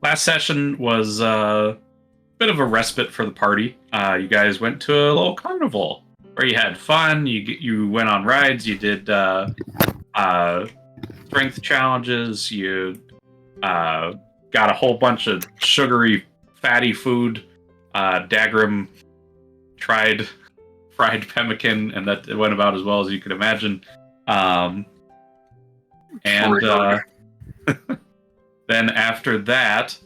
last session was a bit of a respite for the party. You guys went to a little carnival where you had fun. You went on rides. You did uh, strength challenges. You got a whole bunch of sugary, fatty food. Dagrim tried fried pemmican, and that went about as well as you could imagine. Um, and then after that,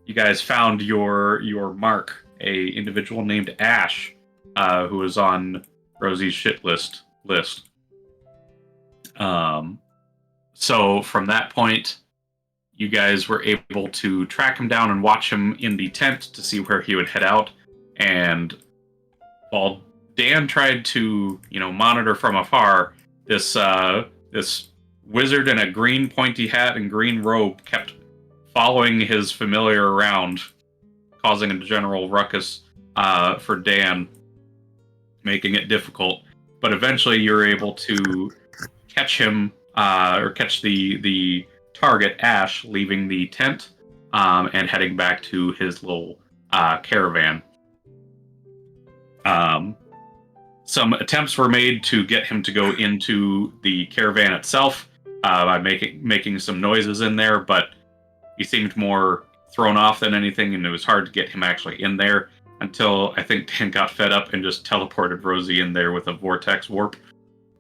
you guys found your mark, a individual named Ash, who was on Rosie's shit list. So from that point, you guys were able to track him down and watch him in the tent to see where he would head out. And while Dan tried to, monitor from afar, this wizard in a green pointy hat and green robe kept following his familiar around, causing a general ruckus for Dan, making it difficult. But eventually, you're able to catch him or catch the target, Ash, leaving the tent and heading back to his little caravan. Some attempts were made to get him to go into the caravan itself by making some noises in there, but he seemed more thrown off than anything, and it was hard to get him actually in there until I think Dan got fed up and just teleported Rosie in there with a vortex warp.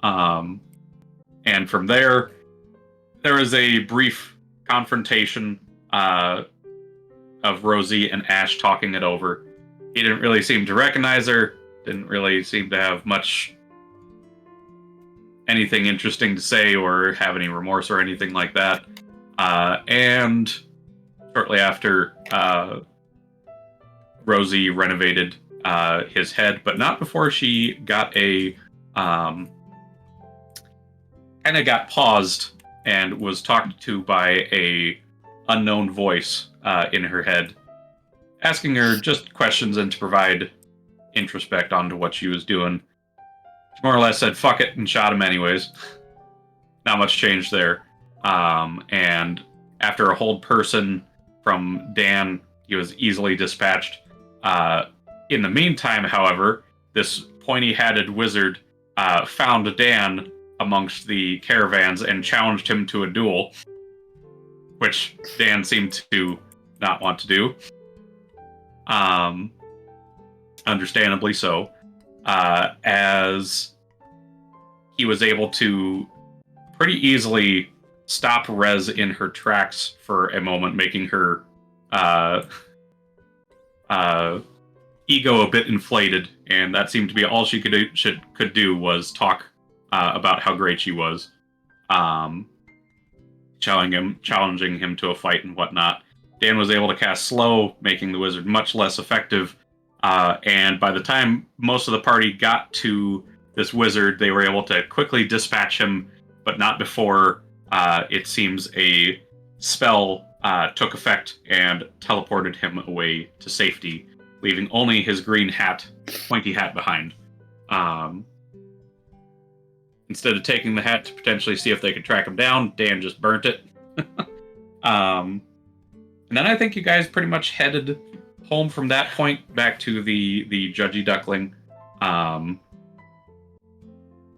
And from there was a brief confrontation of Rosie and Ash talking it over. He didn't really seem to recognize her, didn't really seem to have much anything interesting to say or have any remorse or anything like that. And shortly after, Rosie renovated his head, but not before she got kind of got paused and was talked to by a unknown voice in her head, asking her just questions and to provide introspect onto what she was doing. She more or less said fuck it and shot him anyways. Not much change there. And after a hold person from Dan, he was easily dispatched. In the meantime, however, this pointy-hatted wizard found Dan amongst the caravans and challenged him to a duel, which Dan seemed to not want to do. Understandably so, as he was able to pretty easily stop Rez in her tracks for a moment, making her ego a bit inflated, and that seemed to be all she could do was talk about how great she was, challenging him to a fight and whatnot. Dan was able to cast slow, making the wizard much less effective, and by the time most of the party got to this wizard, they were able to quickly dispatch him, but not before it seems a spell took effect and teleported him away to safety, leaving only his green pointy hat behind. Instead of taking the hat to potentially see if they could track him down, Dan just burnt it. And then I think you guys pretty much headed home from that point back to the Judgy Duckling.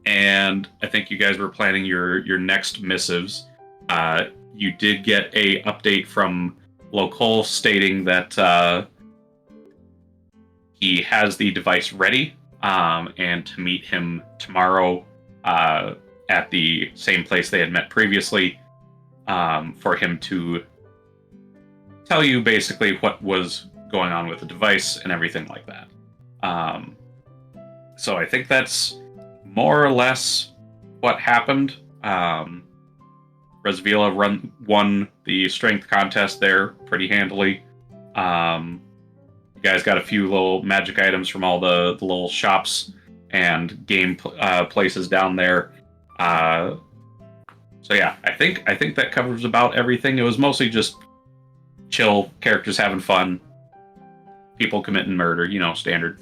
And I think you guys were planning your next missives. You did get a update from Local stating that he has the device ready, and to meet him tomorrow at the same place they had met previously, for him to tell you basically what was going on with the device and everything like that. So I think that's more or less what happened. Rez'Veela won the strength contest there pretty handily. You guys got a few little magic items from all the little shops and game places down there. So yeah, I think that covers about everything. It was mostly just chill, characters having fun, people committing murder, standard.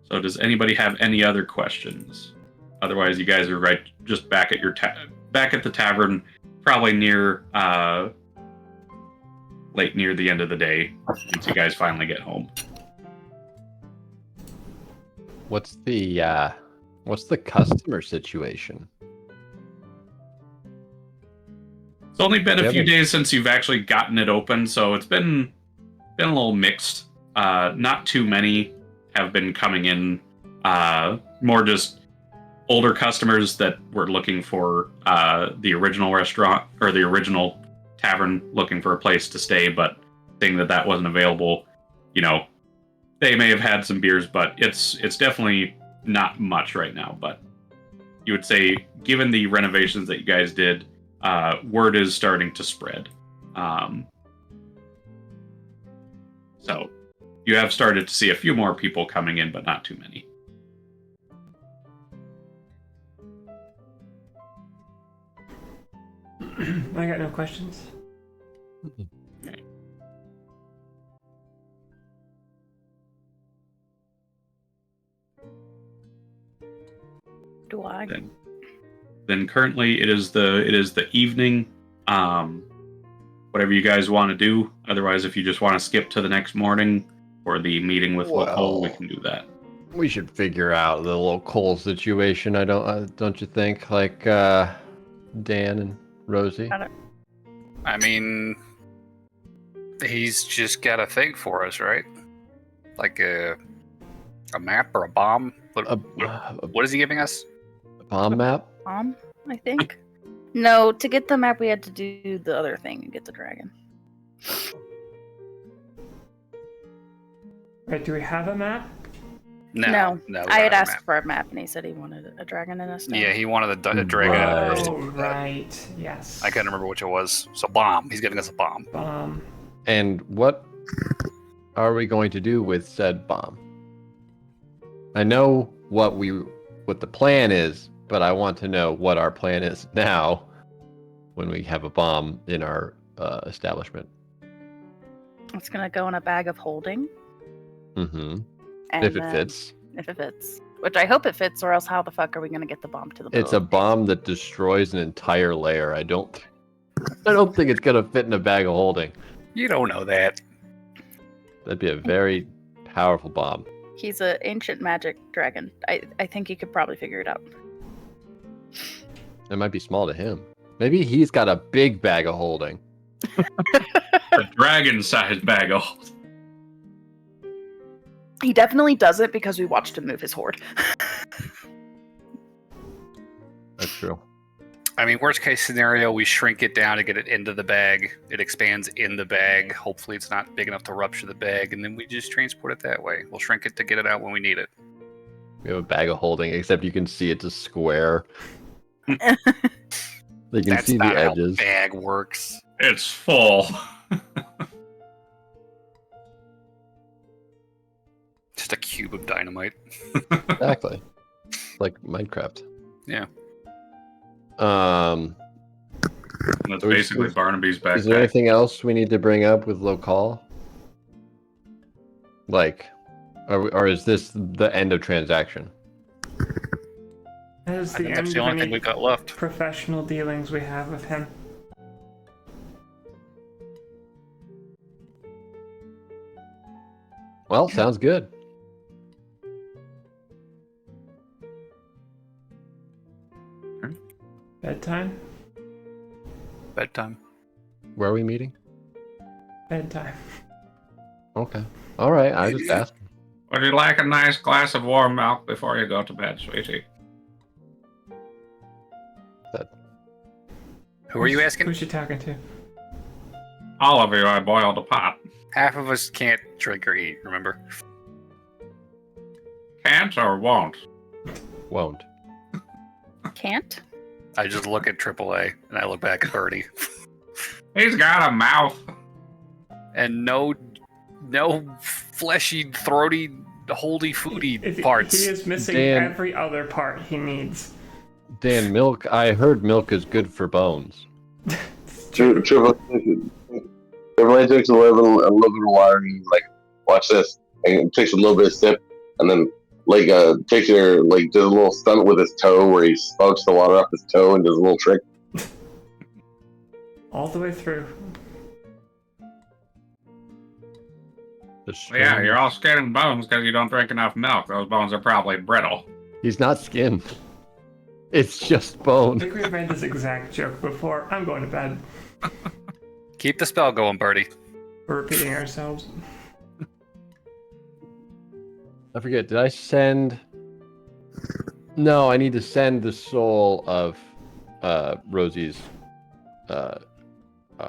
So does anybody have any other questions? Otherwise, you guys are just back at your back at the tavern, probably near late near the end of the day once you guys finally get home. What's the customer situation? It's only been a few days since you've actually gotten it open, so it's been a little mixed. Not too many have been coming in. More just older customers that were looking for the original restaurant or the original tavern, looking for a place to stay, but seeing that wasn't available, they may have had some beers, but it's definitely not much right now. But you would say, given the renovations that you guys did, word is starting to spread. So you have started to see a few more people coming in, but not too many. I got no questions. Okay. Do I? Then currently it is the evening. Whatever you guys want to do. Otherwise, if you just want to skip to the next morning or the meeting with local, we can do that. We should figure out the local situation. Don't you think? Like Dan and Rosie. I mean, he's just got a thing for us, right? Like a map or a bomb. What is he giving us? A bomb map? Bomb, I think. No, to get the map, we had to do the other thing and get the dragon. Right, do we have a map? No. I had asked for a map, and he said he wanted a dragon in a snow. Yeah, he wanted a dragon. Oh, right. Yes. I can't remember which it was. So bomb. He's giving us a bomb. Bomb. And what are we going to do with said bomb? I know what the plan is, but I want to know what our plan is now when we have a bomb in our establishment. It's gonna go in a bag of holding. Mm-hmm. And if it fits. If it fits. Which I hope it fits, or else how the fuck are we gonna get the bomb to the boat? It's a bomb that destroys an entire layer. I don't think it's gonna fit in a bag of holding. You don't know that. That'd be a very powerful bomb. He's an ancient magic dragon. I think he could probably figure it out. It might be small to him. Maybe he's got a big bag of holding. A dragon-sized bag of holding. He definitely doesn't, because we watched him move his hoard. That's true. I mean, worst case scenario, we shrink it down to get it into the bag. It expands in the bag. Hopefully it's not big enough to rupture the bag, and then we just transport it that way. We'll shrink it to get it out when we need it. We have a bag of holding, except you can see it's a square. You can That's see not the how edges. Bag works. It's full. Just a cube of dynamite. Exactly. Like Minecraft. Yeah. That's basically Barnaby's backpack. Is there anything else we need to bring up with local? Like, or is this the end of transaction? That is I the think end that's the of only any thing we've got left. professional dealings we have with him. Well, sounds good. Bedtime? Bedtime. Where are we meeting? Bedtime. Okay. All right. I just asked. Would you like a nice glass of warm milk before you go to bed, sweetie? Who are you asking? Who's you talking to? All of you, I boiled a pot. Half of us can't drink or eat, remember? Can't or won't? Won't. Can't? I just look at AAA and I look back at Birdie. He's got a mouth. And no fleshy, throaty, holdy, foody parts. He is missing Dan. every other part he needs. Dan, milk. I heard milk is good for bones. Triple takes a little bit of water and like, watch this, and takes a little bit of sip, and then takes your does a little stunt with his toe where he spouts the water off his toe and does a little trick. All the way through. Yeah, you're all skin and bones because you don't drink enough milk. Those bones are probably brittle. He's not skin. It's just bone. I think we've made this exact joke before. I'm going to bed. Keep the spell going, Birdie. We're repeating ourselves. I forget, did I send... No, I need to send the soul of Rosie's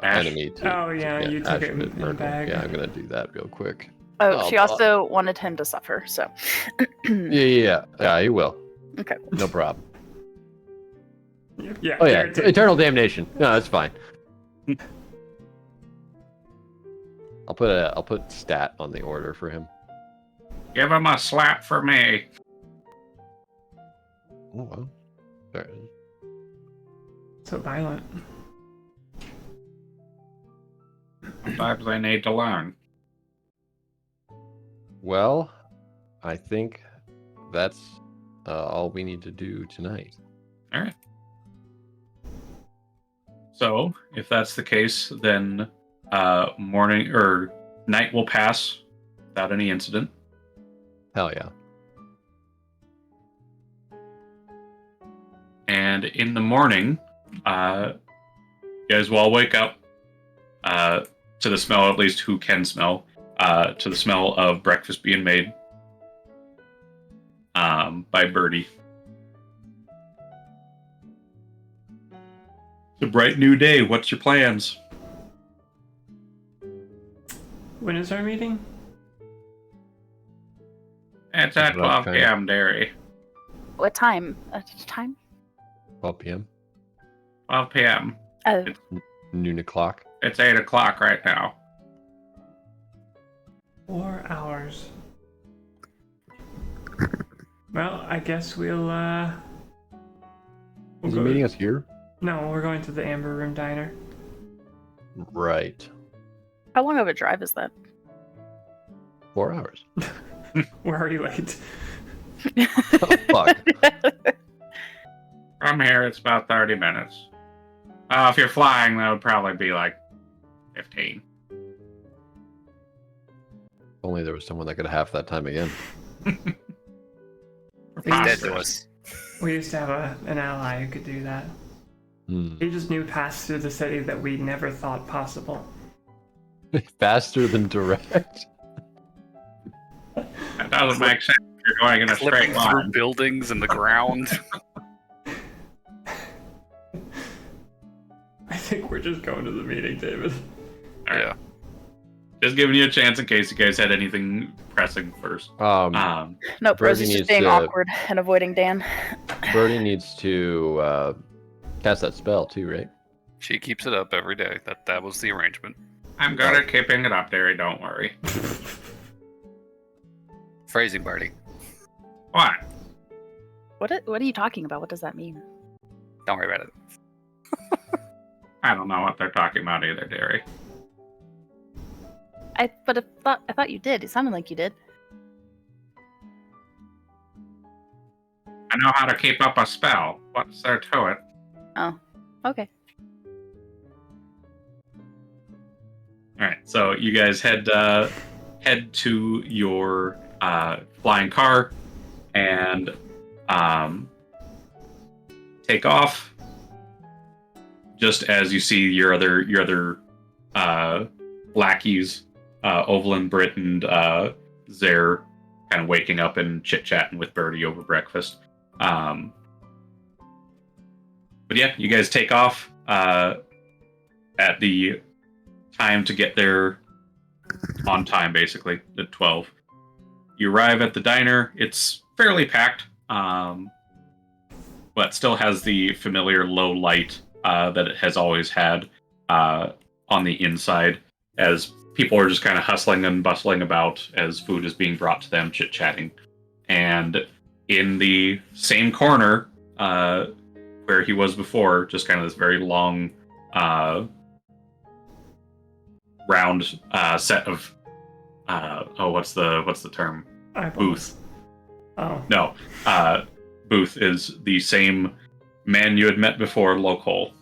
enemy to... Oh, yeah, you took it in a Myrtle. bag. Yeah, I'm going to do that real quick. Oh, Oh, she also wanted him to suffer, so. Yeah, he will. Okay. No problem. Yeah. Oh yeah, guaranteed. eternal damnation. No, that's fine. I'll put stat on the order for him. Give him a slap for me. Oh well. There it is. So violent. Sometimes they need to learn. Well, I think that's all we need to do tonight. All right. So, if that's the case, then morning or night will pass without any incident. Hell yeah. And in the morning, you guys will all wake up to the smell, at least who can smell, to the smell of breakfast being made by Birdie. It's a bright new day. What's your plans? When is our meeting? It's at 12 p.m., Derry. What time? Time? 12 p.m. 12 p.m. Oh, Noon o'clock. It's 8 o'clock right now. 4 hours. Well, I guess we'll Is he meeting us here? No, we're going to the Amber Room Diner. Right. how long of a drive is that? 4 hours. We're already late. Oh, fuck. From here, it's about 30 minutes. If you're flying, that would probably be like 15. Only there was someone that could have half that time again. He's dead to us. We used to have an ally who could do that. He just knew paths through the city that we never thought possible. Faster than direct. That doesn't make sense if you're going in a Flipping straight through line. buildings and the ground. I think we're just going to the meeting, David. Yeah. Just giving you a chance in case you guys had anything pressing first. Um, Nope, Birdie Rosie's needs just being to- awkward and avoiding Dan. Birdie needs to cast that spell too, right? She keeps it up every day. That was the arrangement. I'm good at keeping it up, Derry. Don't worry. Phrasing, Birdie. What? What are you talking about? What does that mean? Don't worry about it. I don't know what they're talking about either, Derry. I thought you did. It sounded like you did. I know how to keep up a spell. What's there to it? Oh, okay. All right, so you guys head to your flying car and take off. Just as you see your other lackeys, Ovalin, Britt, and Zare, kind of waking up and chit chatting with Birdie over breakfast. But yeah, you guys take off at the time to get there on time, basically at 12. You arrive at the diner. It's fairly packed, but still has the familiar low light that it has always had on the inside, as people are just kind of hustling and bustling about as food is being brought to them, chit-chatting. And in the same corner where he was before, just kind of this very long round set of what's the term? Eyeballs. Booth. Oh. No, Booth is the same man you had met before, Locole.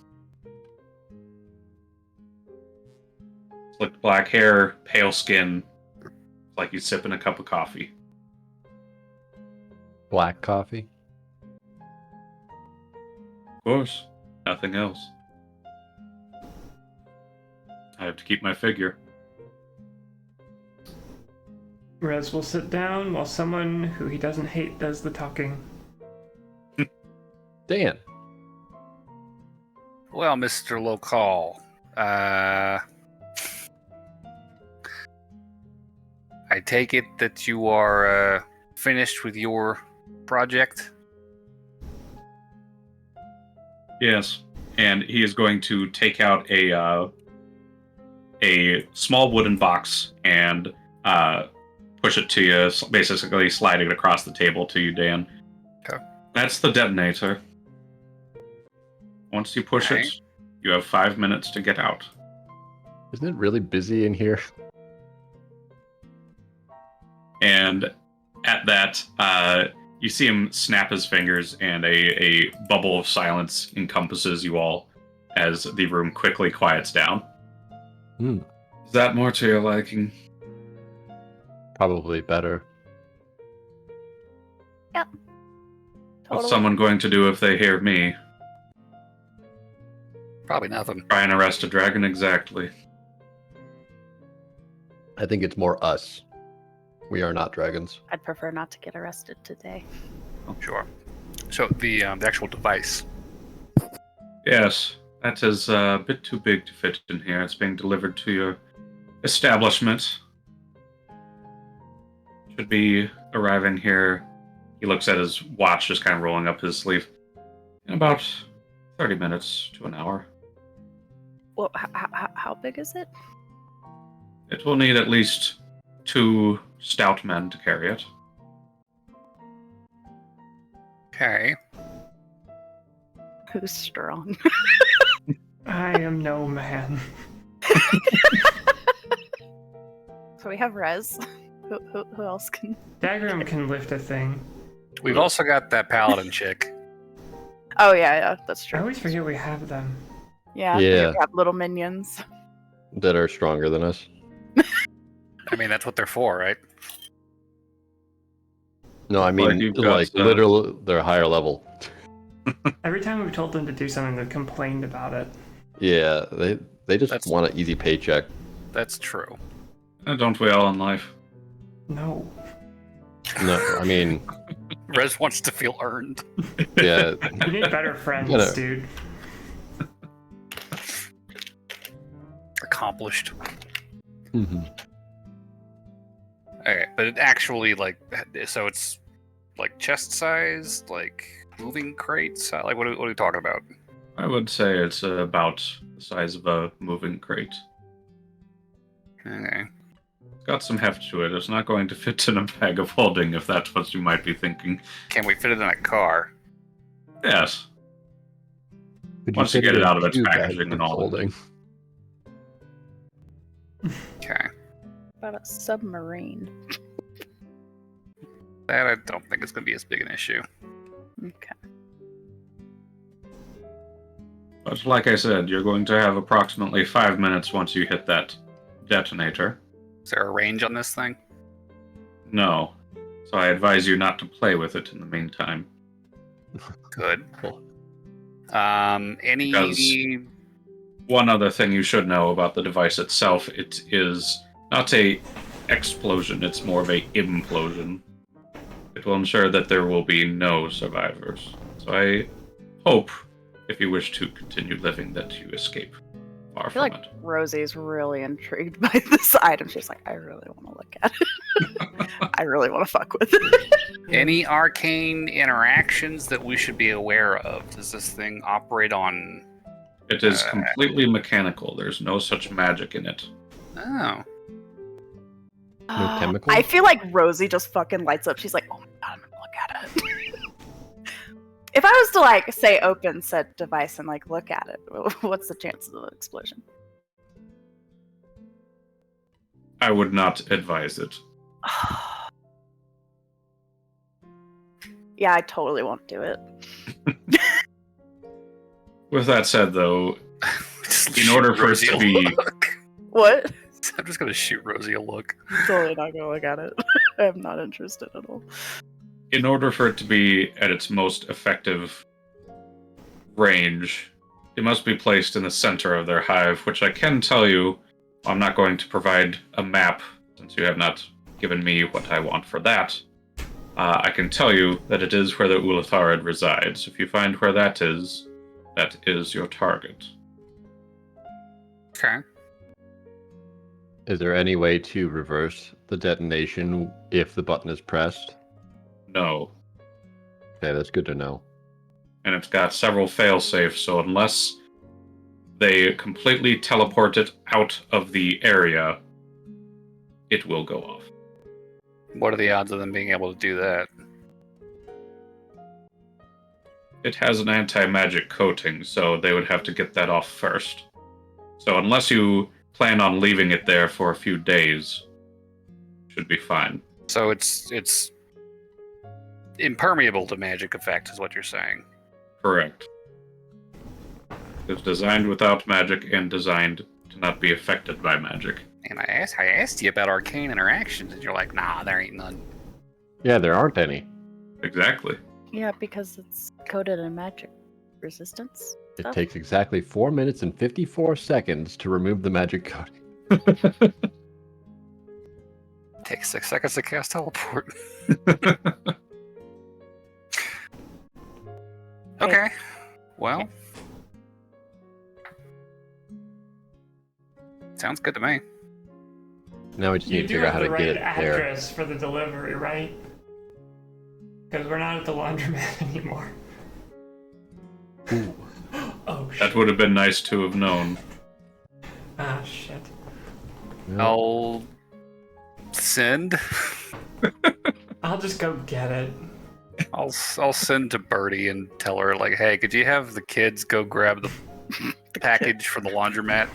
Slick black hair, pale skin, like he's sipping a cup of coffee. Black coffee. Of course, nothing else. I have to keep my figure. Rez will sit down while someone who he doesn't hate does the talking. Dan. Well, Mr. Local, I take it that you are finished with your project? Yes, and he is going to take out a small wooden box and push it to you, basically sliding it across the table to you, Dan. Okay. That's the detonator. Once you push it, you have 5 minutes to get out. Isn't it really busy in here? And at that, you see him snap his fingers, and a bubble of silence encompasses you all as the room quickly quiets down. Hmm. Is that more to your liking? Probably better. Yep. What's Totally. someone going to do if they hear me? Probably nothing. Try and arrest a dragon, exactly. I think it's more us. We are not dragons. I'd prefer not to get arrested today. Sure. So the actual device. Yes, that is a bit too big to fit in here. It's being delivered to your establishment. Should be arriving here. He looks at his watch, just kind of rolling up his sleeve. In about 30 minutes to an hour. Well, how big is it? It will need at least 2 stout men to carry it. Okay. Who's strong? I am no man. So we have Rez. Who else can? Dagrim can lift a thing. We've also got that paladin chick. Oh yeah, that's I true. always forget we have them. Yeah, Yeah. we have little minions. That are stronger than us. I mean, that's what they're for, right? No, I mean, you've got, like, literally, they're higher level. Every time we've told them to do something, they've complained about it. Yeah, they just That's- want an easy paycheck. That's true. Don't we all in life? No. No, I mean, Rez wants to feel earned. yeah, You need better friends, Gotta- dude. Accomplished. mhm. Okay, but it actually, like, so it's like chest size, like moving crates. Like, what are we talking about? I would say it's about the size of a moving crate. Okay. It's got some heft to it. It's not going to fit in a bag of holding, if that's what you might be thinking. Can we fit it in a car? Yes. Could Once you fit get it in out of its 2 bags packaging and of all. holding? Okay. About a submarine. That I don't think is going to be as big an issue. Okay. But like I said, you're going to have approximately 5 minutes once you hit that detonator. Is there a range on this thing? No. So I advise you not to play with it in the meantime. Good. Cool. Any Because- One other thing you should know about the device itself, it is not a explosion, it's more of a implosion. It will ensure that there will be no survivors. So I hope, if you wish to continue living, that you escape far I feel from like it. Rosie's really intrigued by this item. She's like, I really want to look at it. I really want to fuck with it. any arcane interactions that we should be aware of? Does this thing operate on? It is completely mechanical. There's no such magic in it. Oh, No chemical? I feel like Rosie just fucking lights up. She's like, oh my god, I'm gonna look at it. If I was to like say open said device and like look at it, what's the chances of an explosion? I would not advise it. Yeah, I totally won't do it. With that said, though, Just in order for it Rosie to will be look. What? I'm just gonna shoot Rosie a look. Totally not gonna look at it. I'm not interested at all. In order for it to be at its most effective range, it must be placed in the center of their hive, which I can tell you, I'm not going to provide a map, since you have not given me what I want for that. I can tell you that it is where the Ulatharid resides. If you find where that is your target. Okay. Is there any way to reverse the detonation if the button is pressed? No. Okay, that's good to know. And it's got several fail-safes, so unless they completely teleport it out of the area, it will go off. What are the odds of them being able to do that? It has an anti-magic coating, so they would have to get that off first. So unless you plan on leaving it there for a few days, should be fine. So it's impermeable to magic effect, is what you're saying. Correct. It's designed without magic and designed to not be affected by magic. And I asked you about arcane interactions, and you're like, nah, there ain't none. Yeah, there aren't any. Exactly. Yeah, because it's coated in magic resistance. It stuff. takes exactly 4 minutes and 54 seconds to remove the magic coating. Takes 6 seconds to cast teleport. Okay. Well. Sounds good to me. Now we just need You to do figure out how have to the get right it there. address for the delivery, right? Because we're not at the laundromat anymore. Ooh. Oh shit. That would have been nice to have known. Ah shit. Yeah. I'll send. I'll just go get it. I'll send to Birdie and tell her, like, hey, could you have the kids go grab the package from the laundromat?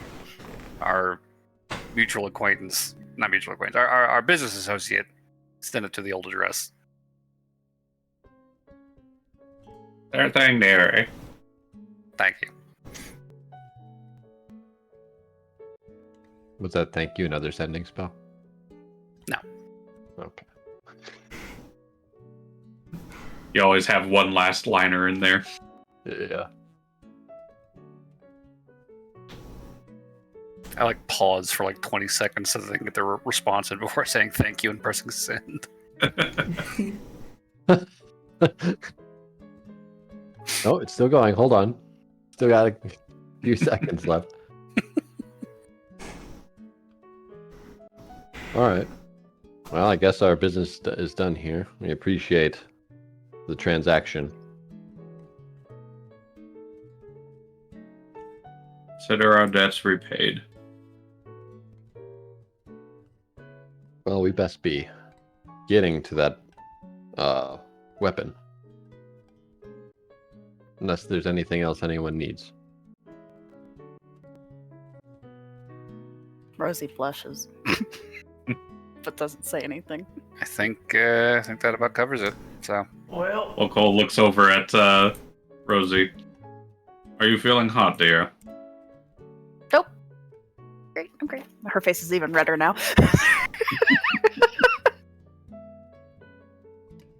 Our mutual acquaintance, not mutual acquaintance, our business associate, send it to the old address. Their thing there, eh? Thank you. Was that thank you another sending spell? No. Okay. You always have one last liner in there. Yeah. I like pause for like 20 seconds so they can get their response in before saying thank you and pressing send. Oh, it's still going. Hold on. Still got a few seconds left. All right. Well, I guess our business is done here. We appreciate the transaction. Consider our debts repaid. Well, we best be getting to that weapon. Unless there's anything else anyone needs. Rosie blushes, but doesn't say anything. I think that about covers it. So Well, Cole looks over at Rosie. Are you feeling hot, dear? Nope. Great, I'm great. Her face is even redder now.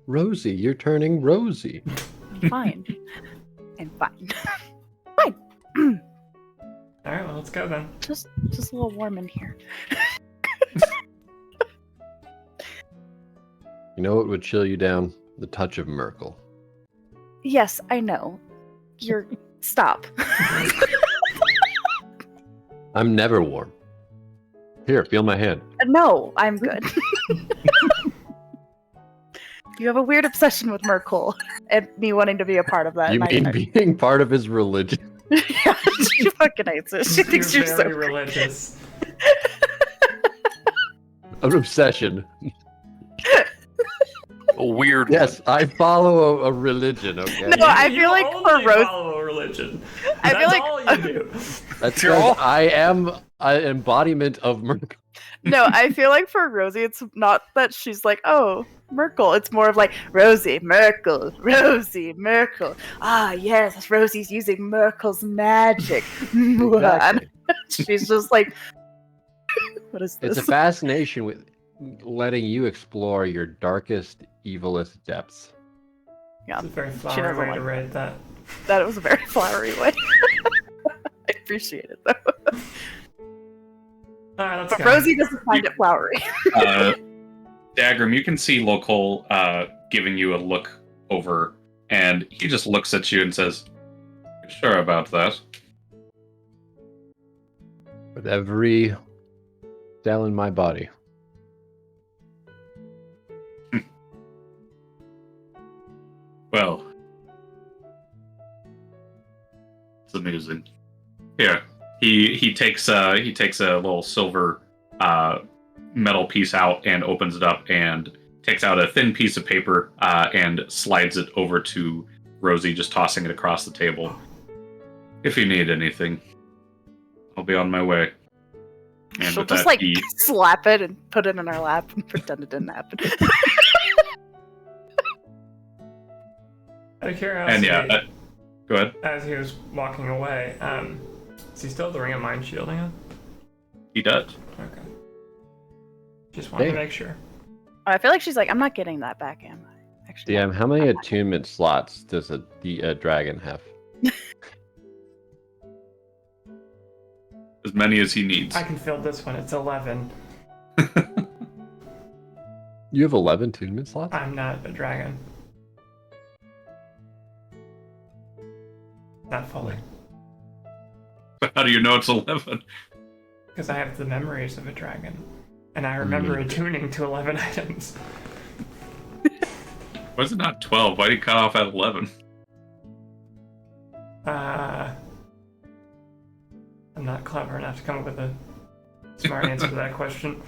Rosie, you're turning rosy. I'm fine. I'm fine. all right. Well, let's go then. Just a little warm in here. You know what would chill you down? The touch of Merkel. Yes, I know. You're stop. I'm never warm. Here, feel my hand. No, I'm good. You have a weird obsession with Merkel and me wanting to be a part of that. You and mean being part of his religion? Yeah, she fucking hates it. She thinks you're very so religious. An obsession. a weird Yes, I follow a religion, okay? No, I You feel like only for Rose, follow a religion. I feel That's like all you do. That's You're because all- I am an embodiment of Merkel. no, I feel like for Rosie, it's not that she's like, oh, Merkel. It's more of like Rosie, Merkel, Rosie, Merkel. Ah, yes, Rosie's using Merkel's magic. And Exactly. she's just like, What is this? It's a fascination with letting you explore your darkest, evilest depths. It's a very She flowery doesn't way like to write that. That was a very flowery way. I appreciate it though. Alright, let's But go. Rosie doesn't find it flowery. Dagrim, you can see Local giving you a look over, and he just looks at you and says, "Sure about that." With every cell in my body. Well, it's amusing. Here, he takes a little silver metal piece out and opens it up and takes out a thin piece of paper and slides it over to Rosie, just tossing it across the table. If you need anything, I'll be on my way. And She'll with just that, like slap it and put it in her lap and pretend it didn't happen. Out of curiosity, and go ahead. as he was walking away, does he still have the ring of mind shielding him? He does. Okay. Just wanted to Hey. make sure. I feel like she's like, I'm not getting that back, am I? Actually, DM, how many attunement slots does a dragon have? As many as he needs. I can fill this one. It's 11. You have 11 attunement slots? I'm not a dragon. Not fully. How do you know it's 11? Because I have the memories of a dragon. And I remember attuning to 11 items. Why is it not 12? Why did you cut off at 11? I'm not clever enough to come up with a smart answer to that question.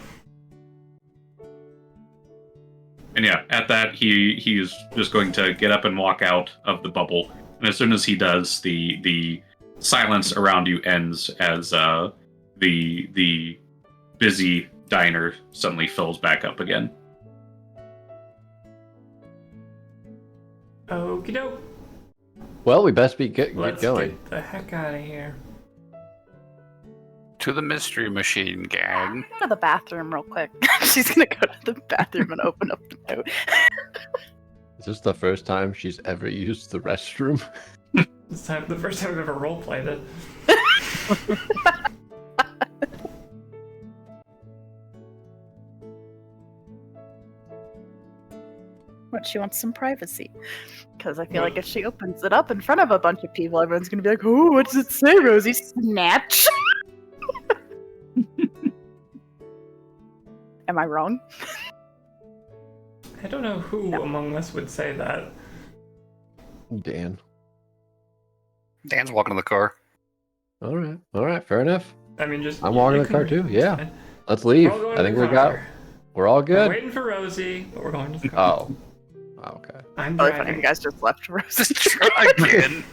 And yeah, at that, he's just going to get up and walk out of the bubble. And as soon as he does, the silence around you ends as the busy diner suddenly fills back up again. Okie doke. Well, we best be get Let's going. get the heck out of here. To the mystery machine, gang. go to the bathroom real quick. She's gonna go to the bathroom and open up the note. Is this the first time she's ever used the restroom? This time, the first time I've ever roleplayed it. But she wants some privacy. Because I feel like if she opens it up in front of a bunch of people, everyone's gonna be like, "Oh, what does it say, Rosie? Snatch." Am I wrong? I don't know who among us would say that. Dan. Dan's walking to the car. All right, fair enough. I mean, just I'm walking you the car can- too. Yeah, it's fine. let's leave. We're all going I to think the we're all We're good. waiting for Rosie, but we're going to the car. Oh, okay. I'm Really funny. driving. You guys just left Rosie. Again.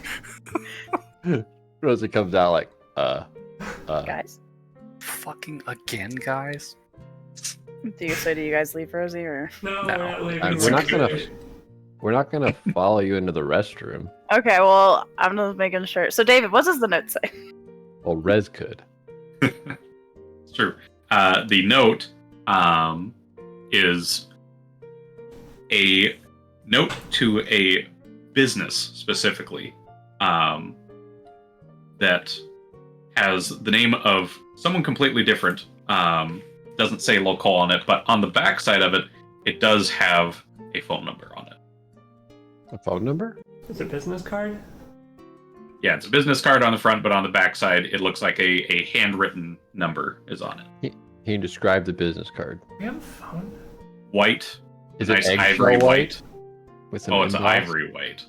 Rosie comes out like, Guys, Fucking again, guys. do you guys leave Rosie or? No, No. we're not leaving. we're not gonna follow you into the restroom. Okay, well, I'm just making sure. So, David, what does the note say? Well, Rez could. It's true. The note is a note to a business specifically that has the name of someone completely different. Doesn't say local on it, but on the back side of it, it does have a phone number on it. A phone number? Is it a business card? Yeah, it's a business card on the front, but on the back side, it looks like a handwritten number is on it. He described the business card. We have a phone. White. Is nice it ivory eggshell white. With some Oh, it's embossed? ivory white.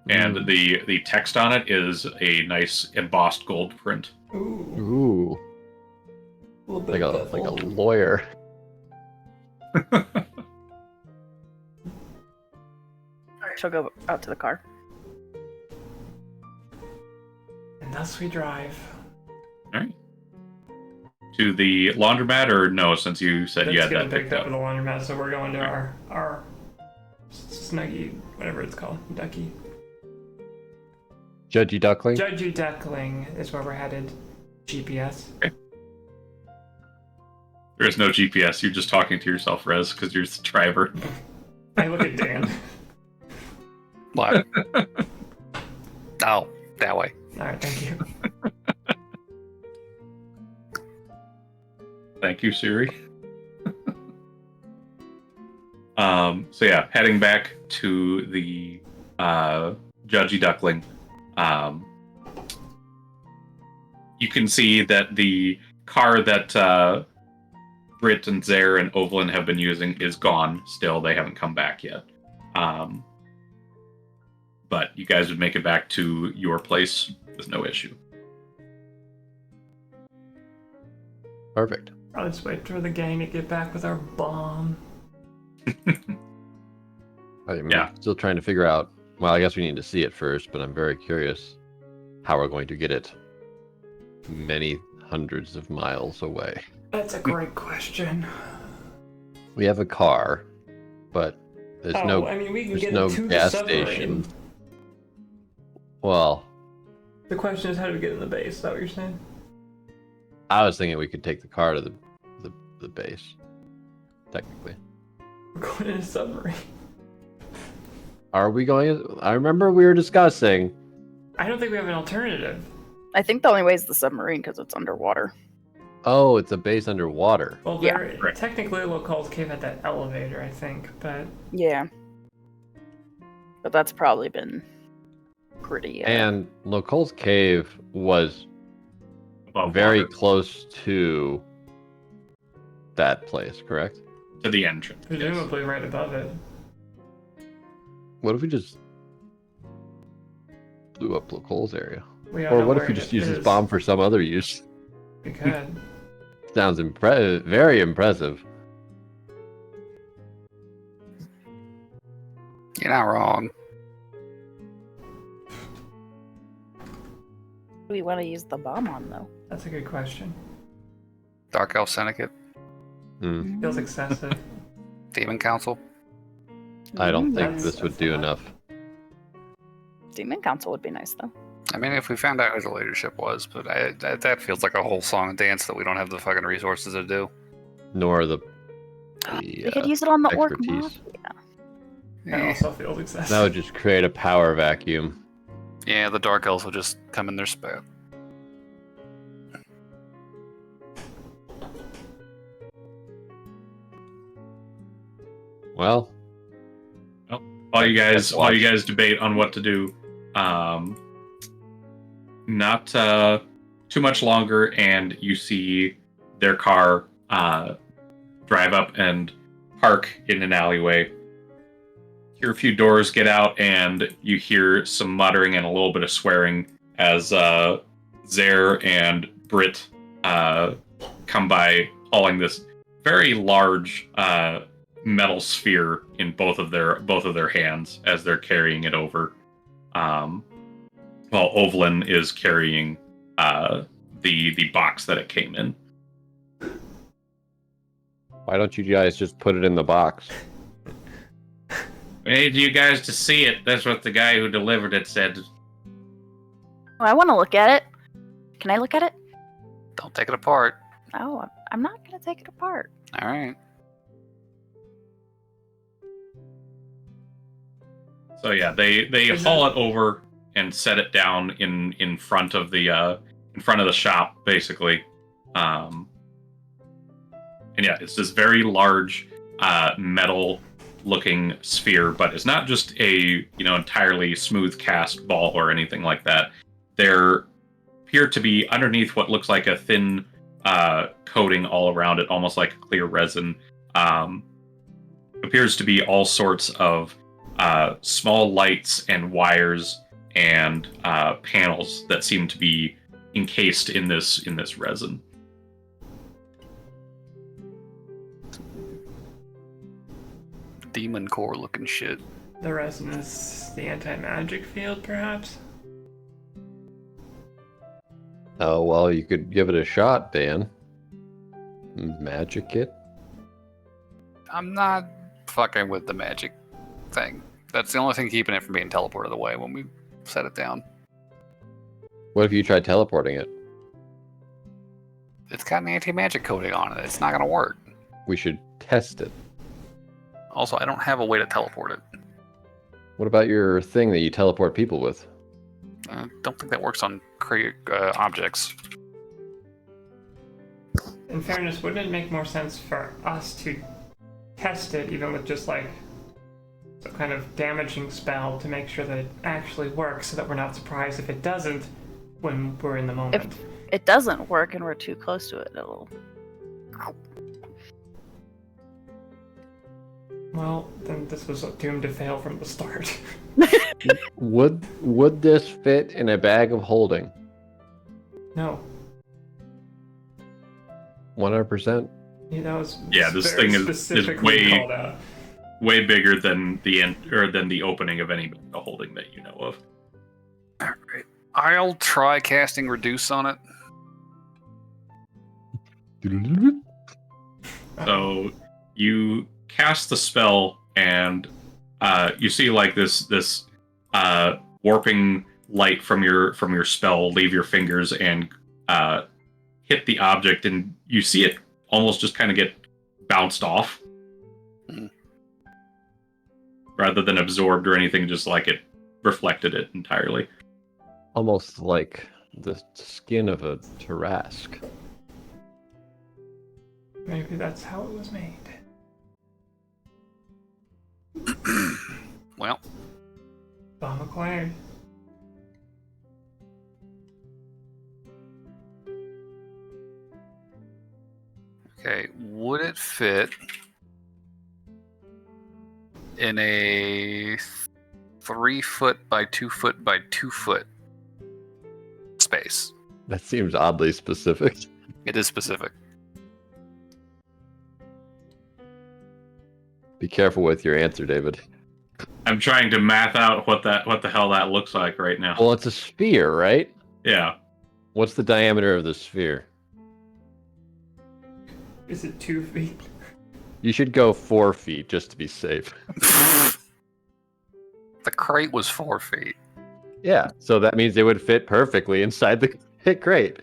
And the text on it is a nice embossed gold print. Ooh. Ooh, A little bit like a lawyer. Alright, she'll go out to the car. And thus we drive. All right. To the laundromat, or no? Since you said you That's had getting that picked picked up up. at the laundromat, so we're going to our snuggie, whatever it's called, ducky. Judgy Duckling. Judgy Duckling is where we're headed. GPS. There is no GPS. You're just talking to yourself, Rez, because you're the driver. I look at Dan. What? Oh, that way. Alright, thank you. Thank you, Siri. So yeah, heading back to the Judgy Duckling. You can see that the car that Britt and Zare and Ovelyn have been using is gone still. They haven't come back yet. But you guys would make it back to your place with no issue. Perfect. I'll just wait for the gang to get back with our bomb. I'm Yeah. still trying to figure out. Well, I guess we need to see it first, but I'm very curious how we're going to get it many hundreds of miles away. That's a great question. We have a car, but there's we can there's get no it to gas the submarine. station. Well, The question is, how do we get in the base? Is that what you're saying? I was thinking we could take the car to the base, technically. We're going in a submarine. Are we going? I remember we were discussing. I don't think we have an alternative. I think the only way is the submarine because it's underwater. Oh, it's a base underwater. Well, Yeah. there technically Local's Cave had that elevator, I think, but Yeah. But that's probably been pretty. And Local's Cave was Above very water, close to that place, correct? to the entrance. Yes. presumably right above it. What if we just blew up Local's area? We don't Or know what if where we it just use this is. bomb for some other use? We could. Sounds very impressive. You're not wrong. Who do we want to use the bomb on, though? That's a good question. Dark Elf Syndicate, Hmm. Feels excessive. Demon Council. I don't think That's- this would that's do a lot. enough. Demon Council would be nice, though. I mean, if we found out who the leadership was, but that feels like a whole song and dance that we don't have the fucking resources to do. Nor the We could use it on the orc expertise. mafia. That also feels excessive. That would just create a power vacuum. Yeah, the Dark Elves will just come in their spot. Well, While you guys Watch. debate on what to do, not too much longer, and you see their car drive up and park in an alleyway. Hear a few doors get out, and you hear some muttering and a little bit of swearing as Zare and Britt come by, hauling this very large metal sphere in both of their hands as they're carrying it over. While Ovelyn is carrying the box that it came in. why don't you guys just put it in the box? I need you guys to see it. That's what the guy who delivered it said. Oh, I want to look at it. Can I look at it? Don't take it apart. Oh, I'm not going to take it apart. All right. So yeah, they Is haul it over and set it down in front of the shop, basically. And yeah, it's this very large metal looking sphere, but it's not just a entirely smooth cast ball or anything like that. There appear to be underneath what looks like a thin coating all around it, almost like clear resin. Appears to be all sorts of small lights and wires and panels that seem to be encased in this resin. Demon core looking shit. The resin is the anti-magic field, perhaps? Oh, well, you could give it a shot, Dan. Magic it? I'm not fucking with the magic thing. That's the only thing keeping it from being teleported away when we set it down. What if you tried teleporting it? It's got an anti-magic coating on it. It's not going to work. We should test it. Also, I don't have a way to teleport it. What about your thing that you teleport people with? I don't think that works on objects. In fairness, wouldn't it make more sense for us to test it, even with just like some kind of damaging spell, to make sure that it actually works, so that we're not surprised if it doesn't when we're in the moment? If it doesn't work and we're too close to it, it'll. Well, then this was doomed to fail from the start. Would this fit in a bag of holding? No. 100%. Yeah, that was this very thing is specifically called out. way bigger than the opening of any holding that you know of. All right. I'll try casting Reduce on it. So you cast the spell, and you see like this warping light from your spell leave your fingers and hit the object, and you see it almost just kind of get bounced off, rather than absorbed or anything. Just like it reflected it entirely. Almost like the skin of a Tarrasque. Maybe that's how it was made. Well, Bomb acquired. okay. Would it fit in a 3 foot by 2 foot by 2 foot space? That seems oddly specific. It is specific. Be careful with your answer, David. I'm trying to math out what the hell that looks like right now. Well, it's a sphere, right? Yeah. What's the diameter of the sphere? Is it 2 feet? You should go 4 feet just to be safe. The crate was 4 feet. Yeah, so that means they would fit perfectly inside the crate.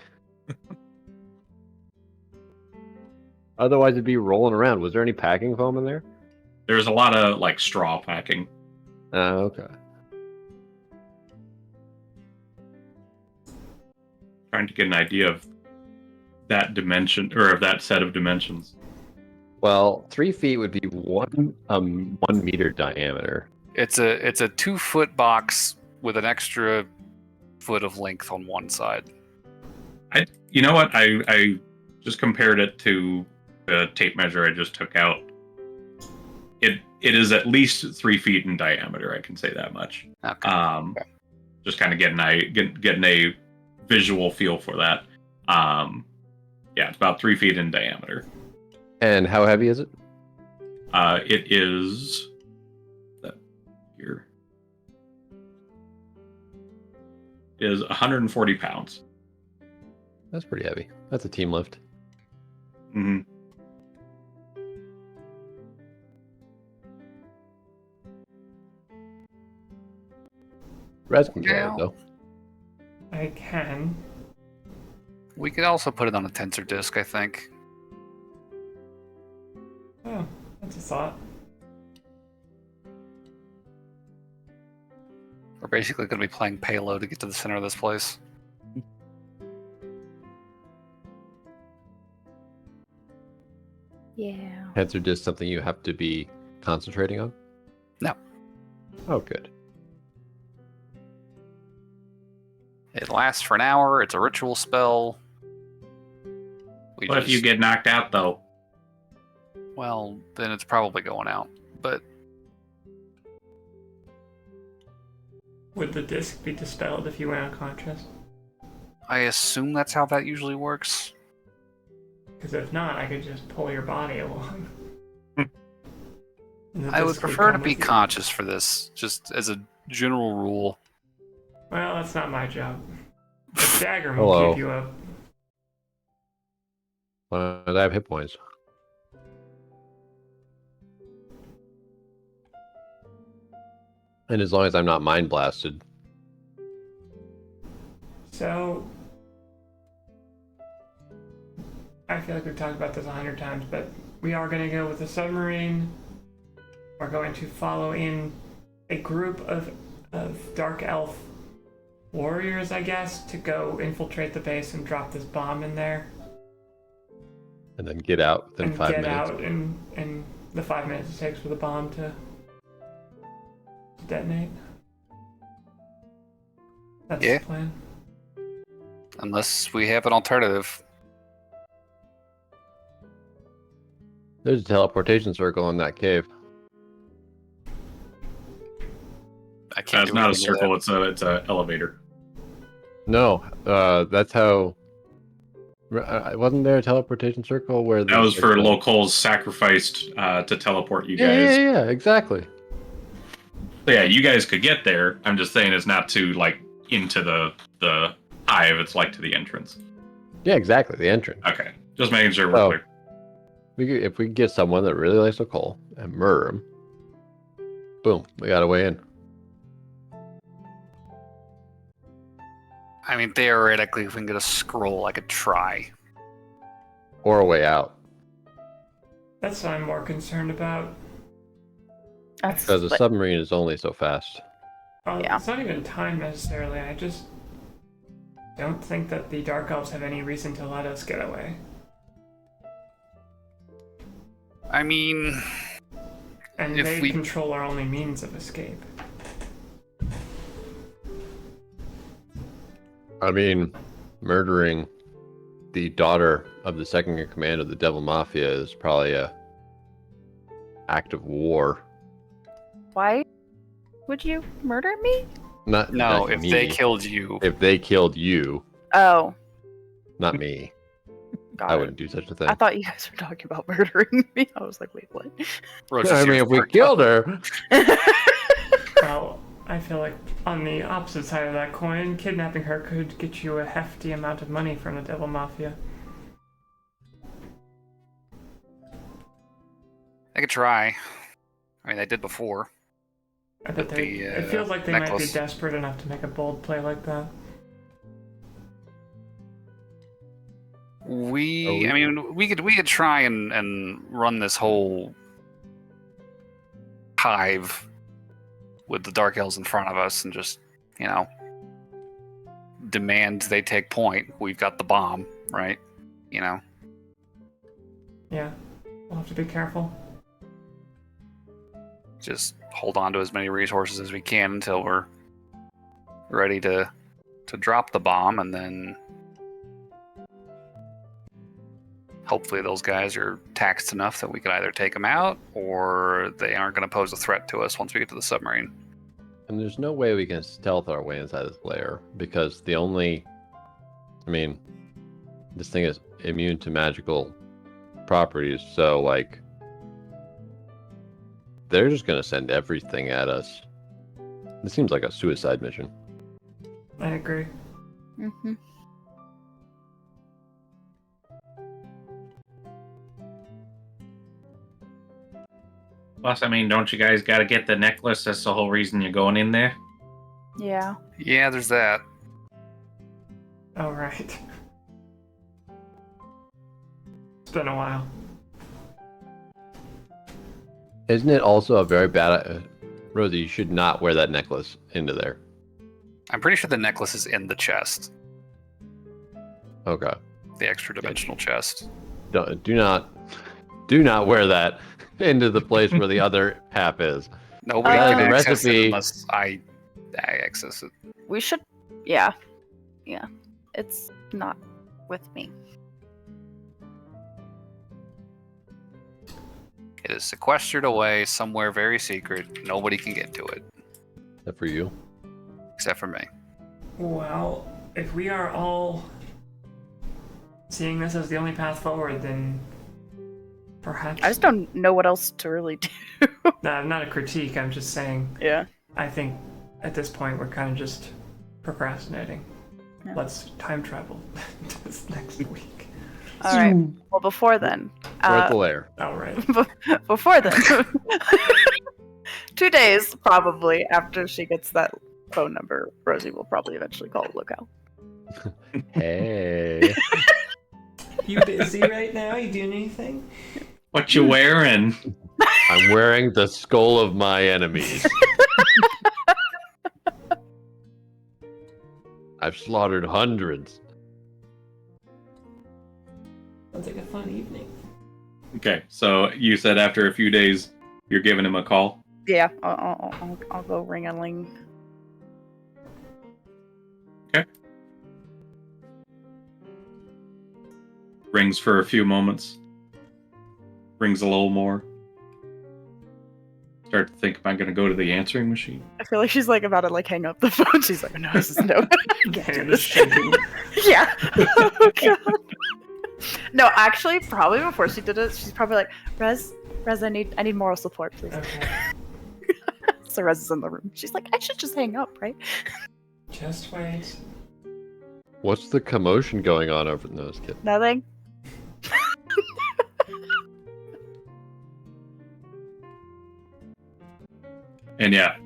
Otherwise, it'd be rolling around. Was there any packing foam in there? There's a lot of like straw packing. Okay. Trying to get an idea of that dimension, or of that set of dimensions. Well, 3 feet would be 1 meter diameter. It's a 2 foot box with an extra foot of length on one side. You know what? I just compared it to the tape measure I just took out. It is at least 3 feet in diameter. I can say that much. Okay. Just kind of getting a visual feel for that. Yeah, it's about 3 feet in diameter. And how heavy is it? It is that here. It is 140 pounds. That's pretty heavy. That's a team lift. Mm-hmm. Rez can carry it, though. I can. We could also put it on a tensor disc, I think. Oh, that's a thought. We're basically going to be playing payload to get to the center of this place. Yeah. Tensor disc something you have to be concentrating on? No. Oh, good. It lasts for an hour. It's a ritual spell. What if you get knocked out, though? Well, then it's probably going out. But Would the disc be dispelled if you went unconscious? I assume that's how that usually works. Because if not, I could just pull your body along. And the I would disc prefer to come be with you. conscious for this, just as a general rule. Well, that's not my job. But Dagrim Hello. will keep you up. I have hit points. And as long as I'm not mind blasted. So, I feel like we've talked about this 100 times, but we are going to go with the submarine. We're going to follow in a group of dark elf warriors, I guess, to go infiltrate the base and drop this bomb in there. And then get out within And 5 get minutes. out in the 5 minutes it takes for the bomb to detonate. That's Yeah. the plan. Unless we have an alternative. There's a teleportation circle in that cave. I can't It's do not a anything with circle. It's a elevator. No, that's how. Wasn't there a teleportation circle where That was for locals sacrificed to teleport you guys. Yeah, exactly. So yeah, you guys could get there. I'm just saying it's not to like into the hive. It's like to the entrance. Yeah, exactly. The entrance. Okay, just making sure we're Oh. clear. If we get someone that really likes the coal and murder him, boom, we got a way in. I mean, theoretically, if we can get a scroll, I could try. Or a way out. That's what I'm more concerned about. That's Because the what- submarine is only so fast. Yeah. It's not even time necessarily. I just don't think that the Dark Elves have any reason to let us get away. I mean, And If they we- control our only means of escape. I mean, murdering the daughter of the second in command of the Devil Mafia is probably a act of war. Why would you murder me? Not no, if they me. killed you, If they killed you, Oh, not me. got I it. wouldn't do such a thing. I thought you guys were talking about murdering me. I was like, wait, what? Rosie's I mean, ears if we perked killed up. her, Well, I feel like on the opposite side of that coin, kidnapping her could get you a hefty amount of money from the Devil Mafia. I could try. I mean, I did before. I bet With they. the, It feels like they might be necklace. desperate enough to make a bold play like that. I mean, we could try and run this whole hive with the Dark Elves in front of us and just, you know, demand they take point. We've got the bomb, right? You know, Yeah, we'll have to be careful. just hold on to as many resources as we can until we're ready to drop the bomb, and then hopefully those guys are taxed enough that we can either take them out or they aren't going to pose a threat to us once we get to the submarine. and there's no way we can stealth our way inside this lair because this thing is immune to magical properties, so like they're just gonna send everything at us. This seems like a suicide mission. I agree. Mm-hmm. Plus, I mean, don't you guys got to get the necklace? That's the whole reason you're going in there. Yeah. Yeah, there's that. Oh, right. It's been a while. Isn't it also a very bad Rosie, you should not wear that necklace into there. I'm pretty sure the necklace is in the chest, Okay. the extra dimensional chest. Do not wear that into the place where the other half is. Nobody That can is a access recipe. it unless I access it. We should. Yeah. Yeah. It's not with me. It is sequestered away somewhere very secret. Nobody can get to it Except for you. except for me. Well, if we are all seeing this as the only path forward, then perhaps. I just don't know what else to really do. No, not a critique. I'm just saying. Yeah. I think at this point we're kind of just procrastinating. Yeah. Let's time travel to this next week. All right. Well, before then. We're at the lair. All right. Before then. 2 days, probably, after she gets that phone number, Rosie will probably eventually call a lookout. Hey. You busy right now? You doing anything? What you wearing? I'm wearing the skull of my enemies. I've slaughtered hundreds. Sounds like a fun evening. Okay, so you said after a few days, you're giving him a call. Yeah, I'll go ring-a-ling. Rings for a few moments. Rings a little more. Start to think, am I going to go to the answering machine? I feel like she's like about to like hang up the phone. She's like, no, this is no. I can't do Hand is this. shaking. Yeah. Oh god. No, actually, probably before she did it, she's probably like, Rez, I need moral support, please. Okay. So Rez is in the room. She's like, I should just hang up, right? Just wait. What's the commotion going on over the nose kid? Nothing. And yeah,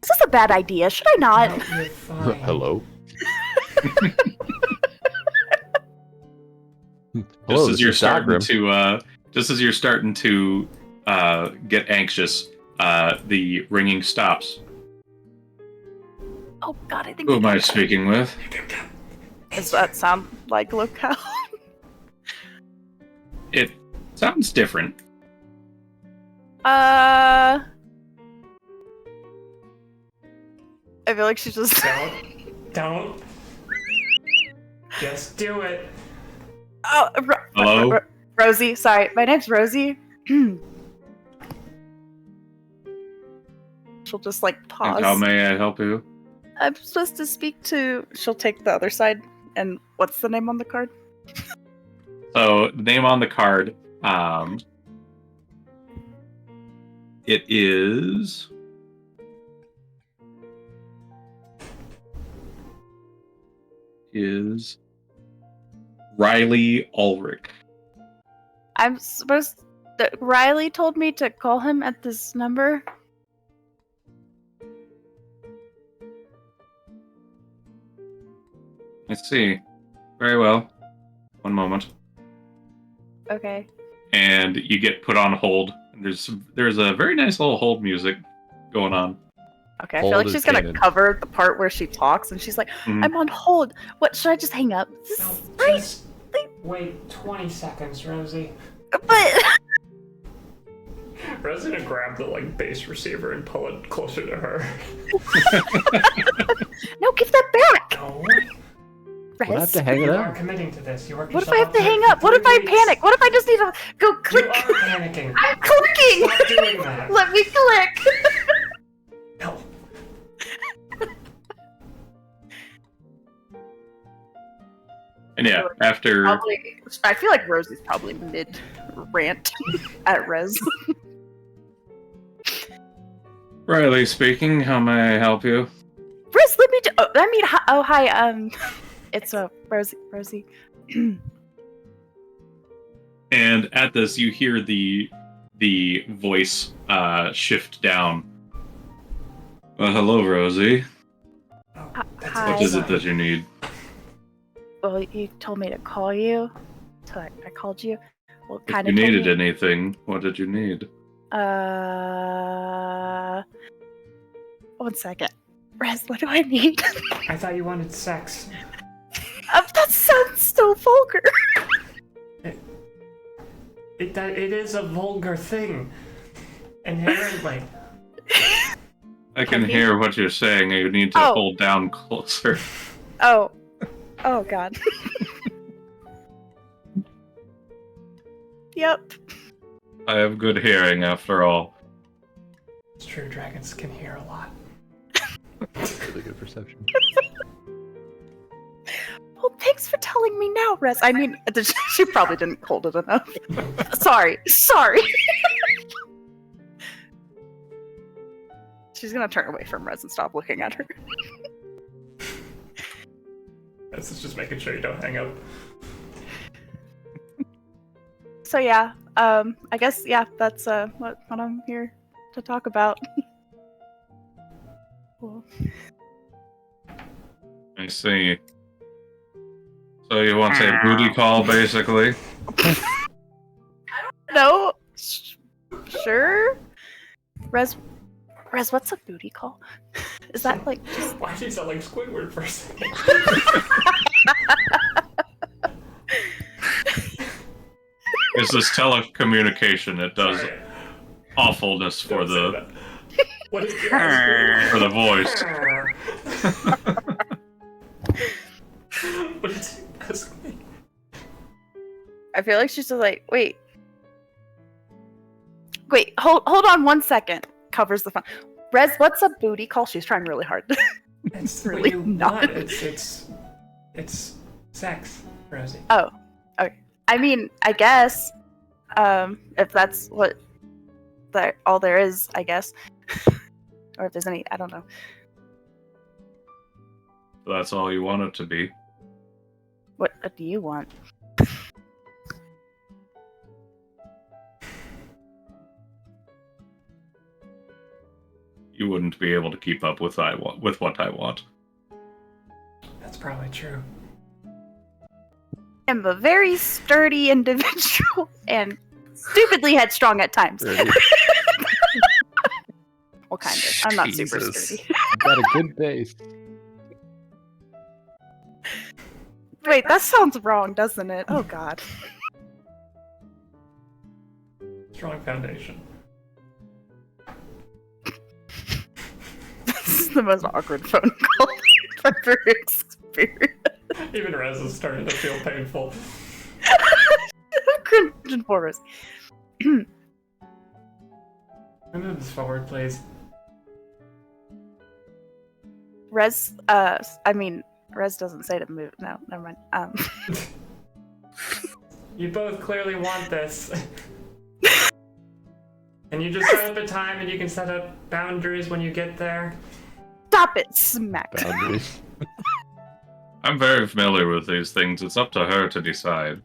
Is this a bad idea? Should I not? No, you're fine. Hello? just as you're this is starting Dagrim. to get anxious, the ringing stops. Oh god, I think. Who am I speaking with? Does that sound like locale? It sounds different. I feel like she's just. Don't. Just do it. Oh, Hello? Rosie. Sorry, my name's Rosie. She'll just like pause. And how may I help you? I'm supposed to speak to. She'll take the other side. And what's the name on the card? So the name on the card, it is Riley Ulrich. I'm supposed. Riley told me to call him at this number. I see. Very well. One moment. Okay. And you get put on hold. There's a very nice little hold music going on. Okay, I feel Hold like is she's gonna canon. cover the part where she talks, and she's like, Mhm. "I'm on hold. What should I just hang up?" No, Right, just wait 20 seconds, Rosie. but Rosie's gonna grab the bass receiver and pull it closer to her. no, give that back. No. Would I have Rez. to hang it You are up? committing to this. You worked What if yourself I have to to it hang for up? What if 3 I weeks. panic? What if I just need to go You click? are panicking. I'm clicking. Stop doing that. Let me click. No. And yeah, after Probably, I feel like Rosie's probably mid rant at Rez. Riley speaking, how may I help you? Rez, let me. Hi. It's Rosie. And at this, you hear the voice shift down. Well, hello, Rosie. Oh, Hi. What is it that you need? Well, you told me to call you, so I called you. Well, If kind you of. needed anything, what did you need? 1 second. Rez, what do I need? I thought you wanted sex. That sounds so vulgar. It is a vulgar thing. Inherently. I can Can you- hear what you're saying. You need to Oh. hold down closer. Oh god. Yep. I have good hearing, after all. It's true, dragons can hear a lot. Really good perception. Well, thanks for telling me now, Rez. I mean, she probably didn't hold it enough. Sorry. She's gonna turn away from Rez and stop looking at her. This is just making sure you don't hang up. So yeah, I guess that's what I'm here to talk about. Cool. I see. So you want to say booty call, basically? No. Sure. Rez, what's a booty call? Is that like just... Why did you sound like Squidward for a second? It's this telecommunication. It does Sorry. awfulness for Don't say the that. What is your ask for the voice. What did you ask me? I feel like she's just like, wait, hold on 1 second. Covers the phone. Rez, what's a booty call? She's trying really hard. It's really what you not. want. It's sex, Rosie. Oh, okay. I mean, I guess, if that's what all there is, I guess, or if there's any, I don't know. That's all you want it to be. What do you want? You wouldn't be able to keep up with what I want. That's probably true. I'm a very sturdy individual and stupidly headstrong at times. Sturdy. Well, kind of. I'm not super Jesus. sturdy. I've got a good base. Wait, that sounds wrong, doesn't it? Oh God. Strong foundation. This is the most awkward phone call I've ever experienced. Even Rez is starting to feel painful. I'm cringing for us. Move this forward, please. Rez, Rez doesn't say to move. No, never mind. You both clearly want this. And you just set up a time and you can set up boundaries when you get there. Stop it, smack. Boundaries. I'm very familiar with these things. It's up to her to decide.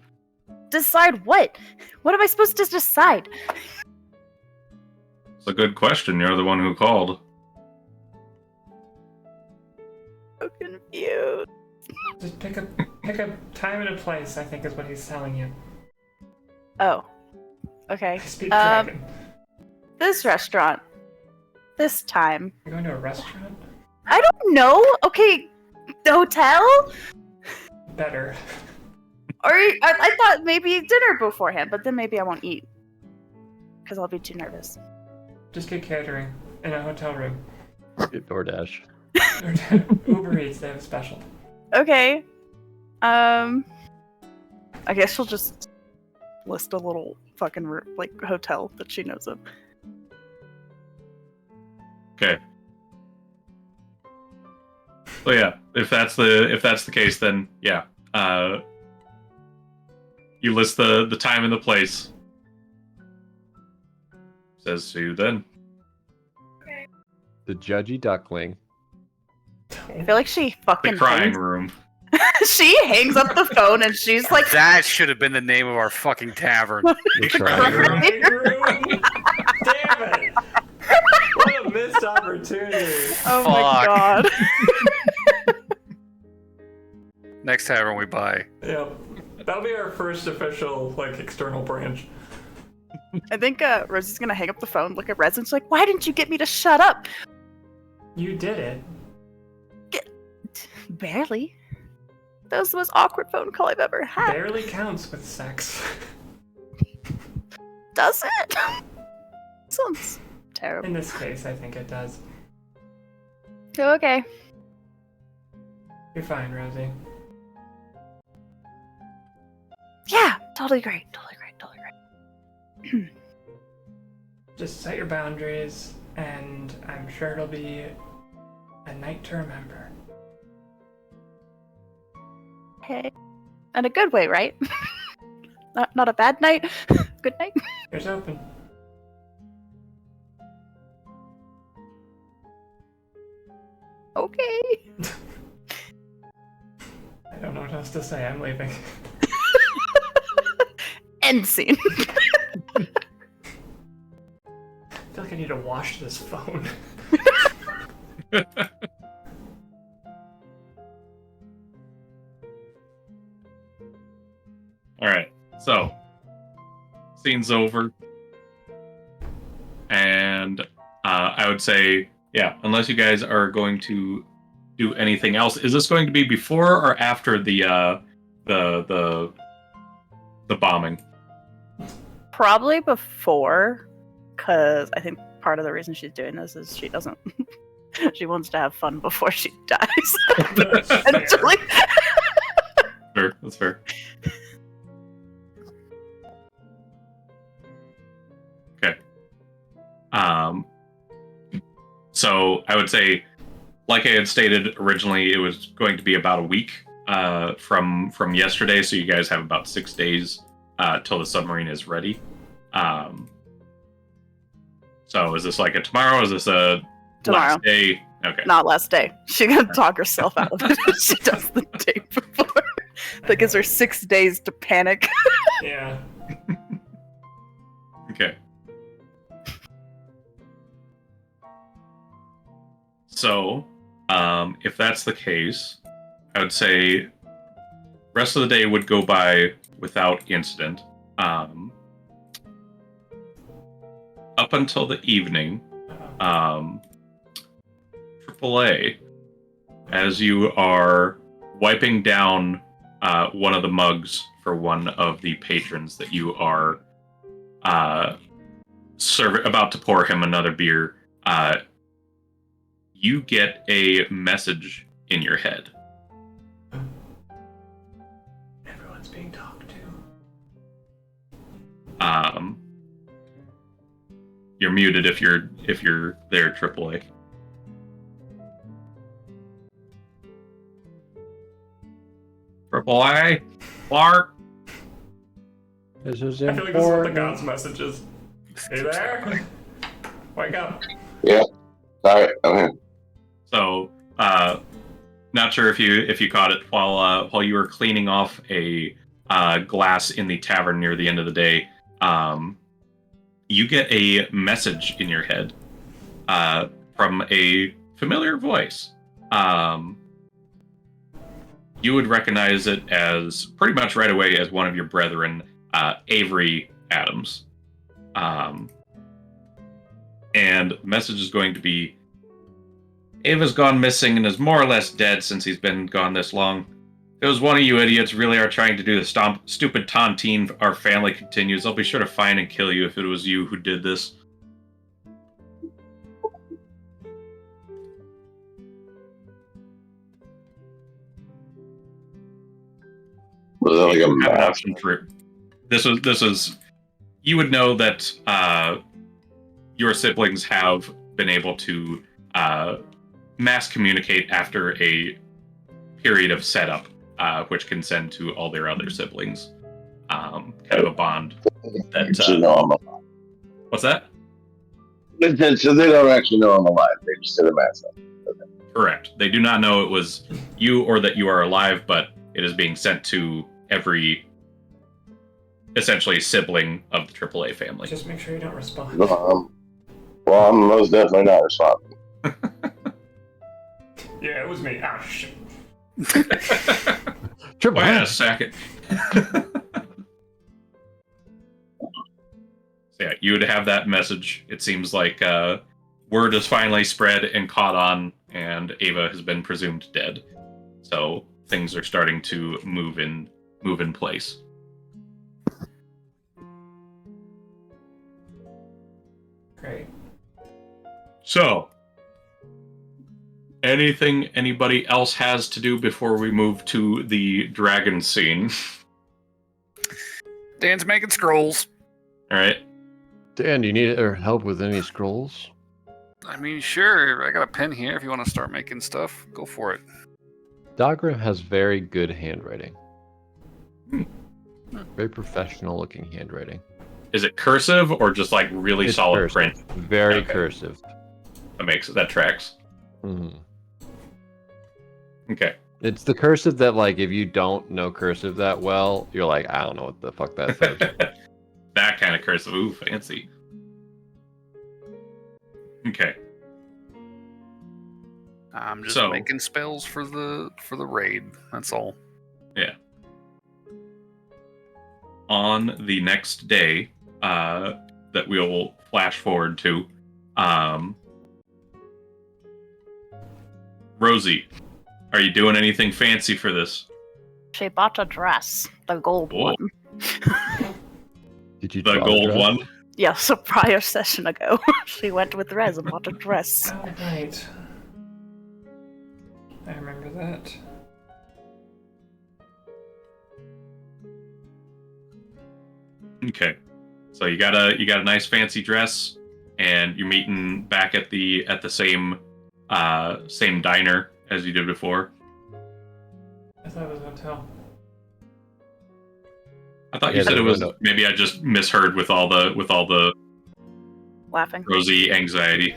Decide what? What am I supposed to decide? It's a good question. You're the one who called. So confused. Just pick a time and a place, I think is what he's telling you. Oh. Okay. I speak dragon. This restaurant. This time. You're going to a restaurant? I don't know. Okay. The hotel? Better. Or I thought maybe dinner beforehand, but then maybe I won't eat. Because I'll be too nervous. Just get catering in a hotel room. Get DoorDash. Or Uber Eats, they have a special. Okay. I guess she'll just list a little fucking hotel that she knows of. Okay. So yeah, if that's the case, then yeah. You list the time and the place. Says see you then. The Judgy Duckling. I feel like she fucking The crying hangs. room. She hangs up the phone and she's like, That should have been the name of our fucking tavern. The crying room. Crying room? Damn it! What a missed opportunity. oh my Fuck. God. Next tavern we buy. Yeah. That'll be our first official, external branch. I think Rosie's gonna hang up the phone, look at Rez, and she's like, why didn't you get me to shut up? You did it. Barely. That was the most awkward phone call I've ever had. Barely counts with sex. Does it? Sounds terrible. In this case, I think it does. Oh, okay. You're fine, Rosie. Yeah, totally great. Just set your boundaries, and I'm sure it'll be a night to remember. Okay. In a good way, right? not a bad night. Good night. Here's open. Okay. I don't know what else to say. I'm leaving. End scene. I feel like I need to wash this phone. So, scene's over. And I would say, yeah, unless you guys are going to do anything else, is this going to be before or after the bombing? Probably before, because I think part of the reason she's doing this is she doesn't. She wants to have fun before she dies. Potentially. Fair. That's fair. Okay. So I would say, like I had stated originally, it was going to be about a week from yesterday. So you guys have about 6 days till the submarine is ready. So is this like a tomorrow? Is this a Tomorrow. last day? Okay. Not last day. She's gonna talk herself out of it if she does the day before. That gives her 6 days to panic. Yeah. Okay. So, if that's the case, I would say rest of the day would go by without incident. Up until the evening, AAA, as you are wiping down one of the mugs for one of the patrons that you are about to pour him another beer, you get a message in your head. Everyone's being talked to. You're muted if you're there, AAA. AAA, Clark. This is I feel like this is what the important. God's message is. Hey there? Wake up. Yeah. Sorry, I'm here. So, not sure if you caught it while you were cleaning off a glass in the tavern near the end of the day. You get a message in your head from a familiar voice. You would recognize it as pretty much right away as one of your brethren, Avery Adams. And the message is going to be, Ava's gone missing and is more or less dead since he's been gone this long. If it was one of you idiots really are trying to do the stupid tontine our family continues, I'll be sure to find and kill you if it was you who did this. Was it like a Have an map? option for this was you would know that your siblings have been able to mass communicate after a period of setup, which can send to all their other siblings. Kind of a bond. That, Actually, no, I'm alive. What's that? So they don't actually know I'm alive. They just said a mass up. Correct. They do not know it was you or that you are alive, but it is being sent to every essentially sibling of the AAA family. Just make sure you don't respond. Well, I'm most definitely not responding. Yeah, it was me. Ah, shit. Triple Wait a H. second. So yeah, you would have that message. It seems like word has finally spread and caught on, and Ava has been presumed dead. So things are starting to move in place. Great. So, anything anybody else has to do before we move to the dragon scene? Dan's making scrolls. All right. Dan, do you need help with any scrolls? I mean, sure. I got a pen here. If you want to start making stuff, go for it. Dagrim has very good handwriting. Very professional looking handwriting. Is it cursive or just like really It's solid cursive. print? Very Okay. cursive. That tracks. hmm Okay. It's the cursive that, like, if you don't know cursive that well, you're like, I don't know what the fuck that says. That kind of cursive. Ooh, fancy. Okay. I'm just So- making spells for the raid. That's all. on the next day, that we'll flash forward to, Rosie, are you doing anything fancy for this? She bought a dress, the gold Whoa. one. Did you The draw gold dress? one? Yes, a prior session ago. She went with Rez and bought a dress. Oh, right. I remember that. Okay. So you got a nice fancy dress, and you're meeting back at the same diner as you did before. I thought it was a hotel. I thought you said it was. Maybe I just misheard with all the Laughing. Rosie anxiety.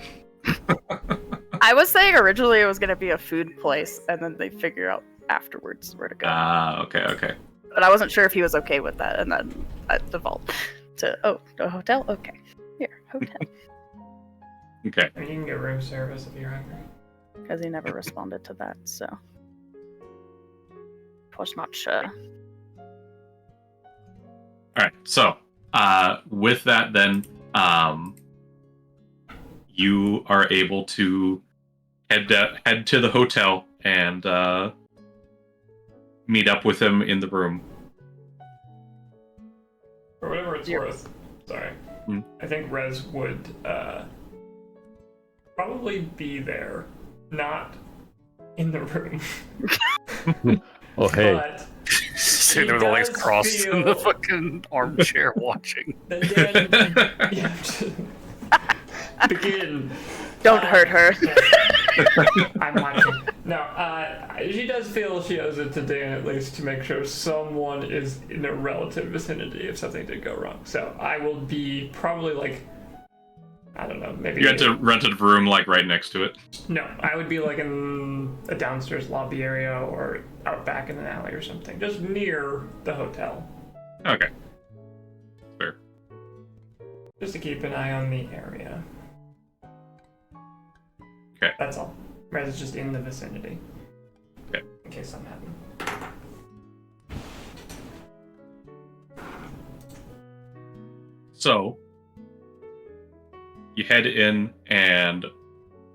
I was saying originally it was going to be a food place, and then they figure out afterwards where to go. Okay. But I wasn't sure if he was okay with that, and then I default to, a hotel? Okay. Here, hotel. Okay. I mean, you can get room service if you're hungry. Because he never responded to that, so. Was not sure. All right. So, with that, then, you are able to head to the hotel and meet up with him in the room. For whatever it's worth, sorry. I think Rez would probably be there, not in the room. Oh, hey. But Sitting there with the legs crossed in the fucking armchair watching. Begin. Don't hurt her. I'm watching. No, she does feel she owes it to Dan at least to make sure someone is in a relative vicinity if something did go wrong. So I will be probably like, I don't know, maybe. You had to rent a room like right next to it. No, I would be like in a downstairs lobby area or out back in an alley or something, just near the hotel. Okay. Fair. Just to keep an eye on the area. Okay. That's all. Rez is just in the vicinity. Okay. In case something happened. So, you head in, and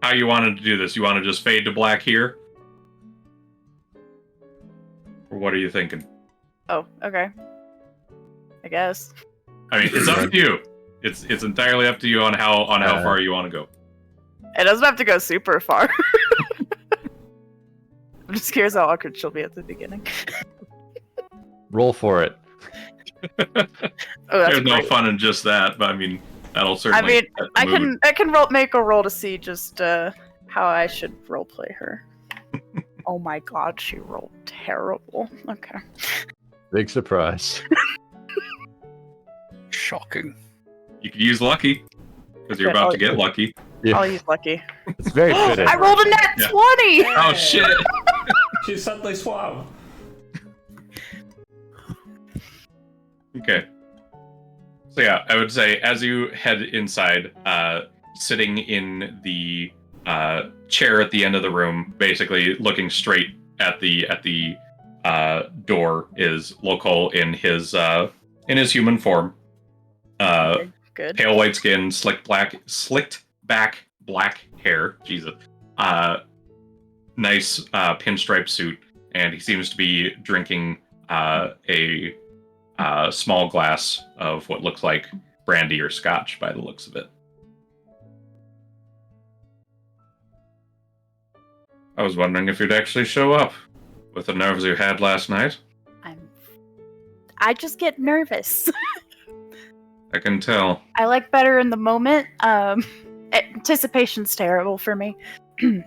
how you wanted to do this? You want to just fade to black here? Or what are you thinking? Oh, okay. I guess. I mean, it's up to you. It's entirely up to you on how far you want to go. It doesn't have to go super far. I'm just curious how awkward she'll be at the beginning. Roll for it. Oh, that's There's no great. fun in just that, but I mean, that'll certainly. I mean, I can make a roll to see just how I should roleplay her. Oh my god, she rolled terrible. Okay. Big surprise. Shocking. You could use lucky because you're about to get lucky. Yeah, I'll use lucky. it's very fitting. I rolled a net Yeah. 20! Oh shit! She's suddenly suave. Okay. So yeah, I would say as you head inside, sitting in the chair at the end of the room, basically looking straight at the door, is Local in his human form. Good. Pale white skin, slicked back black hair. Jesus. Nice pinstripe suit, and he seems to be drinking a small glass of what looks like brandy or scotch by the looks of it. I was wondering if you'd actually show up with the nerves you had last night. I just get nervous. I can tell. I like better in the moment. Anticipation's terrible for me. So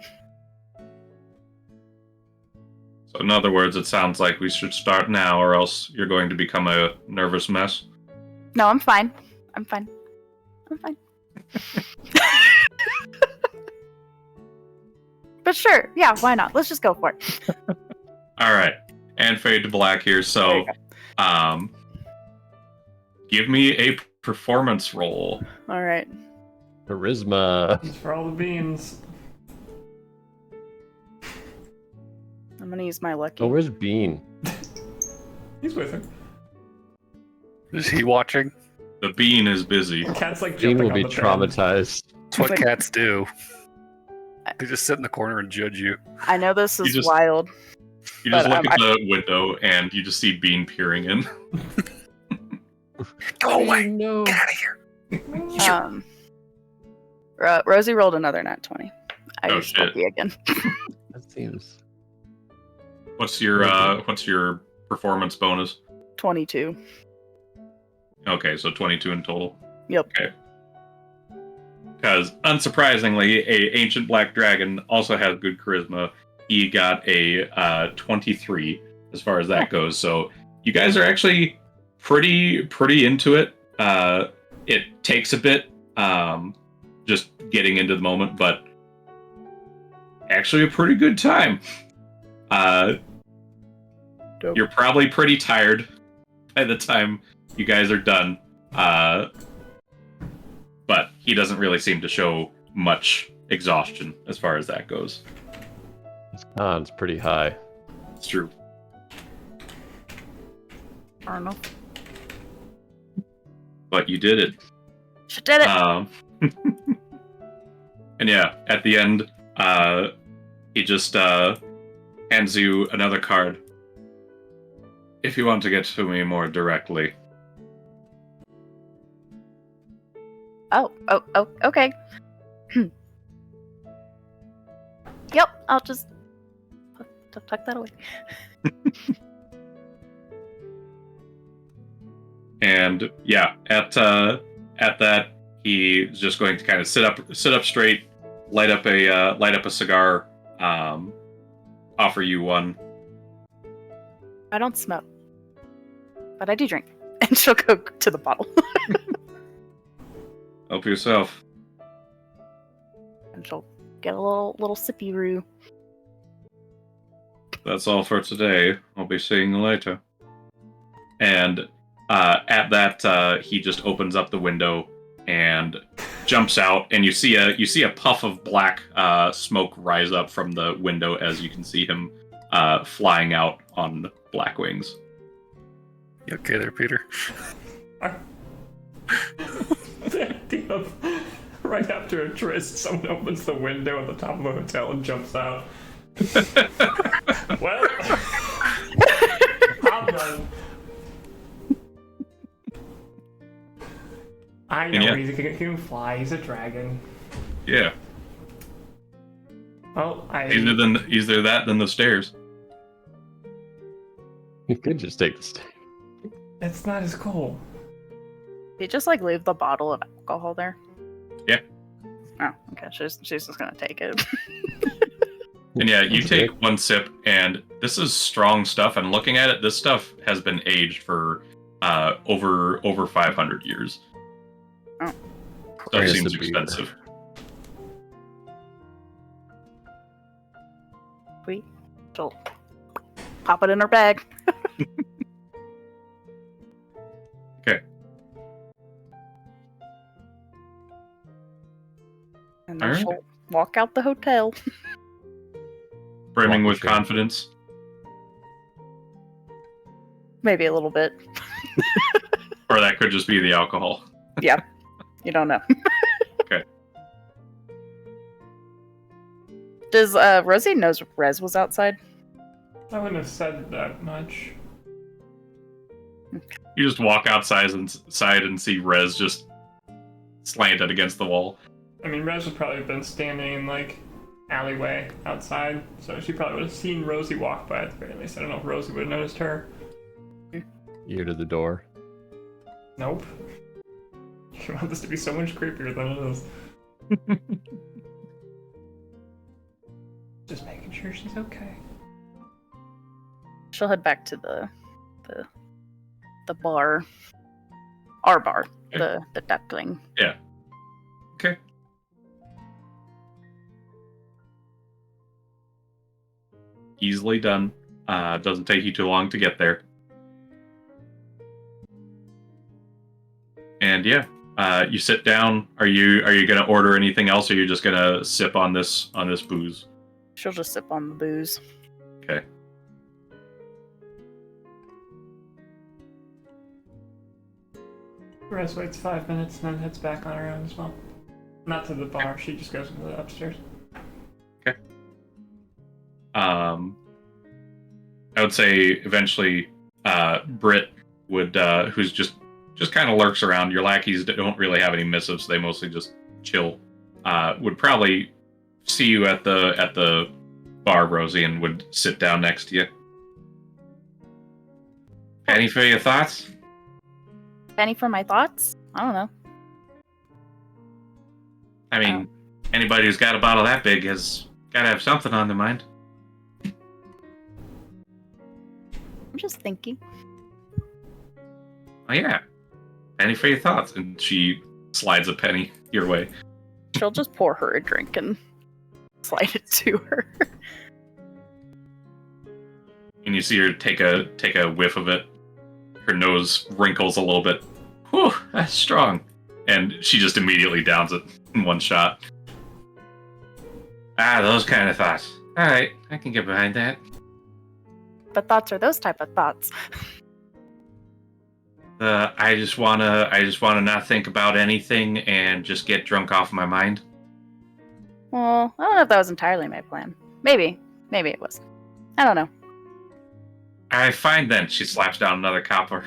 in other words, it sounds like we should start now, or else you're going to become a nervous mess. No, I'm fine. I'm fine. But sure, yeah, why not? Let's just go for it. All right, and fade to black here. So, give me a performance roll. All right. Charisma. It's for all the beans. I'm gonna use my lucky. Oh, where's Bean? He's with her. Is he watching? The bean is busy. Cat's like Dean jumping will on be the bed. traumatized. That's what cats do. They just sit in the corner and judge you. I know this is just- wild. You just But, look at the window and you just see Bean peering in. Go away! No. Get out of here! Rosie rolled another nat 20. I Oh, used shit. Spooky again. That seems. What's your performance bonus? 22. Okay, so 22 in total. Yep. Okay. Because unsurprisingly, a ancient black dragon also has good charisma. He got a 23 as far as that goes. So you guys are actually pretty into it. It takes a bit, just getting into the moment, but actually a pretty good time. Dope. You're probably pretty tired by the time you guys are done. But he doesn't really seem to show much exhaustion as far as that goes. His con's pretty high. It's true. I don't know. But you did it. She did it. And yeah, at the end, he just hands you another card. If you want to get to me more directly. Oh, okay. Yep, I'll just tuck that away. And yeah, at that, he's just going to kind of sit up straight, light up a cigar, offer you one. I don't smoke, but I do drink. And she'll go to the bottle. Help yourself. And she'll get a little sippy roo. That's all for today. I'll be seeing you later. And at that, he just opens up the window and jumps out, and you see a puff of black smoke rise up from the window as you can see him flying out on black wings. You okay there, Peter? The idea of right after a tryst, someone opens the window at the top of a hotel and jumps out. Well, I'm done. I know Yeah. he can fly. He's a dragon. Yeah, Well, either that than the stairs. You could just take the stairs. it's not as cool. You just leave the bottle of alcohol there. Yeah. Oh, okay. She's just gonna take it. And yeah, you take one sip, and this is strong stuff. And looking at it, this stuff has been aged for over 500 years. Oh. Stuff Praise seems the beer. expensive. Sweet. She'll pop it in her bag. Okay. And then Alright. she'll walk out the hotel. Brimming Walk with the show. confidence. Maybe a little bit. Or that could just be the alcohol. You don't know. Okay. Does Rosie knows Rez was outside? I wouldn't have said that much. You just walk outside and see Rez just slanted against the wall. I mean, Rez would probably have been standing in alleyway outside, so she probably would have seen Rosie walk by at the very least. I don't know if Rosie would have noticed her. Ear to the door. Nope. You want this to be so much creepier than it is. Just making sure she's okay. She'll head back to the bar. Our bar. Okay. The duckling. Okay. Easily done. Doesn't take you too long to get there. And yeah, you sit down. Are you gonna order anything else, or are you just gonna sip on this booze? She'll just sip on the booze. Okay. Rose waits 5 minutes and then heads back on her own as well. Not to the bar, she just goes into the upstairs. Okay. I would say eventually Britt would, who's just kind of lurks around. Your lackeys don't really have any missives; they mostly just chill. Would probably see you at the bar, Rosie, and would sit down next to you. Penny for your thoughts? Penny for my thoughts? I don't know. I mean, anybody who's got a bottle that big has got to have something on their mind. I'm just thinking. Oh yeah, penny for your thoughts, and she slides a penny your way. She'll just pour her a drink and slide it to her. And you see her take a whiff of it. Her nose wrinkles a little bit. Whew, that's strong. And she just immediately downs it in one shot. Those kind of thoughts. All right, I can get behind that. But thoughts are those type of thoughts. I just wanna not think about anything and just get drunk off my mind. Well, I don't know if that was entirely my plan. Maybe it was. I don't know. Fine then. She slaps down another copper.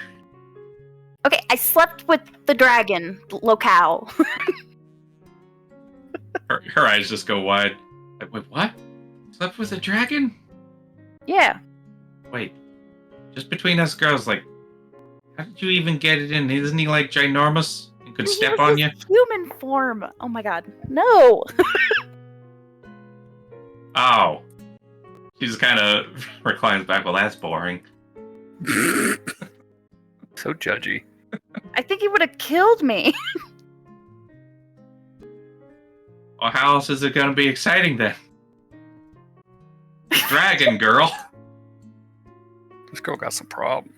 Okay, I slept with the dragon locale. Her eyes just go wide. Like, wait, what? Slept with a dragon? Yeah. Wait, just between us girls, like, how did you even get it in? Isn't he like ginormous and could step on you? Human form. Oh my god, no. Oh, she just kind of reclines back. Well, that's boring. So judgy. I think he would have killed me. Well, how else is it going to be exciting then? Dragon girl. This girl got some problem.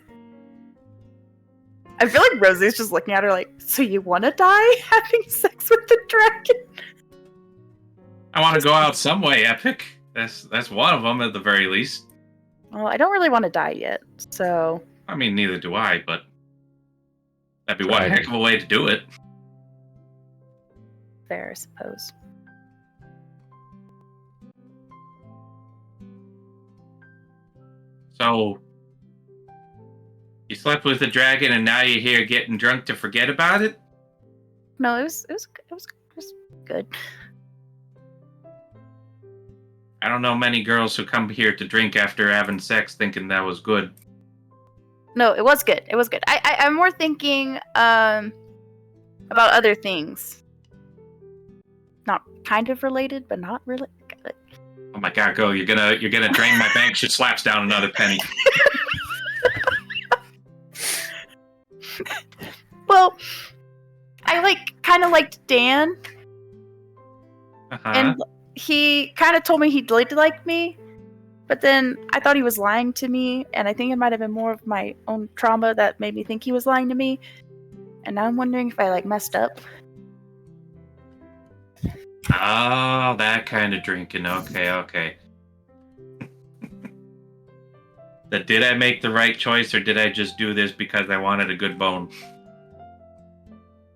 I feel like Rosie's just looking at her like, so you want to die having sex with the dragon? I want to go out some way, Epic. That's one of them at the very least. Well, I don't really want to die yet, so... I mean, neither do I, but that'd be one heck of a way to do it. Fair, I suppose. So, you slept with a dragon and now you're here getting drunk to forget about it? No, it was good. I don't know many girls who come here to drink after having sex thinking that was good. No, it was good. It was good. I'm more thinking about other things. Not kind of related, but not really. Oh my god, girl, you're gonna drain my bank. She slaps down another penny. Well, I kind of liked Dan, and he kind of told me he did like me, but then I thought he was lying to me, and I think it might have been more of my own trauma that made me think he was lying to me, and now I'm wondering if I messed up. Oh, that kind of drinking. Okay. Did I make the right choice, or did I just do this because I wanted a good bone?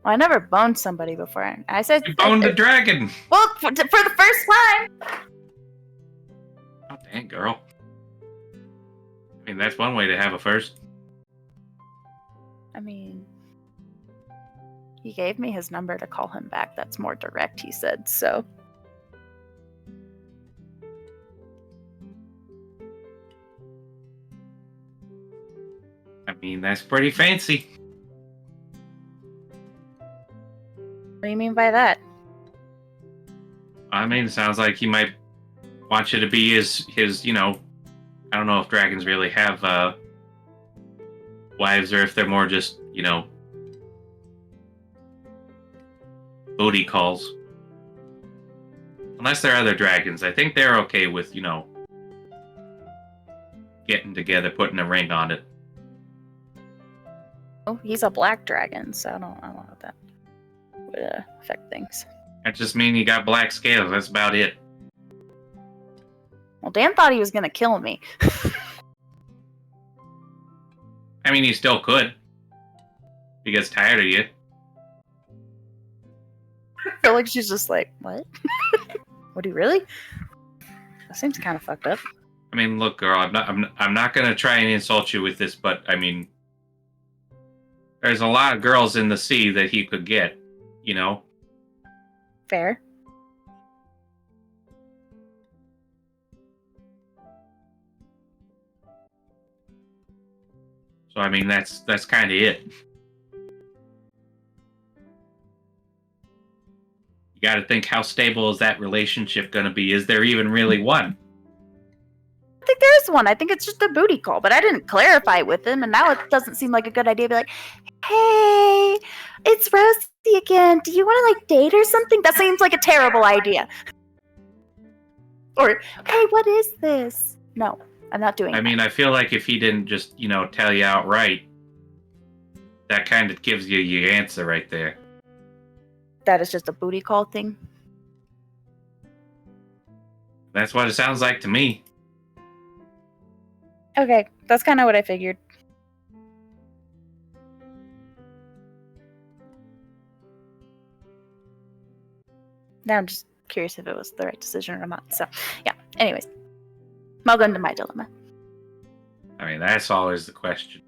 Well, I never boned somebody before. I said You boned the dragon. Well, for the first time. Oh, dang, girl. I mean, that's one way to have a first. I mean, he gave me his number to call him back. That's more direct, he said, so. I mean, that's pretty fancy. What do you mean by that? I mean, it sounds like he might want you to be his, I don't know if dragons really have wives or if they're more just, booty calls. Unless they're other dragons. I think they're okay with, getting together, putting a ring on it. Oh, he's a black dragon, so I don't know if that would affect things. That just means you got black scales. That's about it. Well, Dan thought he was going to kill me. I mean, he still could. He gets tired of you. I feel like she's just like, what? Would he really? That seems kind of fucked up. I mean, look, girl, I'm not gonna try and insult you with this, but I mean, there's a lot of girls in the sea that he could get, you know? Fair. So I mean, that's kind of it. You got to think, how stable is that relationship going to be? Is there even really one? I think there is one. I think it's just a booty call, but I didn't clarify with him, and now it doesn't seem like a good idea to be like, hey, it's Rosie again. Do you want to, like, date or something? That seems like a terrible idea. Or, hey, what is this? No, I'm not doing I mean, I feel like if he didn't just, tell you outright, that kind of gives you your answer right there. That is just a booty call thing. That's what it sounds like to me. Okay, that's kind of what I figured. Now I'm just curious if it was the right decision or not. So, yeah. Anyways, I'll go into my dilemma. I mean, that's always the question.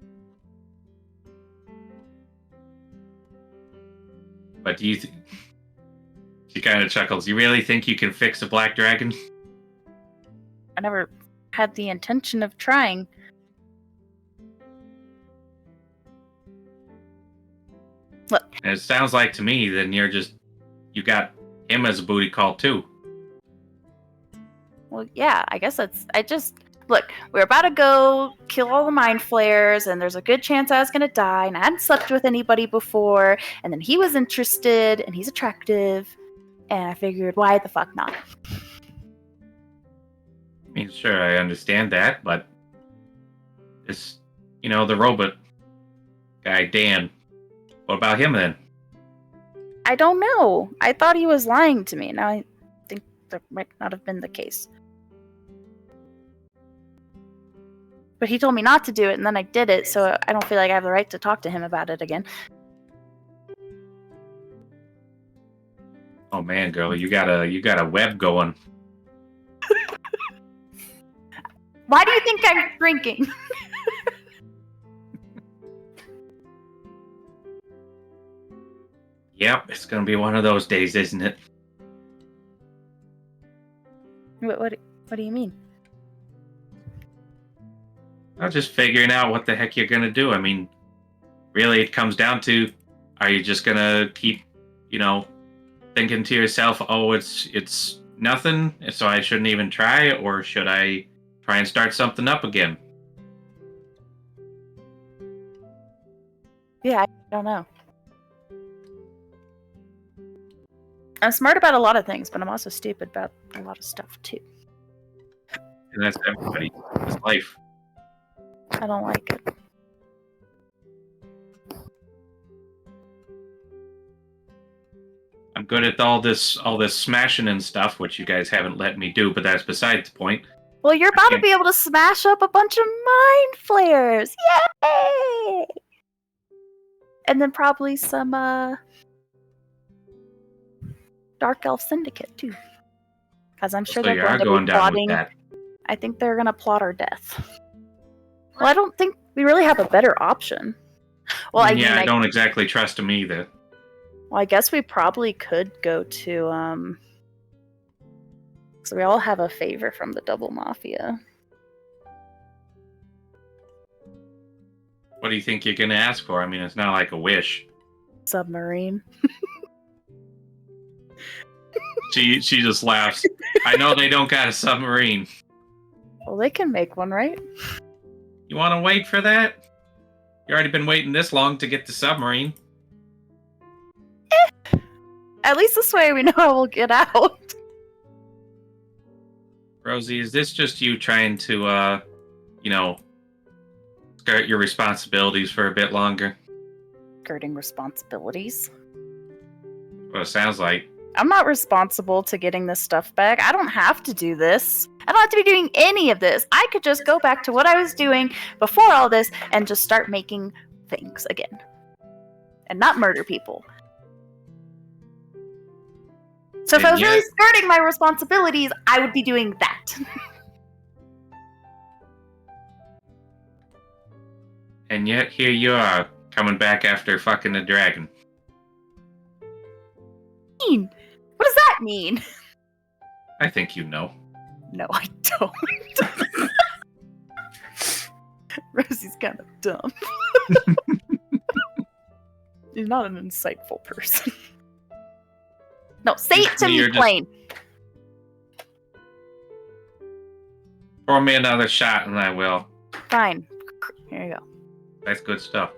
But do you think... She kind of chuckles. You really think you can fix a black dragon? I never had the intention of trying. Look. And it sounds like to me then you got him as a booty call too. Well, yeah, I guess look, we're about to go kill all the mind flayers, and there's a good chance I was going to die, and I hadn't slept with anybody before, and then he was interested, and he's attractive, and I figured, why the fuck not? I mean, sure, I understand that, but this, the robot guy, Dan, what about him then? I don't know. I thought he was lying to me. Now I think that might not have been the case. But he told me not to do it, and then I did it, so I don't feel like I have the right to talk to him about it again. Oh man, girl, you got a web going. Why do you think I'm drinking? Yep, it's gonna be one of those days, isn't it? What do you mean? I'm just figuring out what the heck you're gonna do. I mean, really, it comes down to, are you just gonna keep, thinking to yourself, oh, it's nothing, so I shouldn't even try, or should I try and start something up again? Yeah, I don't know. I'm smart about a lot of things, but I'm also stupid about a lot of stuff, too. And that's everybody. It's life. I don't like it. I'm good at all this smashing and stuff, which you guys haven't let me do, but that's beside the point. Well, you're about to be able to smash up a bunch of mind flayers! Yay! And then probably some, Dark Elf Syndicate, too. Because I'm sure So they're you are going to be down plotting... with that. I think they're going to plot our death. Well, I don't think we really have a better option. Well, I don't exactly trust him either. Well, I guess we probably could go to, so we all have a favor from the Double Mafia. What do you think you're gonna ask for? I mean, it's not like a wish. Submarine. She just laughs. I know they don't got a submarine. Well, they can make one, right? You want to wait for that? You already been waiting this long to get the submarine. At least this way we know how we'll get out. Rosie, is this just you trying to, skirt your responsibilities for a bit longer? Skirting responsibilities. What it sounds like. I'm not responsible to getting this stuff back. I don't have to do this. I don't have to be doing any of this. I could just go back to what I was doing before all this and just start making things again. And not murder people. So if I And was really yet- skirting my responsibilities, I would be doing that. And yet here you are, coming back after fucking a dragon. What does that mean? I think you know. No, I don't. Rosie's kind of dumb. You're not an insightful person. No, say it to me You're just- plain. Throw me another shot and I will. Fine. Here you go. That's good stuff.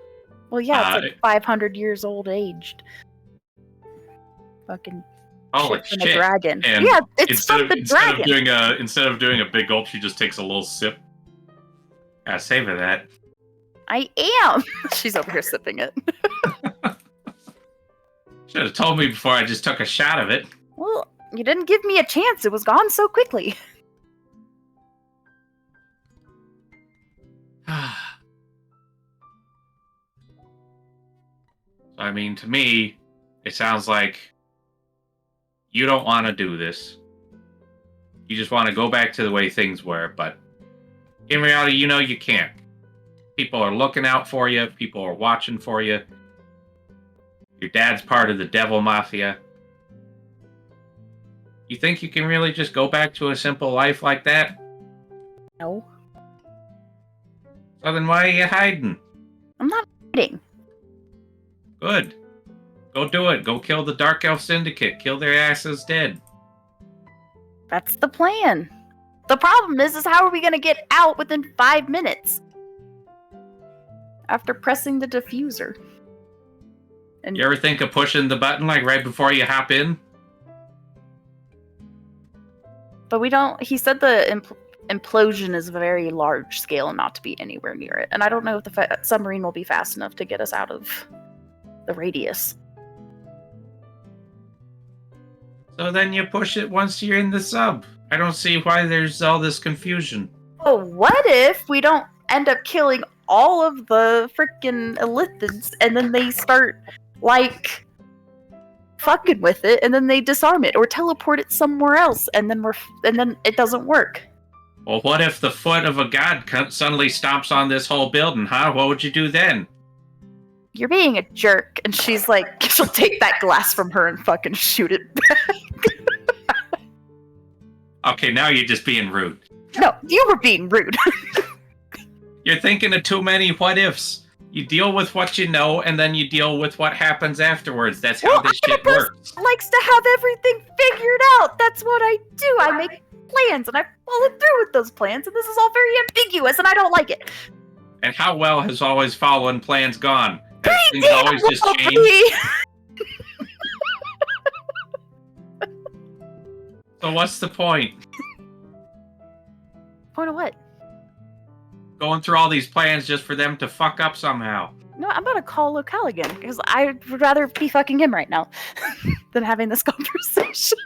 Well, yeah, it's like 500 years old aged. Fucking Holy shit from shit. a dragon. And Yeah, it's Instead from of, the instead dragon. of doing a big gulp, she just takes a little sip. Gotta savor that. I am. She's over here sipping it. Should have told me before I just took a shot of it. Well, you didn't give me a chance. It was gone so quickly. I mean, to me, it sounds like you don't want to do this. You just want to go back to the way things were, but in reality, you know you can't. People are looking out for you. People are watching for you. Your dad's part of the devil mafia. You think you can really just go back to a simple life like that? No, So then why are you hiding? I'm not kidding. Good. Go do it. Go kill the Dark Elf Syndicate. Kill their asses dead. That's the plan. The problem is how are we going to get out within 5 minutes? After pressing the diffuser. And You ever think of pushing the button like right before you hop in? But we don't. He said the implosion is very large scale and not to be anywhere near it. And I don't know if the submarine will be fast enough to get us out of the radius. So then you push it once you're in the sub. I don't see why there's all this confusion. Oh, what if we don't end up killing all of the freaking Illithids and then they start, like, fucking with it and then they disarm it or teleport it somewhere else and then it doesn't work? Well, what if the foot of a god suddenly stomps on this whole building, huh? What would you do then? You're being a jerk. And she's like, she'll take that glass from her and fucking shoot it back. Okay, now you're just being rude. No, you were being rude. You're thinking of too many what ifs. You deal with what you know, and then you deal with what happens afterwards. That's how Well, this I'm a shit person works. likes to have everything figured out. That's what I do. I make plans and I follow through with those plans, and this is all very ambiguous, and I don't like it. And how well has always following plans gone? Has things always just changed? Rosie! So what's the point? Point of what? Going through all these plans just for them to fuck up somehow. No, I'm about to call Locale again because I would rather be fucking him right now than having this conversation.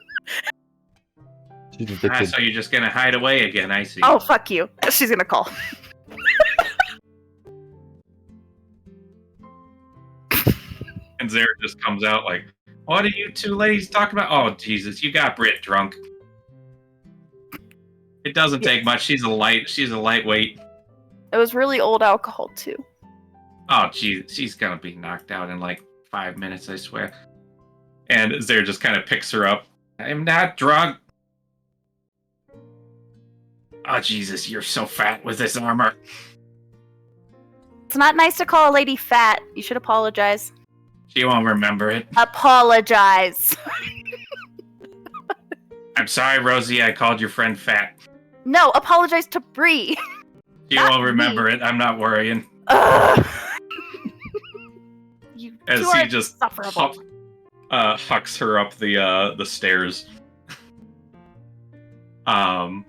She's addicted. So you're just gonna hide away again, I see. Oh, fuck you. She's gonna call. And Zara just comes out like, what are you two ladies talking about? Oh, Jesus, you got Brit drunk. It doesn't take much. She's a lightweight. It was really old alcohol, too. Oh, geez, she's gonna be knocked out in like 5 minutes, I swear. And Zara just kind of picks her up. I'm not drunk. Oh, Jesus, you're so fat with this armor. It's not nice to call a lady fat. You should apologize. She won't remember it. Apologize. I'm sorry, Rosie, I called your friend fat. No, apologize to Bree. She Not won't remember me. it. I'm not worrying. Ugh. You As two he are just insufferable. hucks her up the stairs. So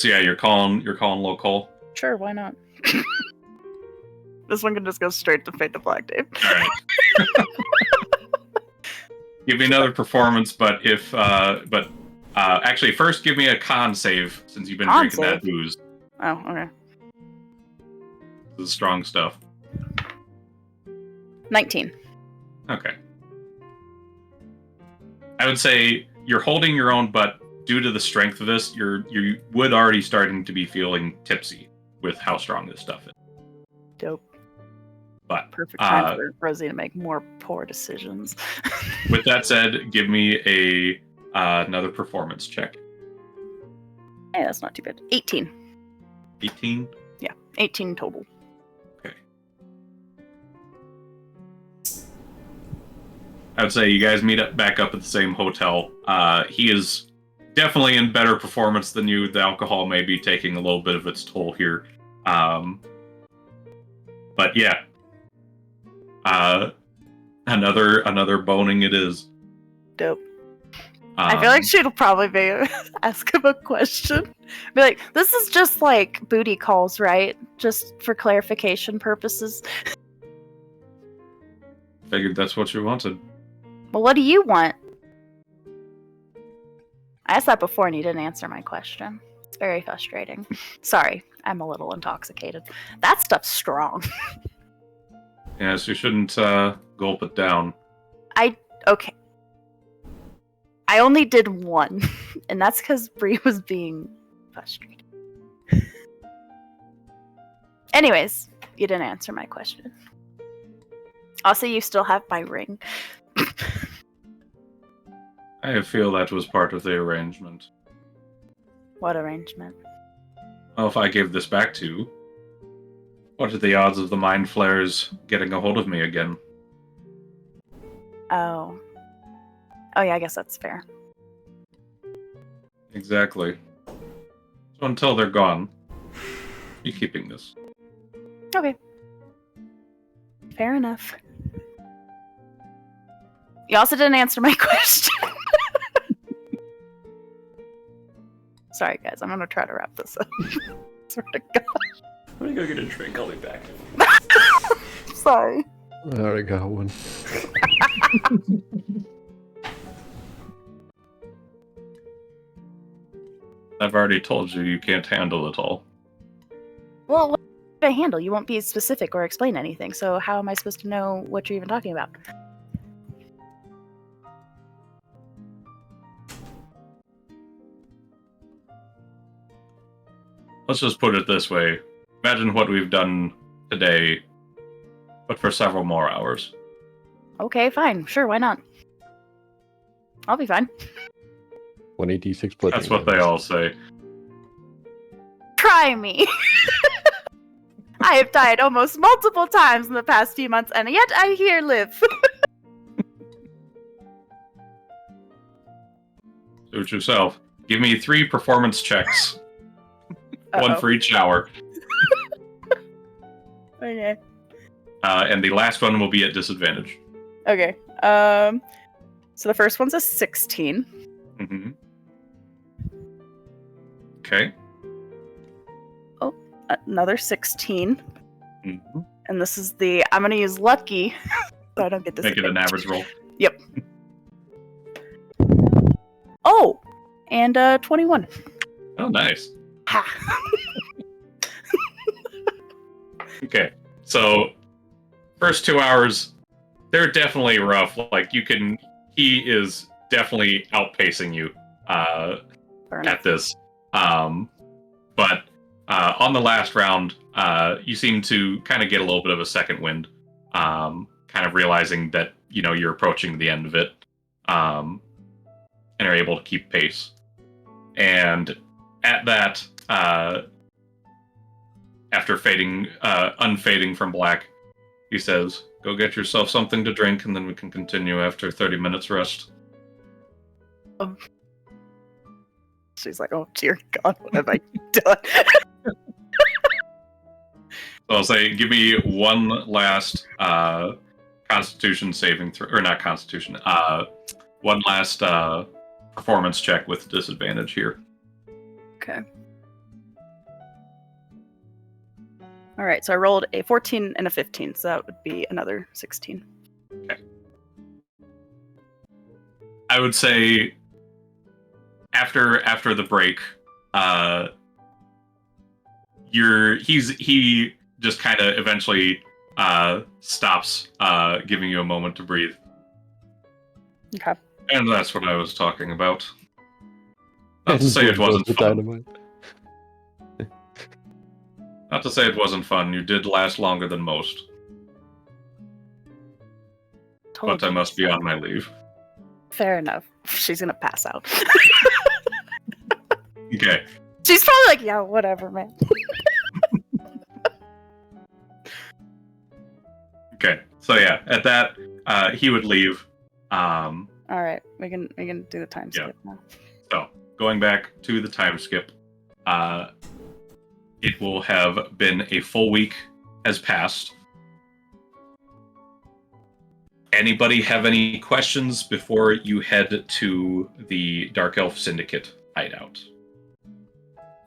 yeah, you're calling local. Sure, why not? This one can just go straight to Fate the Black Dave. All right. Give me another performance, but actually first give me a con save since you've been Con drinking that save? booze. Oh, okay. This is strong stuff. 19. Okay. I would say you're holding your own, but due to the strength of this, you would already starting to be feeling tipsy with how strong this stuff is. Dope. But Perfect time for Rosie to make more poor decisions. with that said, give me another performance check. Hey, that's not too bad. 18. 18. Yeah, 18 total. Okay. I would say you guys meet back up at the same hotel. He is definitely in better performance than you. The alcohol may be taking a little bit of its toll here. But yeah. Another boning it is. Dope. I feel like she'll probably ask him a question. Be like, this is just like booty calls, right? Just for clarification purposes. Figured that's what you wanted. Well, what do you want? I asked that before and you didn't answer my question. It's very frustrating. Sorry, I'm a little intoxicated. That stuff's strong. Yes, you shouldn't gulp it down. Okay. I only did one, and that's because Bree was being frustrated. Anyways, you didn't answer my question. Also, you still have my ring. I feel that was part of the arrangement. What arrangement? Well, if I gave this back to you, what are the odds of the mind flayers getting a hold of me again? Oh. Oh yeah, I guess that's fair. Exactly. So until they're gone, be keeping this. Okay. Fair enough. You also didn't answer my question. Sorry, guys. I'm gonna try to wrap this up. Swear to God. I'm gonna go get a drink. I'll be back. Sorry. I already got one. I've already told you you can't handle it all. Well, what do I handle? You won't be specific or explain anything, so how am I supposed to know what you're even talking about? Let's just put it this way. Imagine what we've done today, but for several more hours. Okay, fine. Sure, why not? I'll be fine. 186 Plette. That's what they all say. Try me! I have died almost multiple times in the past few months, and yet I here live. Suit yourself. Give me 3 performance checks. One for each hour. Okay. And the last one will be at disadvantage. Okay. So the first one's a 16. Mm-hmm. Okay. Another 16. Mm-hmm. And this is I'm gonna use lucky, so I don't get Make it an average roll. Yep. Oh! And 21. Oh, nice. Ha! Okay. So, first 2 hours, they're definitely rough. Like, he is definitely outpacing you at this. But on the last round, you seem to kind of get a little bit of a second wind, kind of realizing that, you're approaching the end of it, and are able to keep pace. And at that, after unfading from black, he says, "Go get yourself something to drink, and then we can continue after 30 minutes rest." She's like, "Oh dear God, what have I done?" So I'll say, give me one last Constitution saving throw, or not Constitution. One last performance check with disadvantage here. Okay. All right, so I rolled a 14 and a 15, so that would be another 16. Okay. I would say after the break, he just kind of eventually stops, giving you a moment to breathe. Okay. And that's what I was talking about. Not to say it Blows wasn't the fun. dynamite. Not to say it wasn't fun. You did last longer than most. Told But I you must be so. on my leave. Fair enough. She's gonna pass out. Okay. She's probably like, yeah, whatever, man. Okay. So yeah, at that, he would leave. All right, we can do the time Yeah. skip now. So going back to the time skip, it will have been a full week has passed. Anybody have any questions before you head to the Dark Elf Syndicate hideout?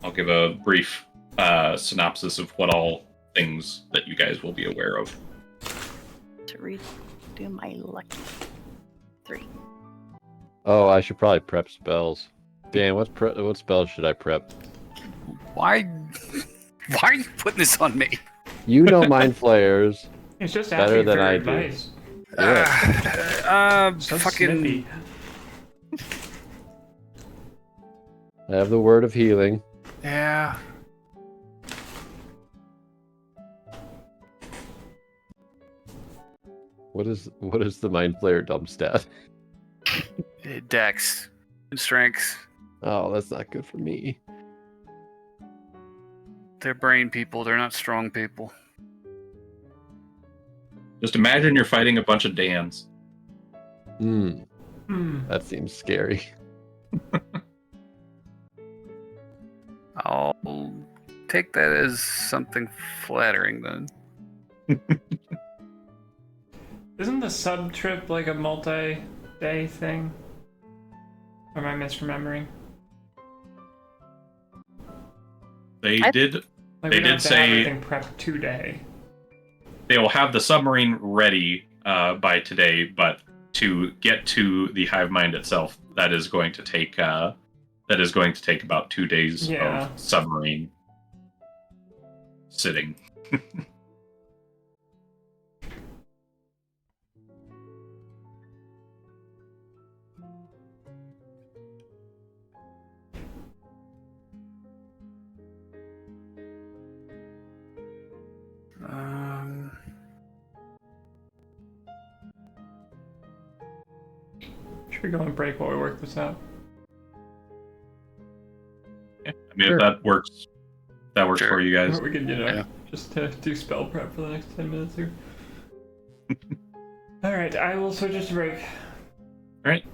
I'll give a brief synopsis of what all things that you guys will be aware of. To redo my lucky 3. Oh, I should probably prep spells. Dan, what spells should I prep? Why are you putting this on me? You know mind flayers. It's just Better asking than for I your do. advice. So Fucking. snippy. I have the word of healing. Yeah. What is the mind flayer dump stat? Dex and strength. Oh, that's not good for me. They're brain people. They're not strong people. Just imagine you're fighting a bunch of Dans. Hmm, Hmm. that seems scary. I'll take that as something flattering then. Isn't the sub trip like a multi-day thing? Or am I misremembering? They I- did. Like, They we don't did have to have say- everything prepped today. They will have the submarine ready by today, but to get to the hive mind itself, that is going to take about 2 days Yeah. of submarine sitting. Should we go on break while we work this out? Yeah. I mean, Sure. if that works Sure. for you guys. Or we could, Yeah. just do spell prep for the next 10 minutes here. Alright, I will switch us to break. All right.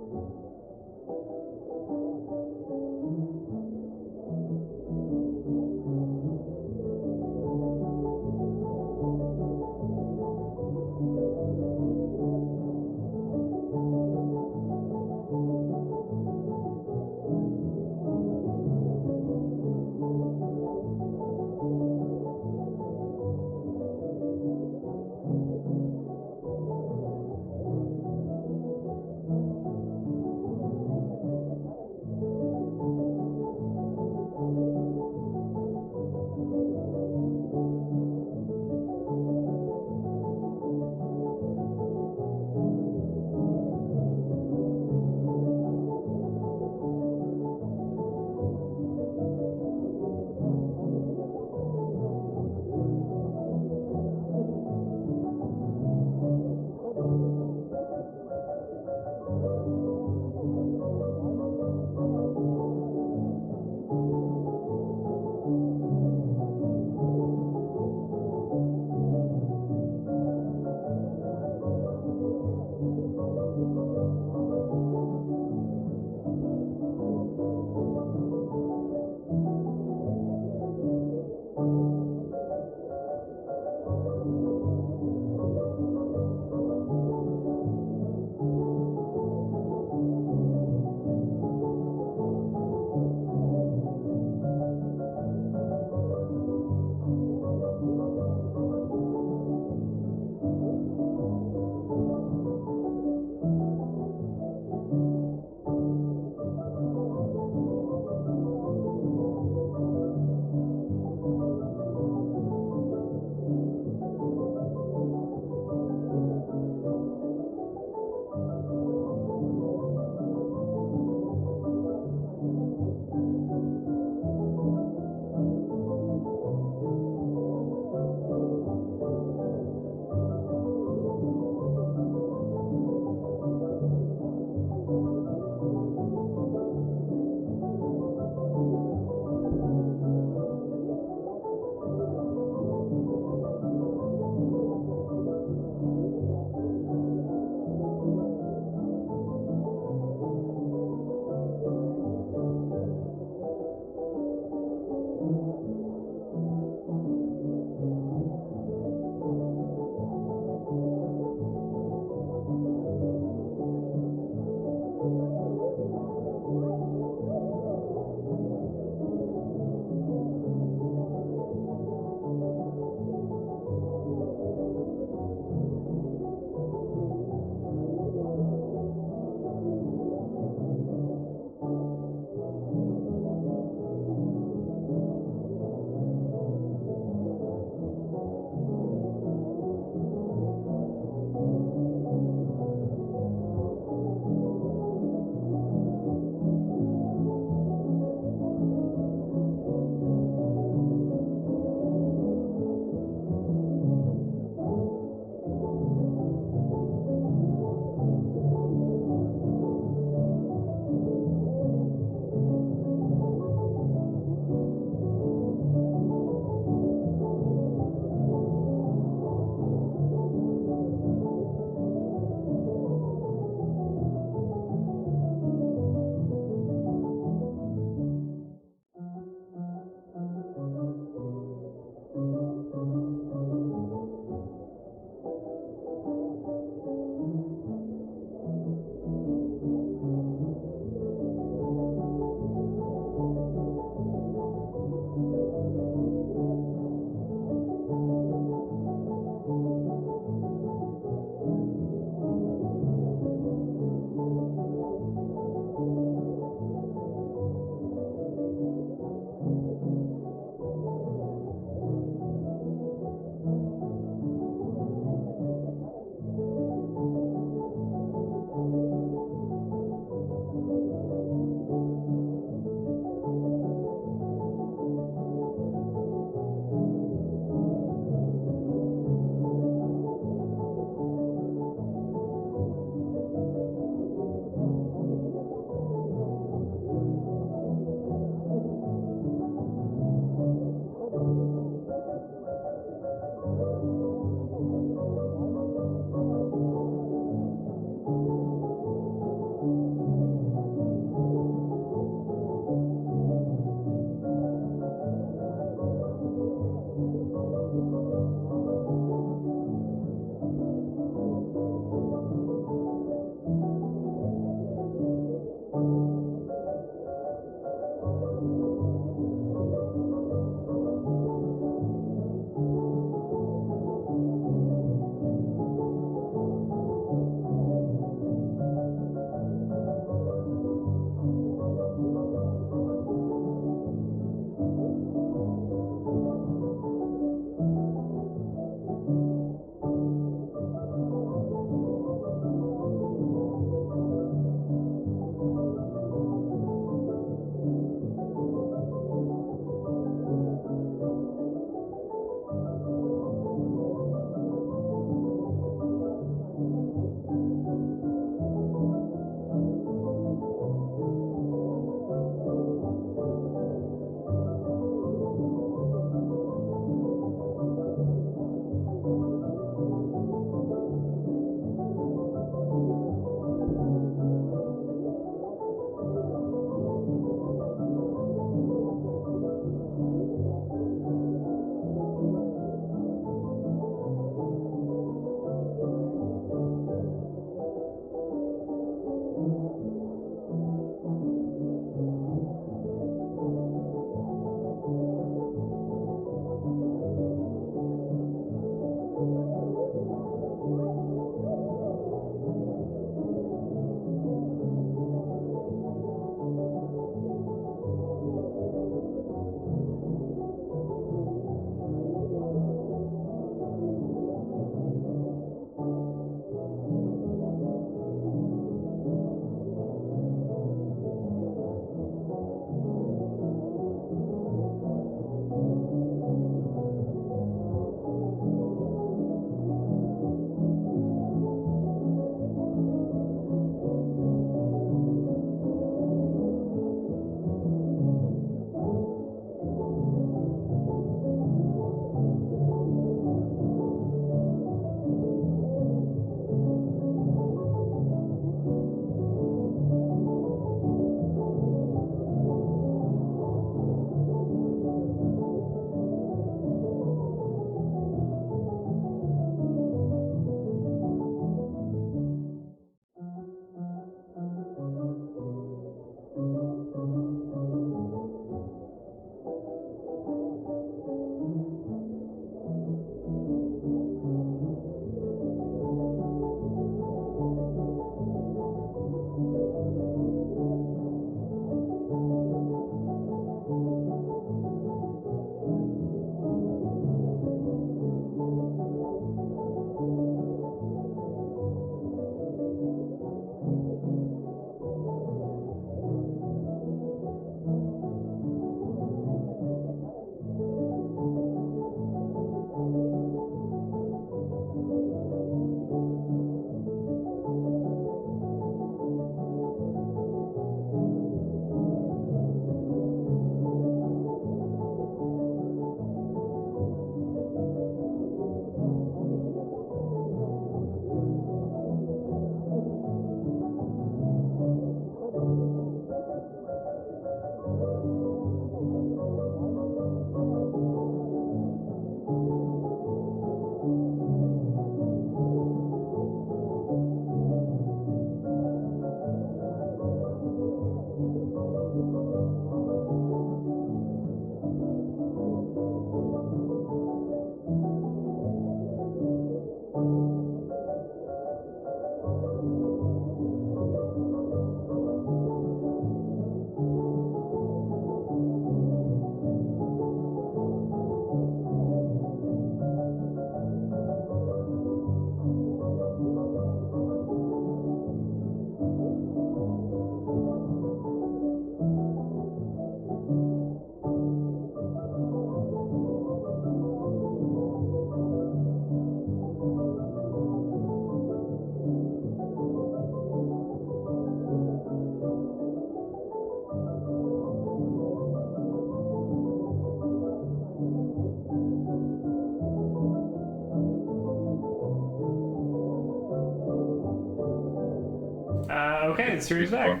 Okay, the series back.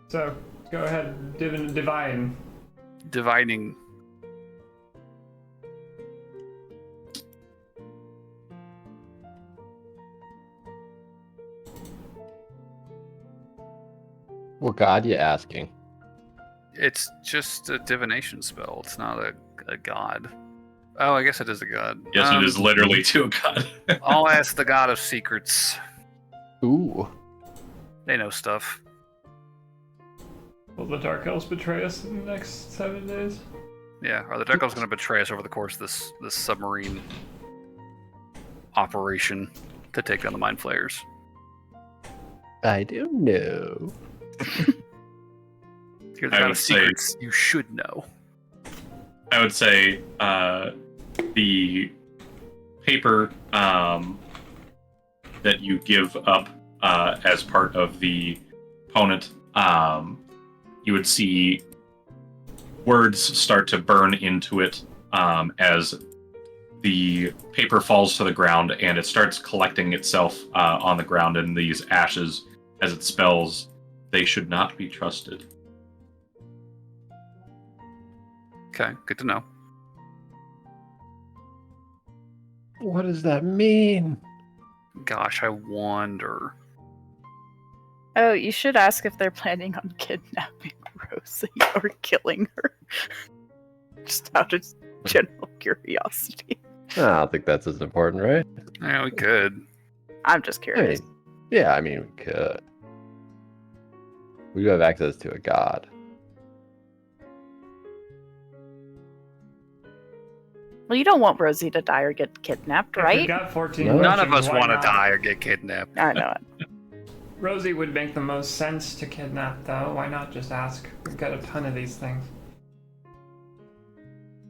So, go ahead, divine. Divining. What god you asking? It's just a divination spell. It's not a god. Oh, I guess it is a god. Yes, it is literally to a god. I'll ask the god of secrets. Ooh. They know stuff. Will the Dark Elves betray us in the next 7 days? Yeah, are the Dark Elves going to betray us over the course of this submarine operation to take down the Mind Flayers? I don't know. You're the I god would of say- secrets. You should know. I would say the paper that you give up as part of the opponent, you would see words start to burn into it as the paper falls to the ground, and it starts collecting itself on the ground in these ashes as it spells, "They should not be trusted." Okay, good to know. What does that mean? Gosh, I wonder. Oh, you should ask if they're planning on kidnapping Rosie or killing her. Just out of general curiosity. I don't think that's as important, right? Yeah, we could. I'm just I curious. mean, yeah, I mean, we could. We do have access to a god. Well, you don't want Rosie to die or get kidnapped, If right? we've got 14 No. None of potions, us why want to not? die or get kidnapped. I know it. Rosie would make the most sense to kidnap, though. Why not just ask? We've got a ton of these things.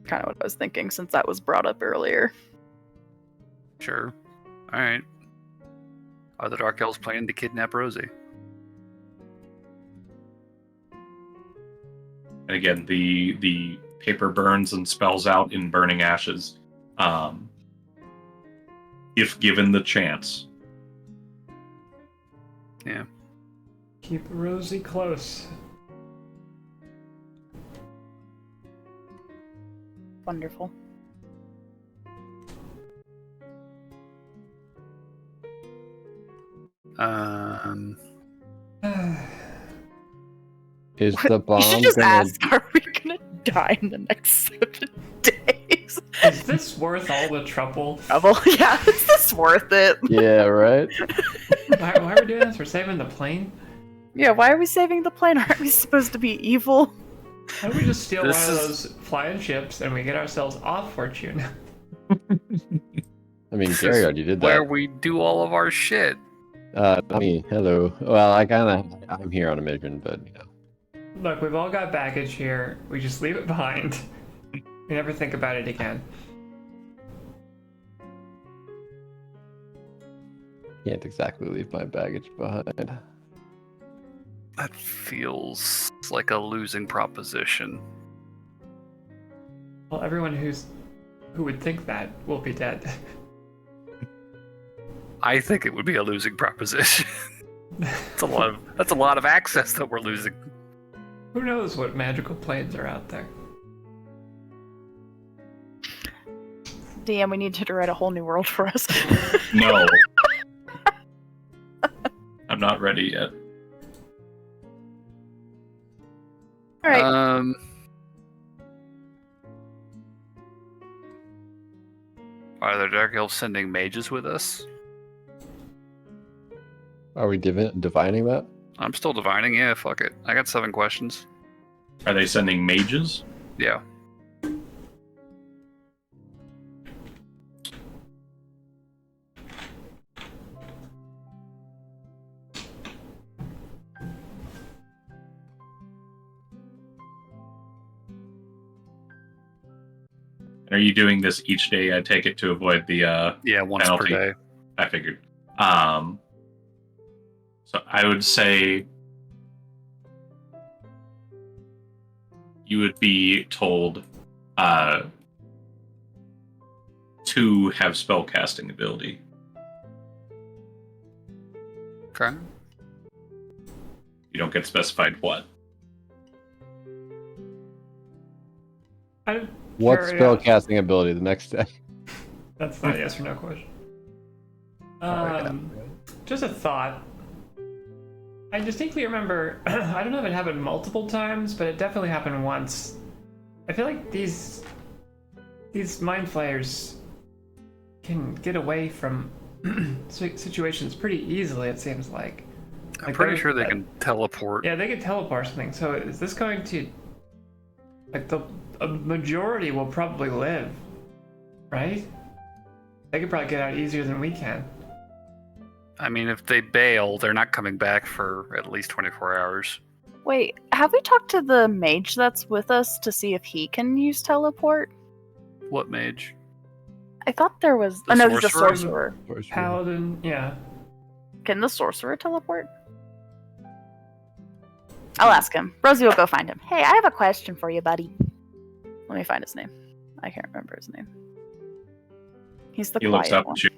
Kind of what I was thinking since that was brought up earlier. Sure. Alright. Are the Dark Elves planning to kidnap Rosie? And again, the paper burns and spells out in burning ashes. If given the chance. Yeah. Keep Rosie close. Wonderful. Is the bomb You should just gonna... ask, are we gonna die in the next 7 days? Is this worth all the trouble? Trouble? Yeah, is this worth it? Yeah, right? Why are we doing this? We're saving the plane? Yeah, why are we saving the plane? Aren't we supposed to be evil? Why don't we just steal This one of is- those flying ships and we get ourselves off Fortuna? I mean, This Gary is already did Where that. we do all of our shit. I mean, hello. Well, I'm here on a mission, but, you know. Look, we've all got baggage here. We just leave it behind. We never think about it again. Can't exactly leave my baggage behind. That feels like a losing proposition. Well, everyone who would think that will be dead. I think it would be a losing proposition. That's a lot of access that we're losing. Who knows what magical planes are out there? DM, we need you to write a whole new world for us. No. I'm not ready yet. Alright, Are the Dark Elves sending mages with us? Are we divining that? I'm still divining. Yeah, fuck it. I got 7 questions. Are they sending mages? Yeah. Are you doing this each day? I take it to avoid the Yeah, once penalty. per day. I figured. So I would say you would be told to have spellcasting ability. Okay. You don't get specified what. What Carry spell on. casting ability the next day? That's not a yes or no question. yeah. Just a thought. I distinctly remember, I don't know if it happened multiple times, but it definitely happened once. I feel like these mind flayers can get away from situations pretty easily, it seems like. I'm pretty sure they can teleport. Yeah, they can teleport something. So is this going to... Like, a majority will probably live, right? They could probably get out easier than we can. I mean, if they bail, they're not coming back for at least 24 hours. Wait, have we talked to the mage that's with us to see if he can use teleport? What mage? I thought there was. The Oh no, he's a sorcerer? sorcerer. Paladin, yeah. Can the sorcerer teleport? I'll ask him. Rosie will go find him. Hey, I have a question for you, buddy. Let me find his name. I can't remember his name. He's the He looks quiet up one. at you.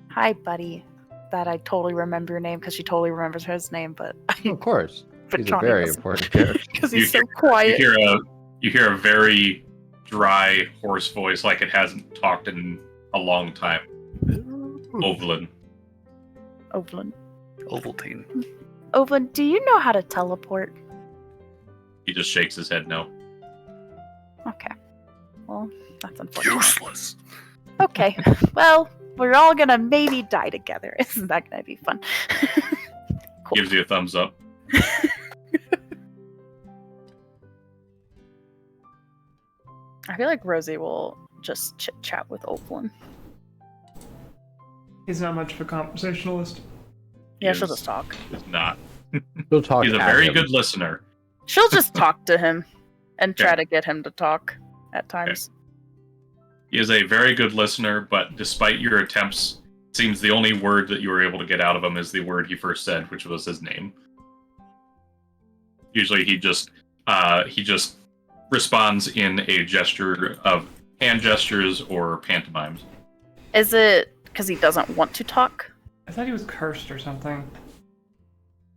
Hi, buddy. That I totally remember your name because she totally remembers his name, but Of course. but He's a very important character. because You he's so You quiet. hear a very dry, hoarse voice, like it hasn't talked in a long time. Ovlin. Ovlin. Ovaltine. Ovlin, do you know how to teleport? He just shakes his head no. Okay. Well, that's unfortunate. Useless. Okay. Well, we're all gonna maybe die together. Isn't that gonna be fun? Cool. Gives you a thumbs up. I feel like Rosie will just chit chat with Ovlin. He's not much of a conversationalist. Yeah, He she'll is- just talk. is not. We'll talk He's a at very him. good listener. She'll just talk to him and try Okay. to get him to talk at times. He is a very good listener, but despite your attempts, it seems the only word that you were able to get out of him is the word he first said, which was his name. Usually he just responds in a gesture of hand gestures or pantomimes. Is it because he doesn't want to talk? I thought he was cursed or something.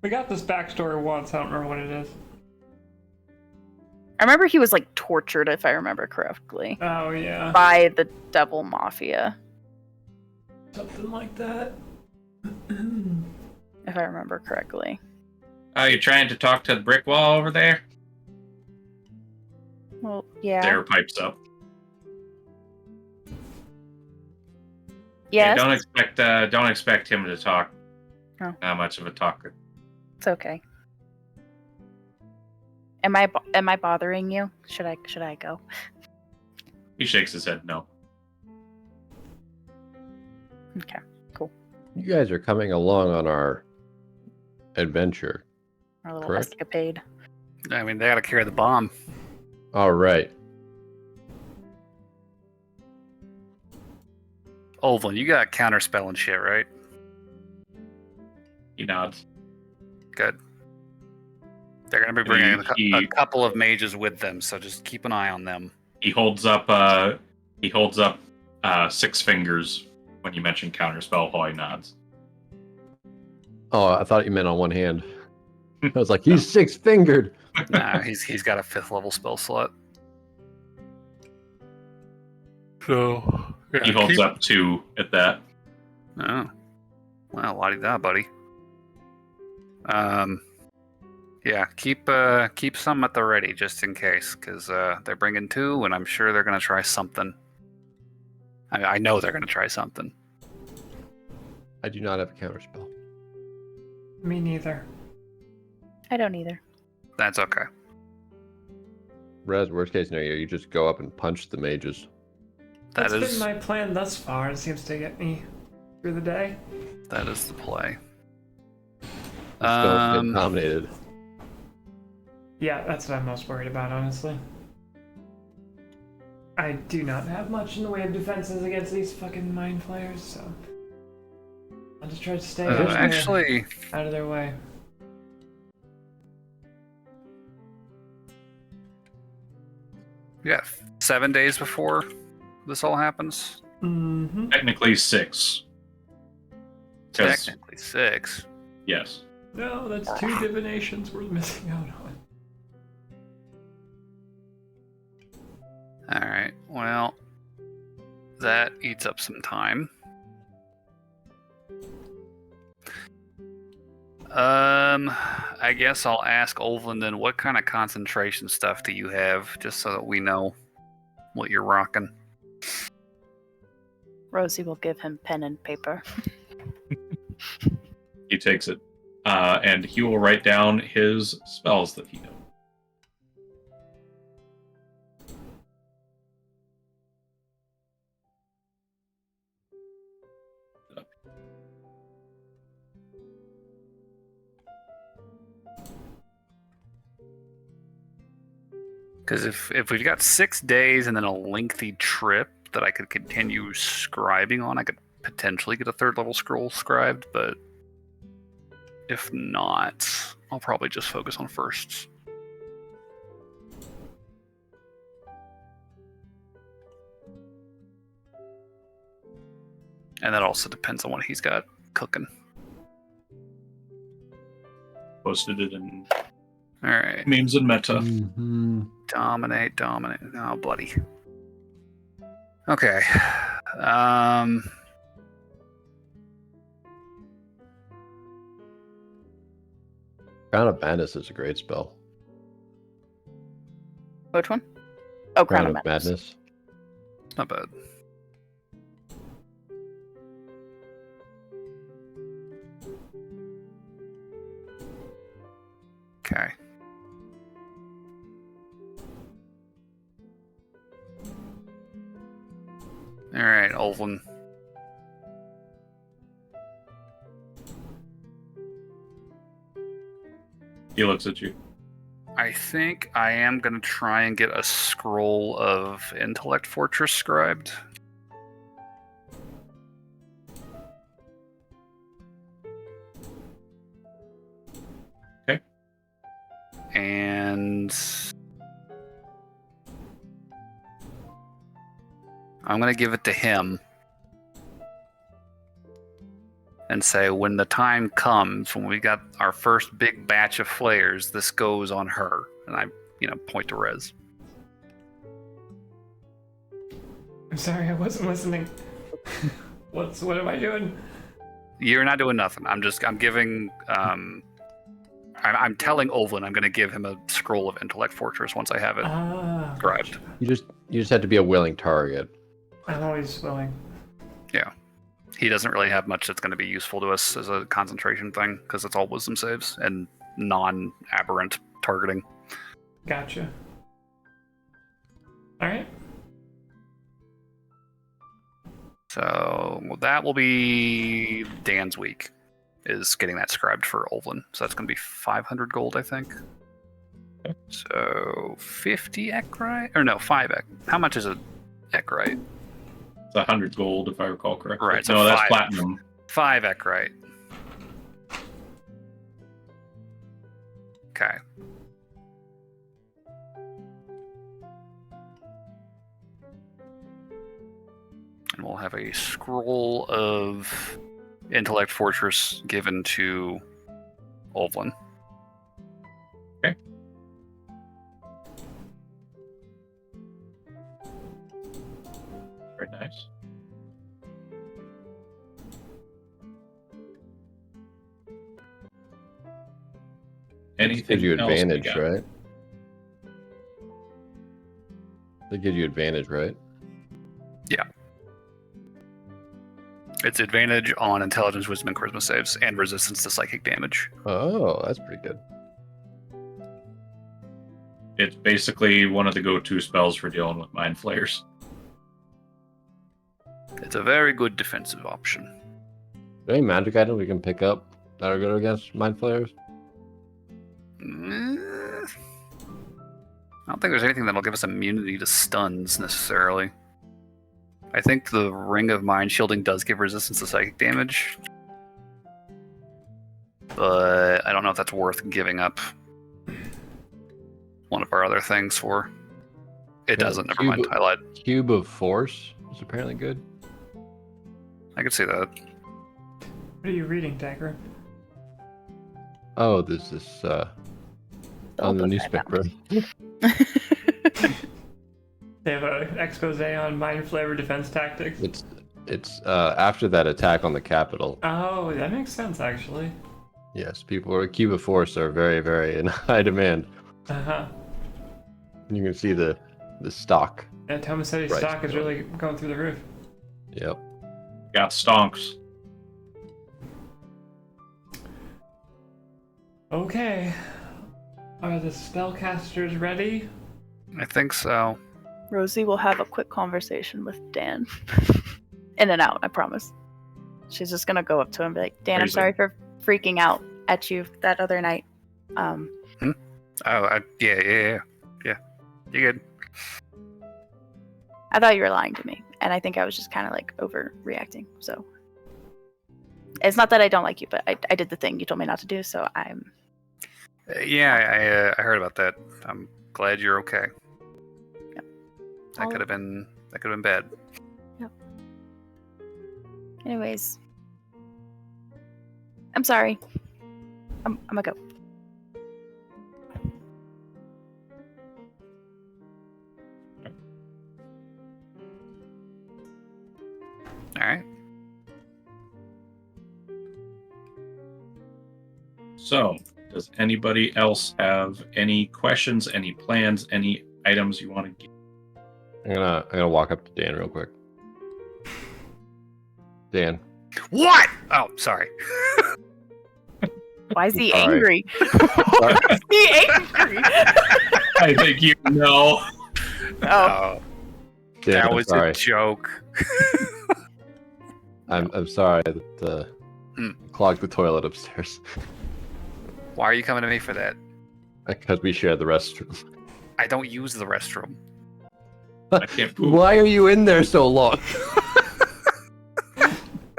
We got this backstory once, I don't remember what it is. I remember he was like tortured, if I remember correctly, Oh, yeah. by the Devil Mafia, Something like that. if I remember correctly. Are you trying to talk to the brick wall over there? Well, yeah. Dare pipes up. Yes. Yeah, don't expect him to talk. Oh. Not much of a talker. It's okay. Am I bothering you? Should I go? He shakes his head no. Okay. You guys are coming along on our adventure. Our little Correct. escapade. I mean, they gotta carry the bomb. All right. Ovlin, you got counterspell and shit, right? He nods. Good. They're gonna be bringing He- a couple of mages with them, so just keep an eye on them. He holds up 6 fingers when you mention counterspell while he nods. Oh, I thought you meant on one hand. I was like, he's 6-fingered. Nah, he's got a 5th level spell slot. So He holds up 2 at that. Oh, well, la-di-da, buddy. Yeah, keep some at the ready just in case, because they're bringing 2, and I'm sure they're gonna try something. I know they're gonna try something. I do not have a counterspell. Me neither. I don't either. That's okay. Rez, worst case scenario, you just go up and punch the mages. That's That is been my plan thus far. It seems to get me through the day. that is the play. Just don't get dominated. Yeah, that's what I'm most worried about, honestly. I do not have much in the way of defenses against these fucking mind flayers, so I'll just try to stay Actually, out of their way. yeah, 7 days before this all happens. Mm-hmm. Technically 6. 'Cause- technically 6. Yes. No, that's 2 divinations we're missing out on. Alright, well, that eats up some time. I guess I'll ask Olvin then, what kind of concentration stuff do you have, just so that we know what you're rocking? Rosie will give him pen and paper. He takes it. And he will write down his spells that he knows. Because if we've got 6 days and then a lengthy trip that I could continue scribing on, I could potentially get a 3rd level scroll scribed, but if not, I'll probably just focus on firsts. And that also depends on what he's got cooking. Posted it in Alright. memes and meta. Mm-hmm. Dominate. Oh, bloody. Okay. Crown of Madness is a great spell. Which one? Oh, Crown of Madness. Not bad. Okay. Alright, Olvin. He looks at you. I think I am going to try and get a scroll of Intellect Fortress scribed. Okay. And I'm going to give it to him and say, when the time comes, when we got our first big batch of flares, this goes on her. And I, point to Rez. I'm sorry, I wasn't listening. What am I doing? You're not doing nothing. I'm giving, I'm telling Olvin I'm going to give him a scroll of Intellect Fortress once I have it scribed. Gotcha. You just have to be a willing target. I'm always willing. Yeah. He doesn't really have much that's going to be useful to us as a concentration thing, because it's all wisdom saves and non-aberrant targeting. Gotcha. Alright. So that will be Dan's week, is getting that scribed for Olvin. So that's going to be 500 gold, I think. So 50 Ekrite? Or no, 5 Ek. How much is a Ekrite? It's 100 gold, if I recall correctly. Right, so no, that's 5. platinum. 5 Ekrite. Okay. And we'll have a scroll of Intellect Fortress given to Olvin. Okay. Very nice. Anything Gives you else we advantage, got? right? They give you advantage, right? It's advantage on intelligence, wisdom, and charisma saves, and resistance to psychic damage. Oh, that's pretty good. It's basically one of the go-to spells for dealing with mind flayers. It's a very good defensive option. Are there any magic items we can pick up that are good against mind flayers? I don't think there's anything that'll give us immunity to stuns necessarily. I think the Ring of Mind Shielding does give resistance to psychic damage, but I don't know if that's worth giving up one of our other things for. It Yeah, doesn't, never mind. I lied. Cube of Force is apparently good. I could see that. What are you reading, Dagrim? Oh, there's this on the newspaper. They have an expose on mind-flavored defense tactics. It's after that attack on the Capitol. Oh, that makes sense, actually. Yes, people at Cuba Force are very, very in high demand. Uh-huh. You can see the stock. And Thomas said his Right. stock is really going through the roof. Yep. Got stonks. Okay. Are the spellcasters ready? I think so. Rosie will have a quick conversation with Dan. In and out, I promise. She's just gonna go up to him and be like, Dan, I'm Crazy. sorry for freaking out at you that other night. Oh, yeah. You good? I thought you were lying to me, and I think I was just kind of like overreacting. So it's not that I don't like you, but I did the thing you told me not to do, so I'm. Yeah, I heard about that. I'm glad you're okay. Yep. That could have been bad. Anyways, I'm sorry. I'm gonna go. All right. So, does anybody else have any questions, any plans, any items you want to get? I'm gonna walk up to Dan real quick. Dan. What? Oh, sorry. Why is he Sorry. angry? Sorry. Why is he angry? I think you know. Oh, Dan, That I'm was sorry. a joke. I'm sorry that clogged the toilet upstairs. Why are you coming to me for that? Because we share the restroom. I don't use the restroom. I can't poop. Why are you in there so long?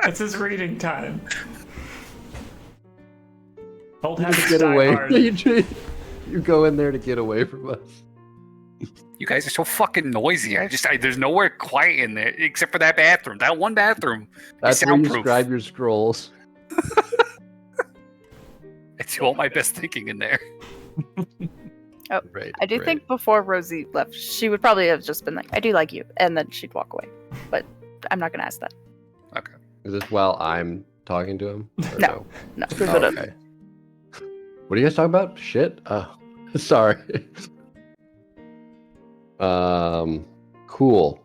It's his reading time. Old You habits get die away. hard. You go in there to get away from us. You guys are so fucking noisy. There's nowhere quiet in there except for that bathroom. That one bathroom. That's where you soundproof. scribe your scrolls. I do all my best thinking in there. Right. I do right. think before Rosie left, she would probably have just been like, "I do like you," and then she'd walk away. But I'm not gonna ask that. Okay. Is this while I'm talking to him? Or No. No. Oh, okay. What are you guys talking about? Shit. Oh, sorry. Cool.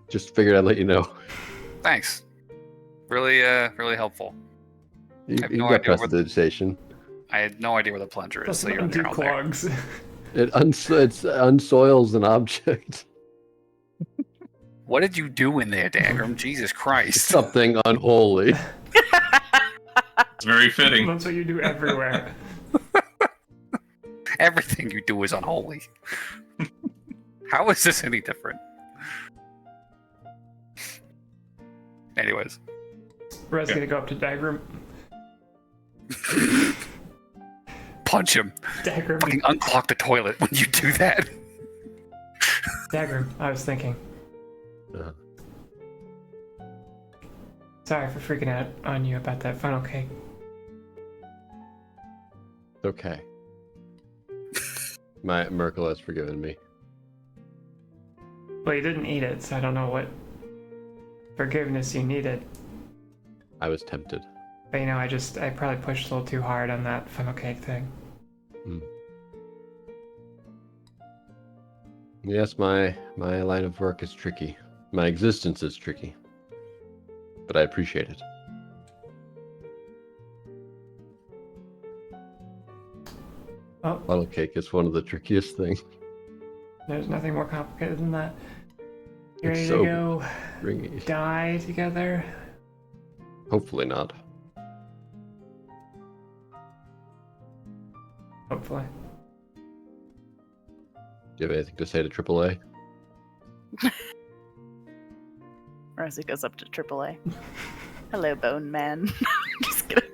Just figured I'd let you know. Thanks. Really, really helpful. You have no got idea where- prestidigitation. I had no idea where the plunger is, Doesn't so you're undo out there. clogs. It unsoils an object. What did you do in there, Dagrim? Jesus Christ. Something unholy. It's very fitting. That's what you do everywhere. Everything you do is unholy. How is this any different? Anyways. Red's gonna go up to Dagrim. Punch him. Dagrim. Fucking unclog the toilet when you do that. Dagrim, I was thinking. Uh-huh. Sorry for freaking out on you about that funnel cake. Okay. My Merkel has forgiven me. Well, you didn't eat it, so I don't know what forgiveness you needed. I was tempted. But you know, I probably pushed a little too hard on that funnel cake thing. Yes, my line of work is tricky. My existence is tricky. But I appreciate it. Oh, Funnel cake is one of the trickiest things. there's nothing more complicated than that. You ready It's to so go Ringy. die together? Hopefully not. Hopefully. Do you have anything to say to AAA? Rosie goes up to AAA. Hello, Bone Man. Just kidding.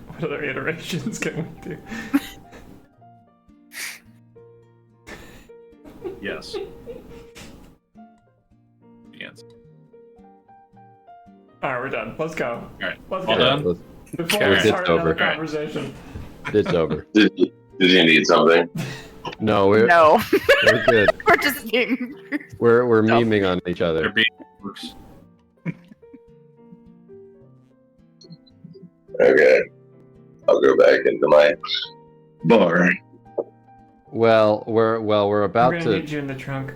What other iterations can we do? Yes. All right, we're done. Let's go. All right. Let's All go. done? Before Okay. we It's start another over. conversation. It's over. Did you need something? No, we're No, we're good. we're just being. We're No. memeing on each They're other. being works. Okay. I'll go back into my bar. Well, we're We're about gonna to. need you in the trunk.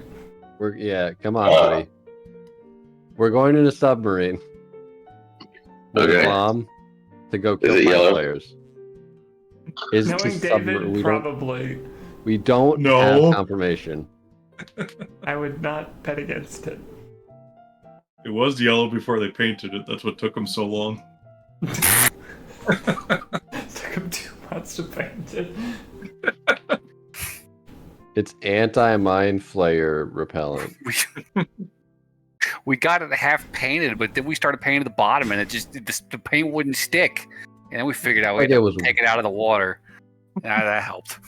Come on, buddy. We're going in a submarine with a Okay. bomb to go kill it mind yellow? players. Is Knowing this submarine? David, probably. We don't No. have confirmation. I would not bet against it. It was yellow before they painted it. That's what took them so long. Took him 2 months to paint it. It's anti-mind flayer repellent. We got it half painted, but then we started painting the bottom, and the paint wouldn't stick. And then we figured out we Like had it to was- take it out of the water. Yeah, that helped.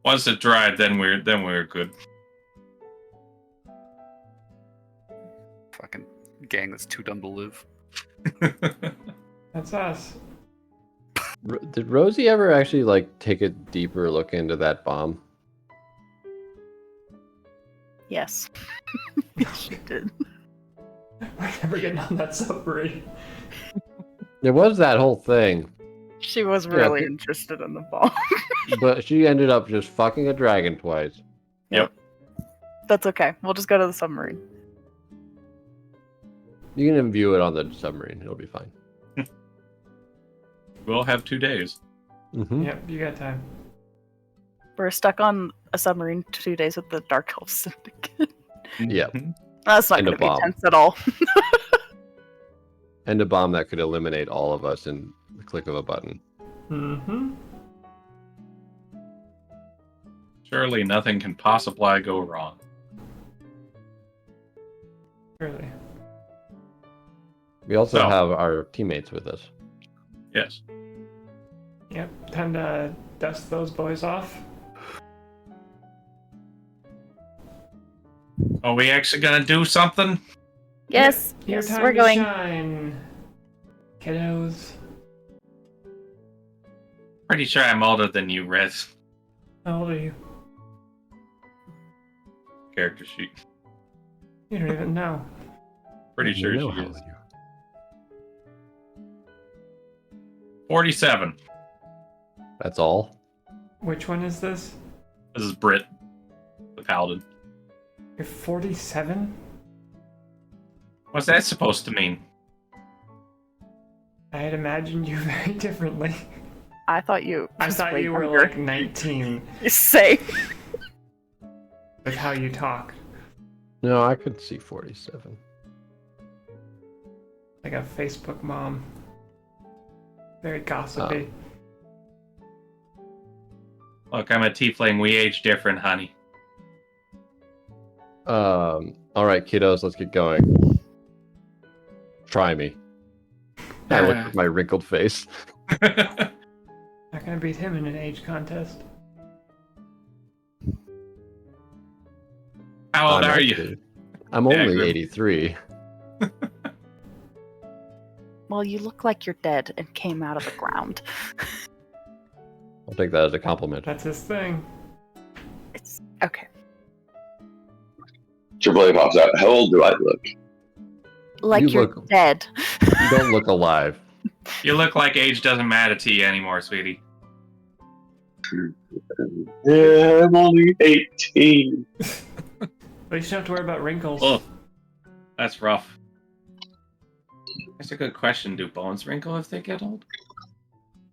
Once it dried, then we're good. Fucking gang that's too dumb to live. That's us. Did Rosie ever actually like take a deeper look into that bomb? Yes. She did. We're never getting on that submarine. There was that whole thing, She was Yeah, really but- interested in the ball. but she ended up just fucking a dragon twice. That's okay. We'll just go to the submarine. You can view it on the submarine. It'll be fine. We'll have 2 days. Mm-hmm. Yep, you got time. We're stuck on a submarine 2 days with the Dark Elf Syndicate. Yep. That's not And a going to be bomb. tense at all. And a bomb that could eliminate all of us in the click of a button. Mm-hmm. Surely nothing can possibly go wrong. Really. We also So- have our teammates with us. Yes. Yep, time to dust those boys off. Are we actually gonna do something? Yes, Your yes, time we're to going. shine, kiddos. Pretty sure I'm older than you, Rez. How old are you? Character sheet. You don't even know. Pretty You sure know she how is. old you are. 47. That's all. Which one is this? This is Brit, the paladin. You're 47? What's that supposed to mean? I had imagined you very differently. I thought you. I was thought way you were younger. like 19 Say. with how you talk. No, I could see 47. Like a Facebook mom. Very gossipy. Look, I'm a tiefling. We age different, honey. All right, kiddos, let's get going. Try me. I look at my wrinkled face. Not gonna beat him in an age contest. How old I'm are you? actually- I'm only Dagrim. 83. Well, you look like you're dead and came out of the ground. I'll take that as a compliment. That's his thing. It's okay. Triple A pops out. How old do I look? Like You you're look- dead. You don't look alive. You look like age doesn't matter to you anymore, sweetie. Yeah, I'm only 18. But you shouldn't have to worry about wrinkles. Oh, that's rough. That's a good question. Do bones wrinkle if they get old?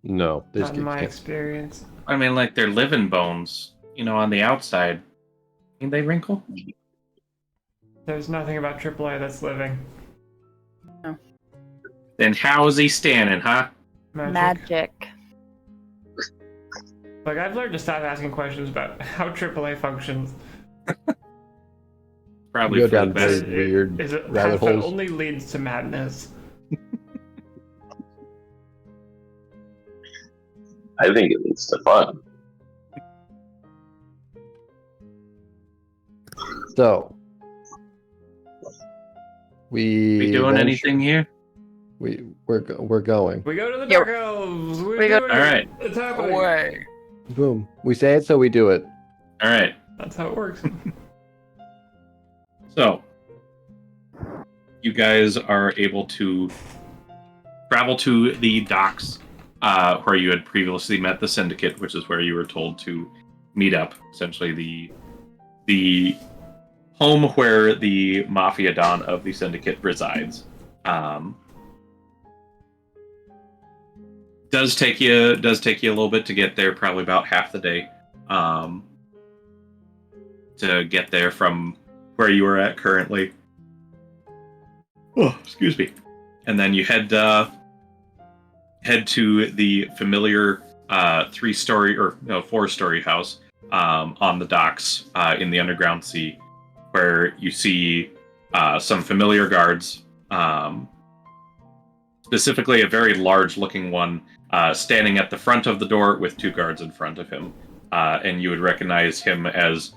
No, this Not in kid my can't. experience. I mean, like they're living bones, you know, on the outside. Can they wrinkle? There's nothing about AAA that's living. Then how is he standing, huh? Magic. Like, I've learned to stop asking questions about how AAA functions. Probably You for go the down best. very weird Is it rabbit path that holes. only leads to madness? I think it leads to fun. So, we We doing eventually- anything here? We're going. We go to the Yeah, Dark Elves. We're we go- doing it. Alright. It's happening. Away. Boom. We say it, so we do it. All right. That's how it works. So, you guys are able to travel to the docks where you had previously met the syndicate, which is where you were told to meet up. Essentially, the home where the mafia don of the syndicate resides. Does take you a little bit to get there, probably about half the day. To get there from where you are at currently. Oh, excuse me. And then you head to the familiar 4-story house on the docks in the underground sea, where you see some familiar guards, specifically a very large-looking one standing at the front of the door with 2 guards in front of him, and you would recognize him as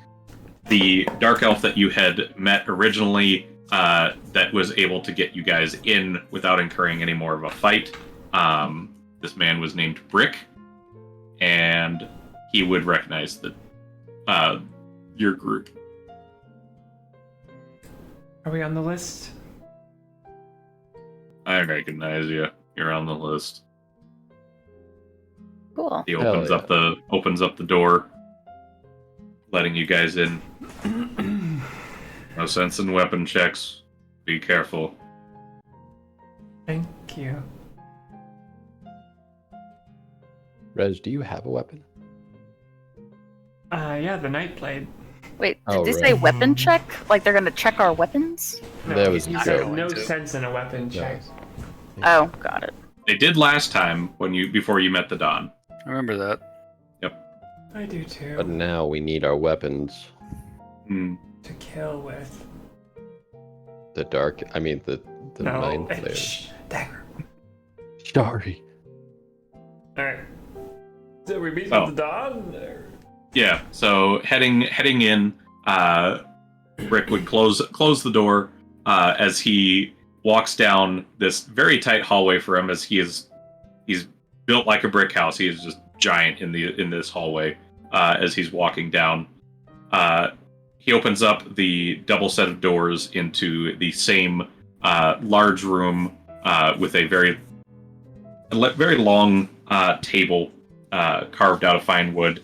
the dark elf that you had met originally, that was able to get you guys in without incurring any more of a fight. This man was named Brick, and he would recognize your group. Are we on the list? I recognize you. You're on the list. Cool. He Hell opens yeah. opens up the door, letting you guys in. No sense in weapon checks. Be careful. Thank you. Reg, do you have a weapon? Yeah, the Nightblade. Wait, Oh, did they say right. weapon check? Like they're gonna check our weapons? No, That was he a said joke. no Too. sense in a weapon check. Oh, got it. They did last time before you met the Don. I remember that. I do too. But now we need our weapons. Hmm. To kill with. The No. mind flayer. Shh. Dagger. Sorry. Alright. Did we meet Oh. with the Don? Or... Yeah. So heading in, Rick would close the door as he walks down this very tight hallway for him. As he's built like a brick house. He is just giant in this hallway as he's walking down. He opens up the double set of doors into the same large room with a very long table carved out of fine wood,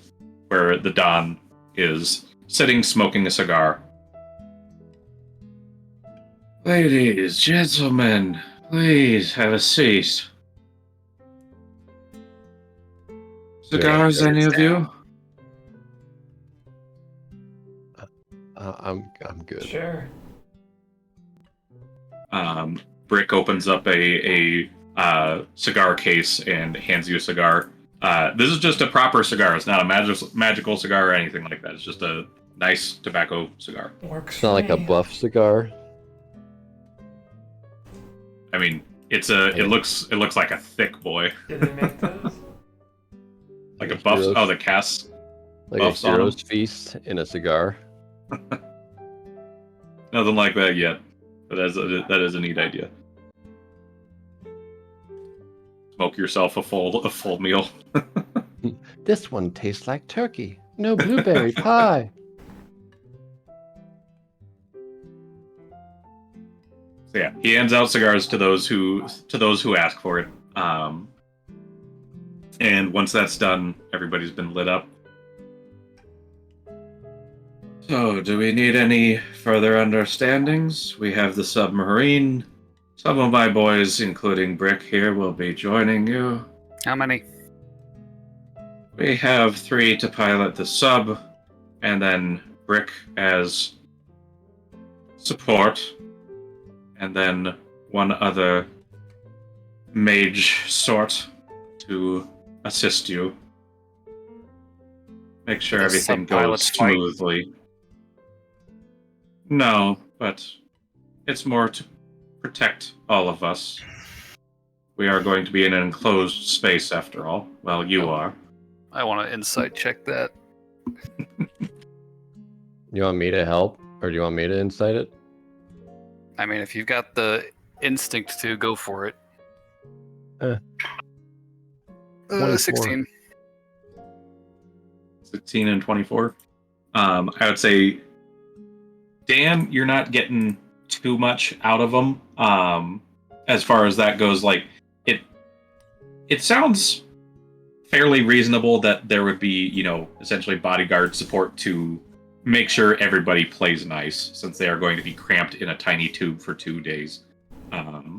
where the Don is sitting smoking a cigar. Ladies, gentlemen, please have a seat. Cigars, Yeah, any of you? I'm good. Sure. Brick opens up a cigar case and hands you a cigar. This is just a proper cigar. It's not a magical cigar or anything like that. It's just a nice tobacco cigar. Works It's not like a buff cigar. I mean, it looks like a thick boy, Did they make those? like a buff. Heroes- Oh, the cast. like buffs a on 'em. hero's feast in a cigar. Nothing like that yet, but that is a neat idea. Smoke yourself a full meal. This one tastes like turkey. No blueberry pie. So yeah, he hands out cigars to those who ask for it. And once that's done, everybody's been lit up. So, do we need any further understandings? We have the submarine. Some of my boys, including Brick here, will be joining you. How many? We have 3 to pilot the sub, and then Brick as support, and then 1 other mage sort to assist you. Make sure The everything goes sub-pilots fight? smoothly. No, but it's more to protect all of us. We are going to be in an enclosed space after all. Well, you are. I want to insight check that. You want me to help, or do you want me to incite it? I mean, if you've got the instinct to, go for it. 24. 16. 16 and 24. I would say, Dan, you're not getting too much out of them. As far as that goes, like it sounds fairly reasonable that there would be, essentially bodyguard support to make sure everybody plays nice, since they are going to be cramped in a tiny tube for 2 days.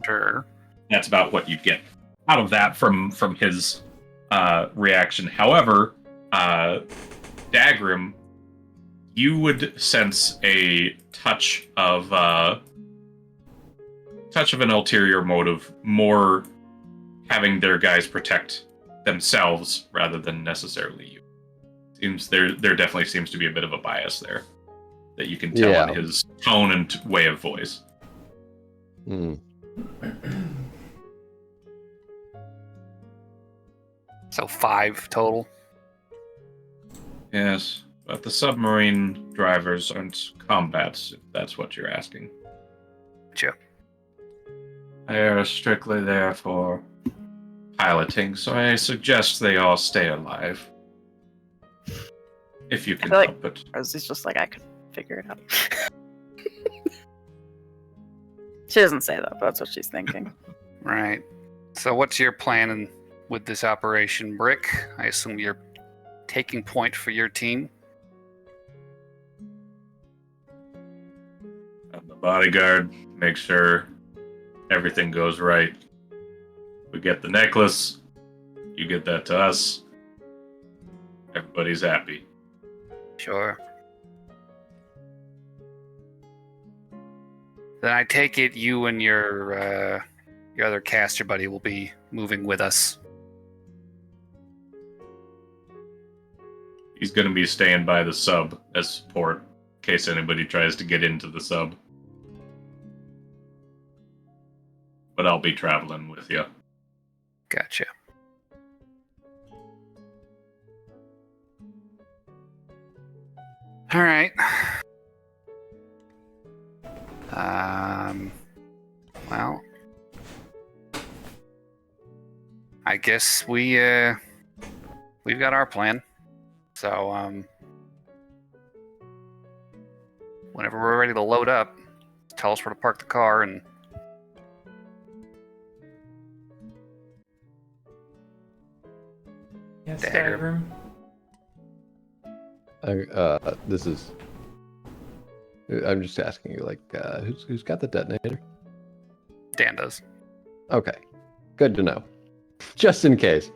Sure. That's about what you'd get out of that from his reaction. However, Dagrim, you would sense a touch of an ulterior motive, more having their guys protect themselves rather than necessarily you. Seems there definitely seems to be a bit of a bias there that you can tell in his tone and way of voice. So 5 total. Yes, but the submarine drivers aren't combats, if that's what you're asking. Sure. They are strictly there for piloting, so I suggest they all stay alive. If you can feel like- help it. Rosie's just like, I could figure it out. She doesn't say that, but that's what she's thinking. Right. So what's your plan with this operation, Brick? I assume you're taking point for your team. I'm the bodyguard, make sure everything goes right. We get the necklace, you get that to us, everybody's happy. Sure. Then I take it you and your other caster buddy will be moving with us. He's going to be staying by the sub as support, in case anybody tries to get into the sub. But I'll be traveling with you. Gotcha. All right. Well, I guess we've got our plan. So, whenever we're ready to load up, tell us where to park the car and. Yes, Dagrim. Dagrim. This is. I'm just asking you, like, who's got the detonator? Dan does. Okay, good to know. Just in case.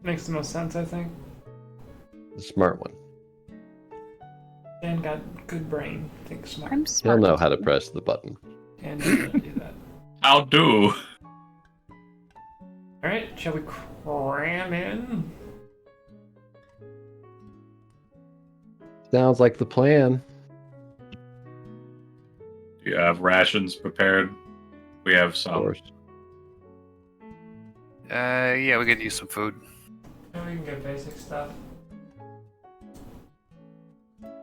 Makes the most sense, I think. The smart one. Dan got good brain. Think smart. I'm smart. He'll know how to press the button. And doesn't do that. I'll do. Alright, shall we cram in? Sounds like the plan. Do you have rations prepared? We have Of some. course. Yeah, we could use some food. Yeah, we can get basic stuff.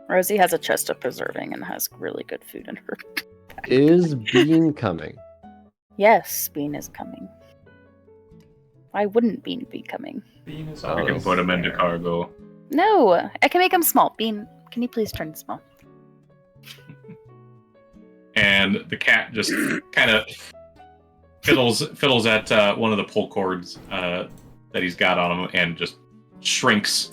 Rosie has a chest of preserving and has really good food in her. Is Bean coming? Yes, Bean is coming. Why wouldn't Bean be coming? Bean is Oh, We can always put them into there. cargo. No, I can make him small. Bean, can you please turn small? And the cat just kind of fiddles at one of the pull cords that he's got on him and just shrinks.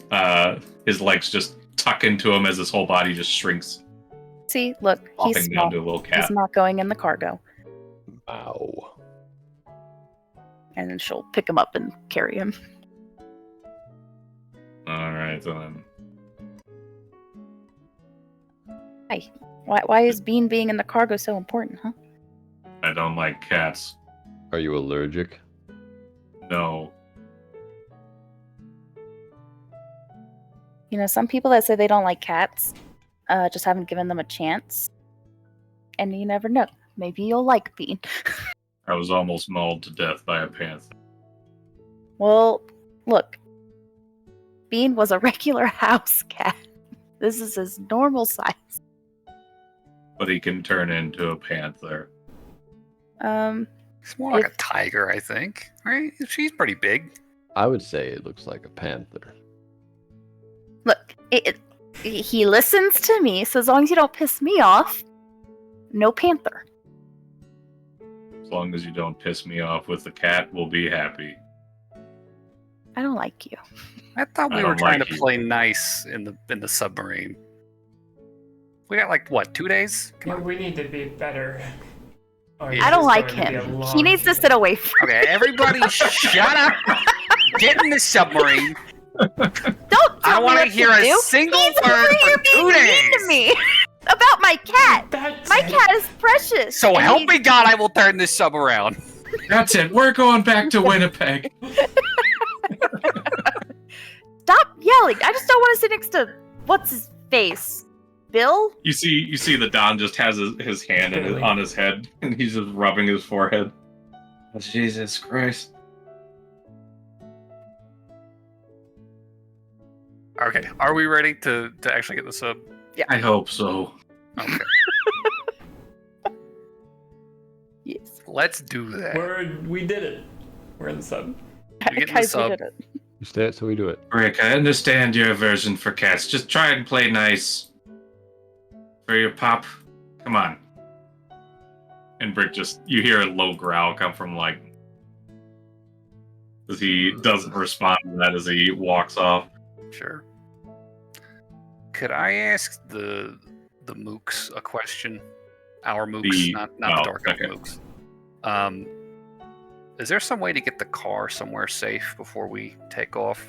His legs just tuck into him as his whole body just shrinks, See, look, he's flopping small. down to a little cat. He's not going in the cargo. Ow. And then she'll pick him up and carry him. All right, then. Why is Bean being in the cargo so important, huh? I don't like cats. Are you allergic? No. You know, some people that say they don't like cats just haven't given them a chance. And you never know. Maybe you'll like Bean. I was almost mauled to death by a panther. Well, look. Bean was a regular house cat. This is his normal size. But he can turn into a panther. It's more like a tiger, I think. Right? She's pretty big. I would say it looks like a panther. Look, he listens to me, so as long as you don't piss me off, no panther. As long as you don't piss me off with the cat, we'll be happy. I don't like you. I thought I we were don't trying like to you. play nice in the submarine. We got like what, 2 days? Come Yeah, on. we need to be better. Or I I don't it's like going to be a him. long He needs to day. sit away from Okay, everybody, shut up. Get in the submarine. Don't I tell don't me want to what hear to a do. single He's word over here for being 2 mean days. to me about my cat. That's My it. cat is precious. So and help he- me God, I will turn this sub around. That's it. We're going back to Winnipeg. Stop yelling. I just don't want to sit next to what's his face, Bill. You see the Don just has his hand Billy. on his head, and he's just rubbing his forehead. Oh, Jesus Christ. Okay, are we ready to actually get the sub? I hope so. Okay, Yes. let's do that. We did it. We're in the sub. We get in the Guys, we sub. did it. You say it, so we do it. Rick, I understand your aversion for cats. Just try and play nice. For your pop. Come on. And Brick you hear a low growl come from, like, as he doesn't respond to that as he walks off. Sure. Could I ask the mooks a question? Our mooks, not the dark elf okay. mooks. Is there some way to get the car somewhere safe before we take off?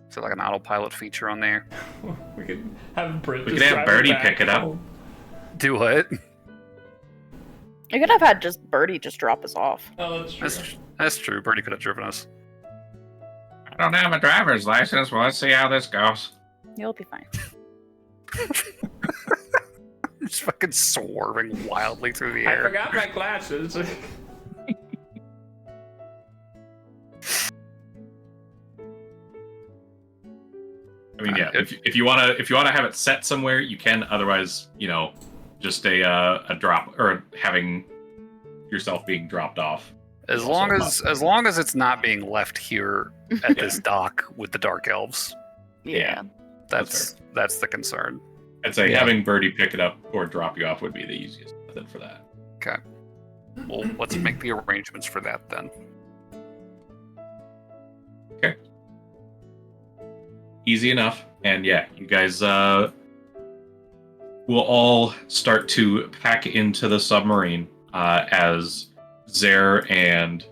Is there like an autopilot feature on there? We could have Brit. We just could have drive Birdie back pick it up. home. Do what? You could have had just Birdie just drop us off. Oh, that's true. That's true. Birdie could have driven us. I don't have a driver's license. Well, let's see how this goes. You'll be fine. Just fucking swerving wildly through the I air. forgot my glasses. I mean, yeah. If you wanna have it set somewhere, you can. Otherwise, just a drop or having yourself being dropped off. As Also long as it's not being left here at this dock with the dark elves. Yeah. That's the concern. I'd say Yeah. having Birdie pick it up or drop you off would be the easiest method for that. Well, let's make the arrangements for that then. Easy enough. And yeah, you guys will all start to pack into the submarine as Zer and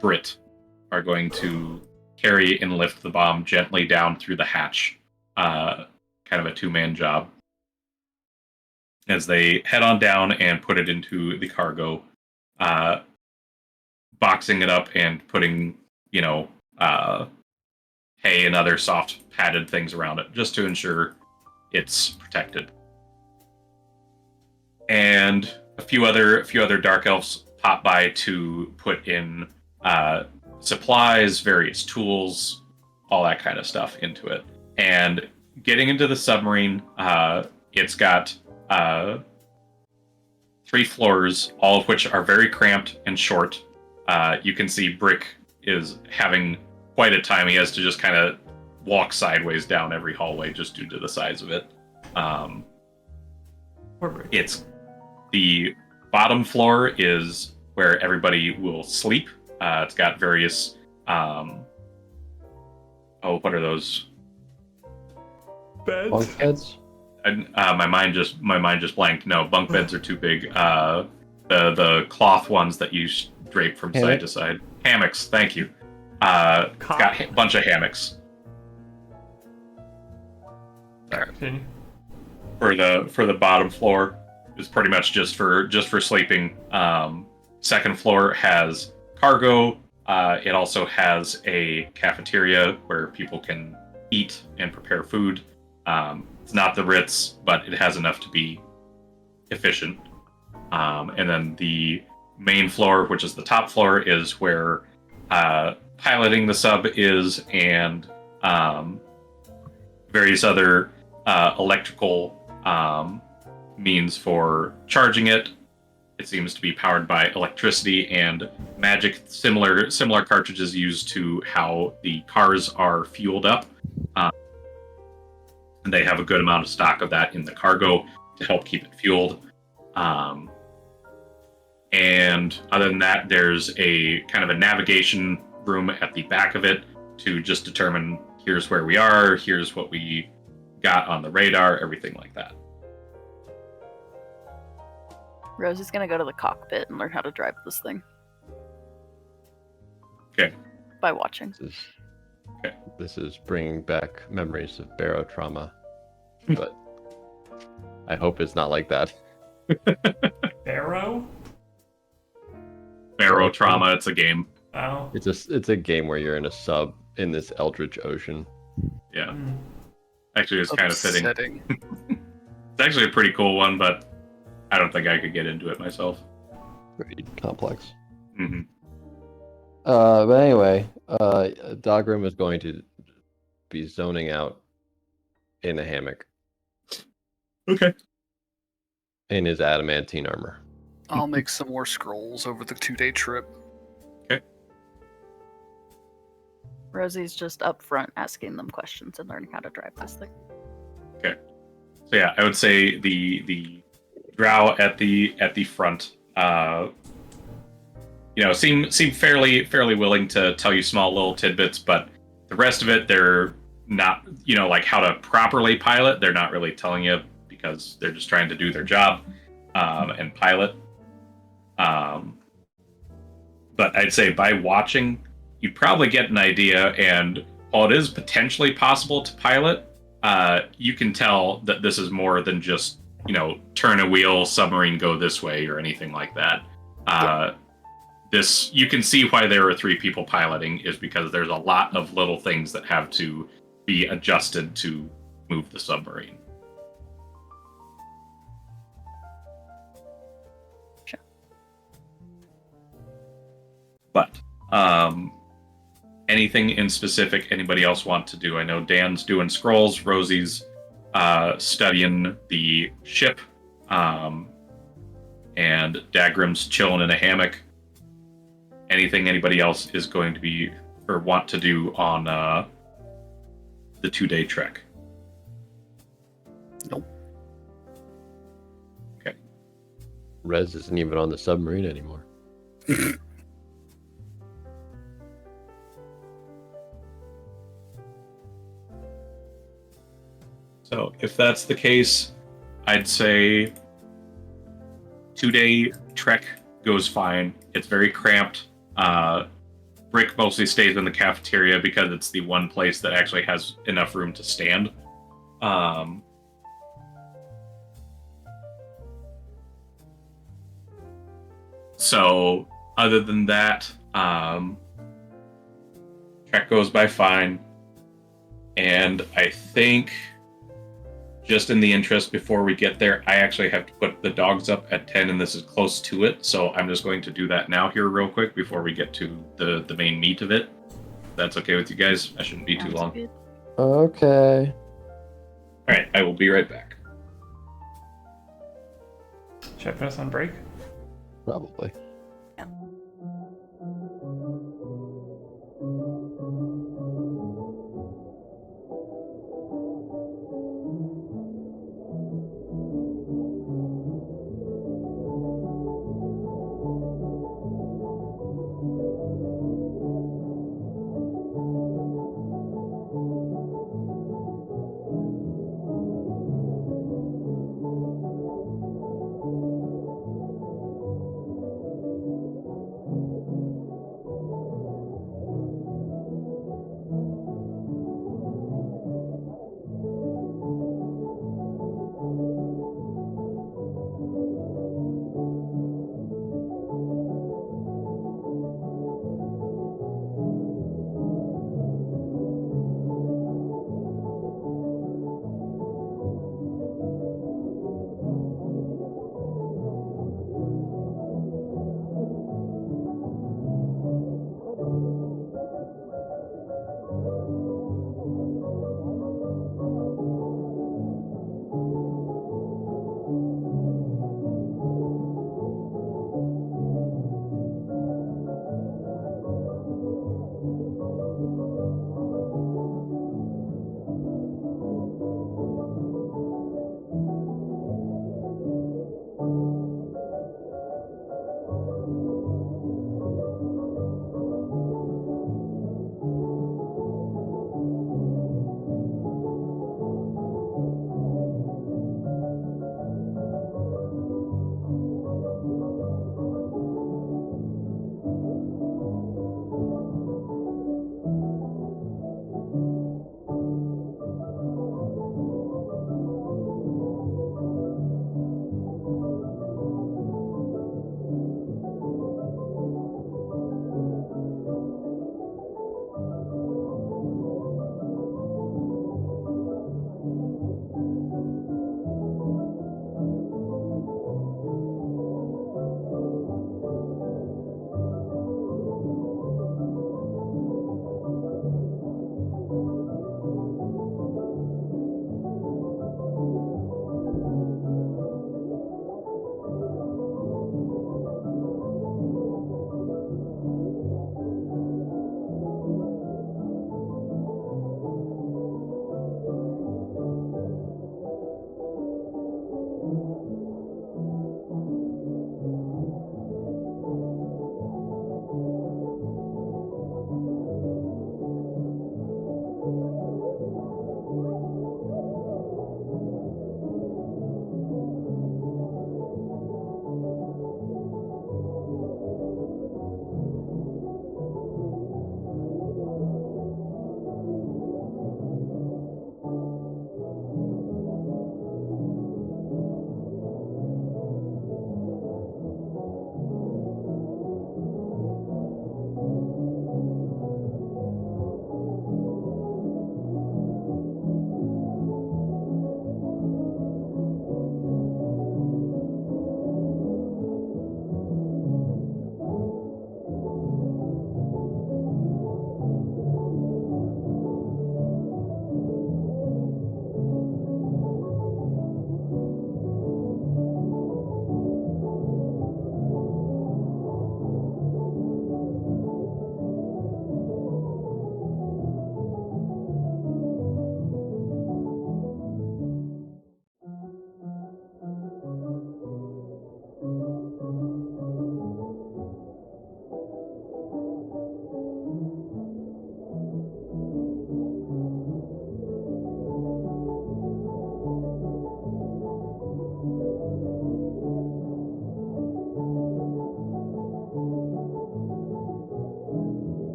Brit are going to carry and lift the bomb gently down through the hatch. Kind of a two-man job. As they head on down and put it into the cargo, boxing it up and putting, hay and other soft padded things around it, just to ensure it's protected. And a few other dark elves pop by to put in supplies, various tools, all that kind of stuff into it. And getting into the submarine, it's got 3 floors, all of which are very cramped and short. You can see Brick is having quite a time. He has to just kind of walk sideways down every hallway just due to the size of it. It's the bottom floor is where everybody will sleep. It's got various what are those? Beds. Bulkheads? My mind just blanked. No, bunk beds are too big. The cloth ones that you drape from side to side. Hammocks. Thank you. It's got a bunch of hammocks Continue. for the bottom floor. Is pretty much just for sleeping. Second floor has cargo. It also has a cafeteria where people can eat and prepare food. It's not the Ritz, but it has enough to be efficient. And then the main floor, which is the top floor, is where piloting the sub is, and various other electrical means for charging it, It seems to be powered by electricity and magic, similar cartridges used to how the cars are fueled up. And they have a good amount of stock of that in the cargo to help keep it fueled. And other than that, there's a kind of a navigation room at the back of it to just determine here's where we are, here's what we got on the radar, everything like that. Rosie's gonna go to the cockpit and learn how to drive this thing. Okay. By watching. This is bringing back memories of barrow trauma, but I hope it's not like that. Barrow? Barrow trauma, it's a game. Oh. It's a game where you're in a sub in this eldritch ocean. Yeah. Hmm. Actually, it's kind of fitting. Upsetting. It's actually a pretty cool one, but I don't think I could get into it myself. Pretty complex. Mm-hmm. But anyway, Dagrim is going to be zoning out in a hammock Okay. in his adamantine armor. I'll make some more scrolls over the 2-day trip. Rosie's just up front asking them questions and learning how to drive this thing. So yeah, I would say the drow at the front, seem fairly willing to tell you small little tidbits, but the rest of it, they're not, like how to properly pilot. They're not really telling you because they're just trying to do their job and pilot. But I'd say by watching, you'd probably get an idea, and while it is potentially possible to pilot, you can tell that this is more than just, turn a wheel, submarine, go this way, or anything like that. You can see why there are 3 people piloting is because there's a lot of little things that have to be adjusted to move the submarine. Sure. But, anything in specific anybody else want to do? I know Dan's doing scrolls, Rosie's studying the ship, and Dagrim's chilling in a hammock. Anything anybody else is going to be or want to do on the 2-day trek? Nope. Okay. Rez isn't even on the submarine anymore. So if that's the case, I'd say 2-day trek goes fine. It's very cramped. Brick mostly stays in the cafeteria because it's the one place that actually has enough room to stand. So other than that, trek goes by fine. And I think, just in the interest, before we get there, I actually have to put the dogs up at 10, and this is close to it. So I'm just going to do that now here real quick before we get to the main meat of it. That's okay with you guys? I shouldn't be too Sounds long. good. Okay. All right, I will be right back. Should I put us on break? Probably.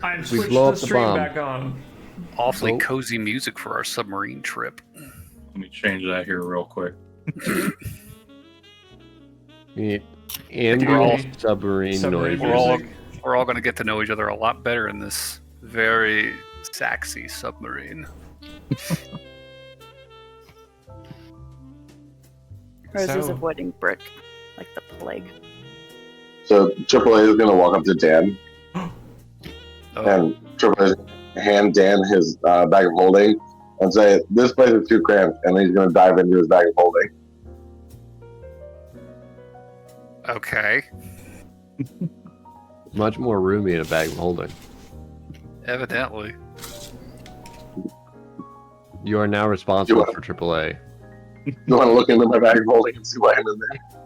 I've We switched blow the up the stream bomb. back on. Awfully Oh. cozy music for our submarine trip. Let me change that here real quick. Ambient We're all- submarine submarine noises. music. We're all going to get to know each other a lot better in this very sexy submarine. Rosie's So- avoiding Brick like the plague. So AAA is gonna walk up to Dan, Oh, and AAA is gonna hand Dan his bag of holding and say, "This place is too cramped," and then he's gonna dive into his bag of holding. okay. Much more roomy in a bag of holding. Evidently. You are now responsible You for AAA. You want to look into my bag of holding and see what I in there?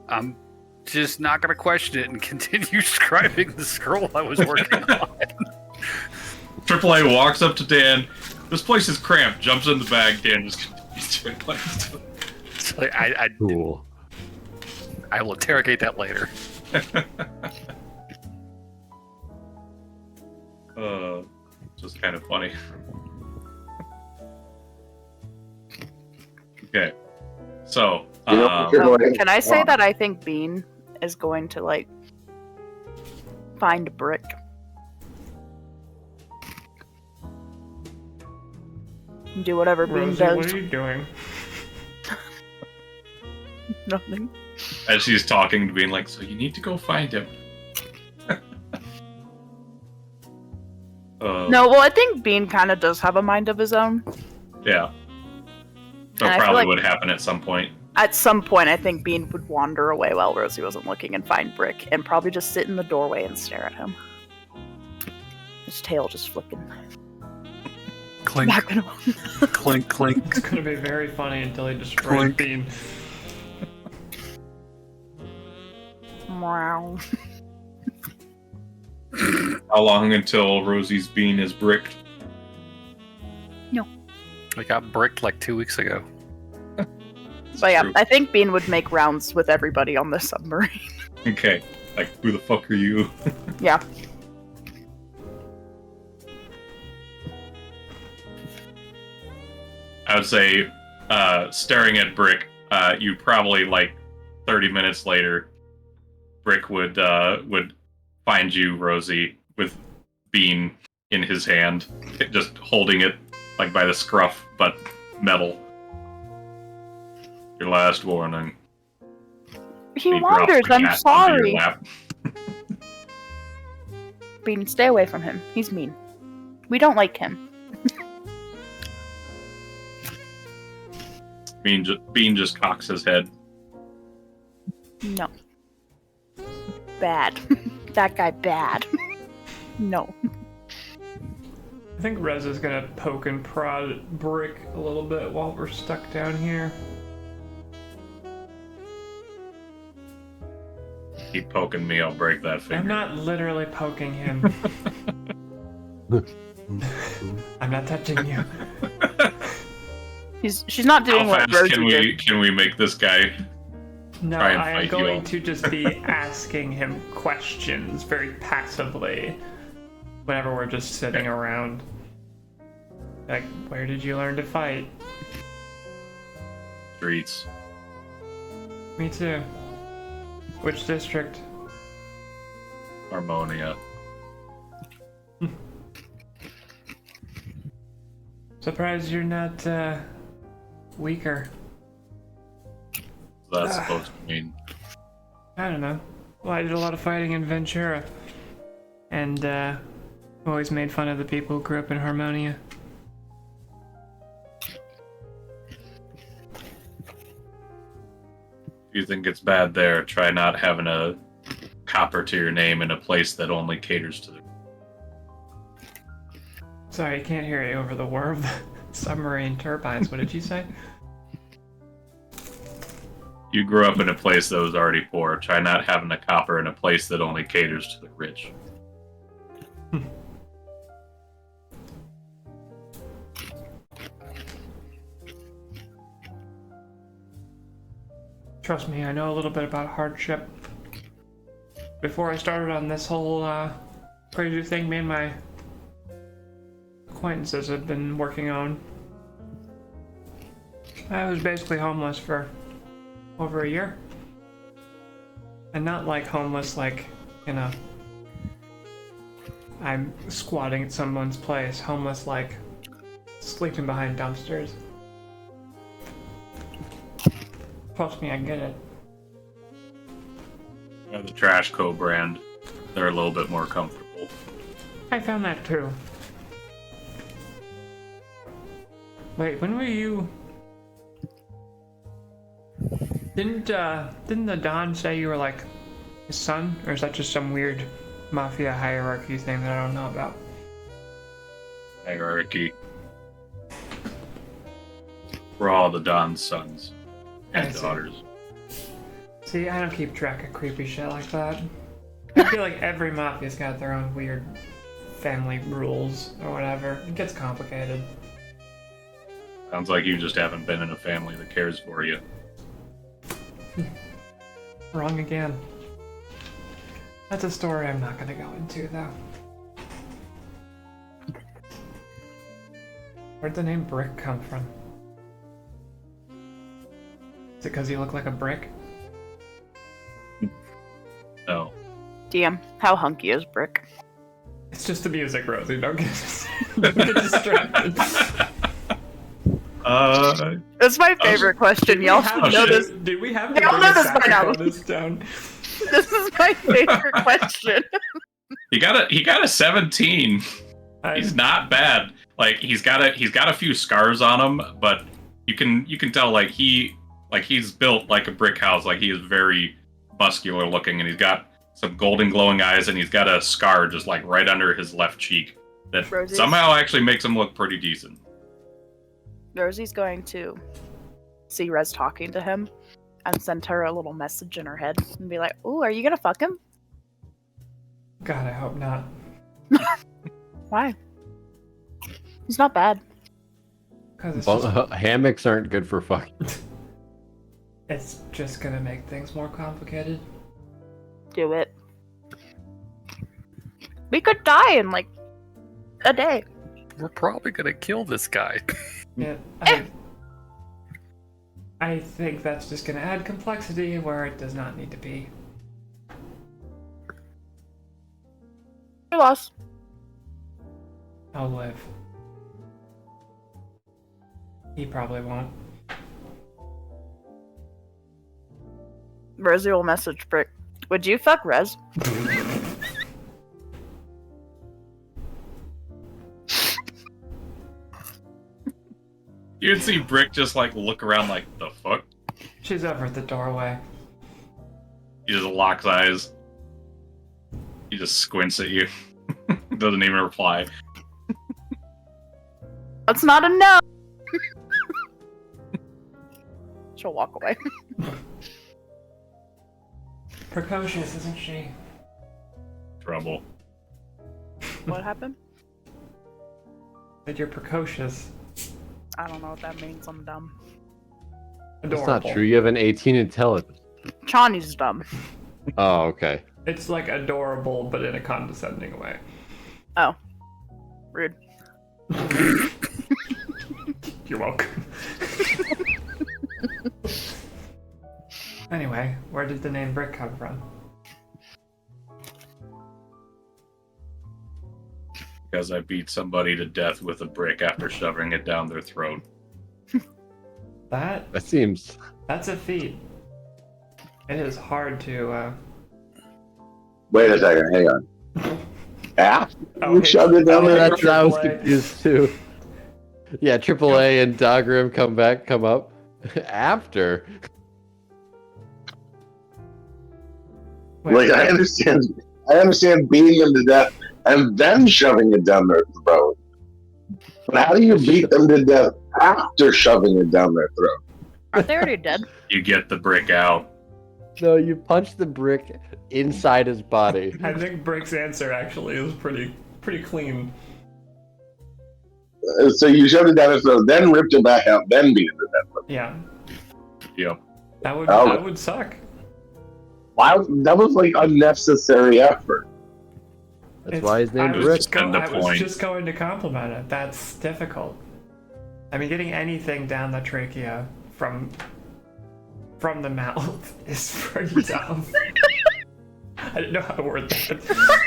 I'm just not going to question it and continue scribing the scroll I was working on. AAA walks up to Dan. This place is cramped. Jumps in the bag. Dan just continues to like. It's like, I Cool. will interrogate that later. Just kind of funny. Okay, so You know, AAA Can I say that I think Bean is going to like find Brick? Do whatever Bean Rosie, does. what are you doing? Nothing. as she's talking to being like, so you need to go find him. No, well, I think Bean kind of does have a mind of his own. Yeah. And I That feel probably like- would happen at some point. At some point, I think Bean would wander away while Rosie wasn't looking and find Brick, and probably just sit in the doorway and stare at him. His tail just flicking. Clink, Not gonna. clink, clink. It's gonna be very funny until he destroys Clink. Bean. Meow. How long until Rosie's bean is bricked? I got bricked like 2 weeks ago. But yeah, True. I think Bean would make rounds with everybody on the submarine. Okay. Like, who the fuck are you? Yeah. I would say, staring at Brick, you probably like 30 minutes later, Brick would find you, Rosie, with Bean in his hand, just holding it like by the scruff, but metal. Your last warning. He He drops wanders, the I'm cat onto your sorry. lap. Bean, stay away from him. He's mean. We don't like him. Bean just cocks his head. No. Bad. That guy bad. No. I think Rez is gonna poke and prod Brick a little bit while we're stuck down here. Keep poking me, I'll break that I'm finger. not literally poking him. I'm not touching you. She's not doing How what fast Rosie did. can we make this guy? No, Try and I am fight you going all. to just be asking him questions very passively whenever we're just sitting around. Like, where did you learn to fight? Streets. Me too. Which district? Harmonia. Surprised you're not weaker. That's supposed to mean. I don't know. Well, I did a lot of fighting in Ventura. And always made fun of the people who grew up in Harmonia. If you think it's bad there, try not having a copper to your name in a place that only caters to the. Sorry, I can't hear you over the whir of the submarine turbines. What did you say? You grew up in a place that was already poor. Try not having a copper in a place that only caters to the rich. Trust me, I know a little bit about hardship. Before I started on this whole What did you think me and my acquaintances have been working on? I was basically homeless for over a year. And not like homeless like, you know, I'm squatting at someone's place. Homeless like sleeping behind dumpsters. Trust me, I get it. The Trash Co. brand, they're a little bit more comfortable. I found that too. Wait, when were you... Didn't the Don say you were like his son? Or is that just some weird mafia hierarchy thing that I don't know about? Hierarchy. We're all the Don's sons and I see. daughters. See, I don't keep track of creepy shit like that. I feel like every mafia's got their own weird family rules or whatever. It gets complicated. Sounds like you just haven't been in a family that cares for you. Wrong again. That's a story I'm not gonna go into, though. Where'd the name Brick come from? Is it because you look like a brick? No. DM, how hunky is Brick? It's just the music, Rosie. Don't get distracted. That's my favorite question. Y'all should know this. Did we have to Y'all bring know a this by now. saxophone this down? This is my favorite question. He got a 17. I- He's not bad. Like he's got a few scars on him, but you can tell like he's built like a brick house. Like he is very muscular looking, and he's got some golden glowing eyes, and he's got a scar just like right under his left cheek that Rosie's- somehow actually makes him look pretty decent. Rosie's going to see Rez talking to him and send her a little message in her head and be like, "Ooh, are you gonna fuck him?" God, I hope not. Why? He's not bad. Because it's, Hammocks aren't good for fucking. it's just gonna make things more complicated. Do it. We could die in like a day. We're probably gonna kill this guy. Yeah, I think that's just gonna add complexity where it does not need to be. Your loss. I'll live. He probably won't. Rosie will message Brick. Would you fuck Rez? You can see Brick just like look around like the fuck. She's over at the doorway. He just locks eyes. He just squints at you. Doesn't even reply. That's not a no. She'll walk away. Precocious, isn't she? Trouble. What happened? That you're precocious. I don't know what that means. I'm dumb. That's Adorable. not true. You have an 18 intelligence. Chani's dumb. Oh, okay. It's like adorable, but in a condescending way. Oh. Rude. You're welcome. Anyway, where did the name Brick come from? Because I beat somebody to death with a brick after shoving it down their throat. That That seems. That's a feat. It is hard to, Wait a second, hang on. Ah, Oh, you hey, shoved it down oh, there. hey. That's what I was AAA. confused too. Yeah, AAA and Dagrim come up after. Wait, Like I understand beating them to death and then shoving it down their throat. But how do you beat them to death after shoving it down their throat? Aren't they already dead? You get the brick out. No, you punch the brick inside his body. I think Brick's answer actually is pretty clean. So you shoved it down his throat, then ripped it back out, then beat it to death. Yeah, Yep. that Oh. would suck. Wow, that was like unnecessary effort. That's why his name's was Rick. just kind of the I was point. just going to compliment it. That's difficult. I mean, getting anything down the trachea from the mouth is pretty tough. I didn't know how to word that.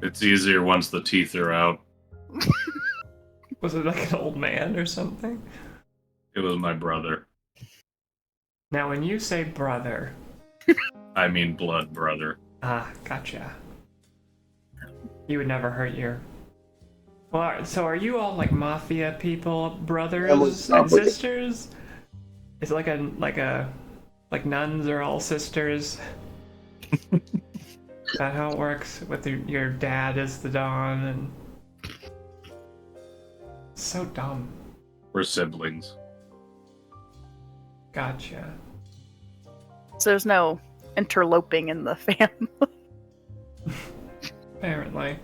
It's easier once the teeth are out. Was it like an old man or something? It was my brother. Now, when you say brother, I mean blood brother. gotcha. You would never hurt your. Well, so are you all like mafia people, brothers and sisters? Is it like nuns are all sisters? Is that how it works? With your dad is the Don and. So dumb. We're siblings. Gotcha. So there's no interloping in the family. Apparently.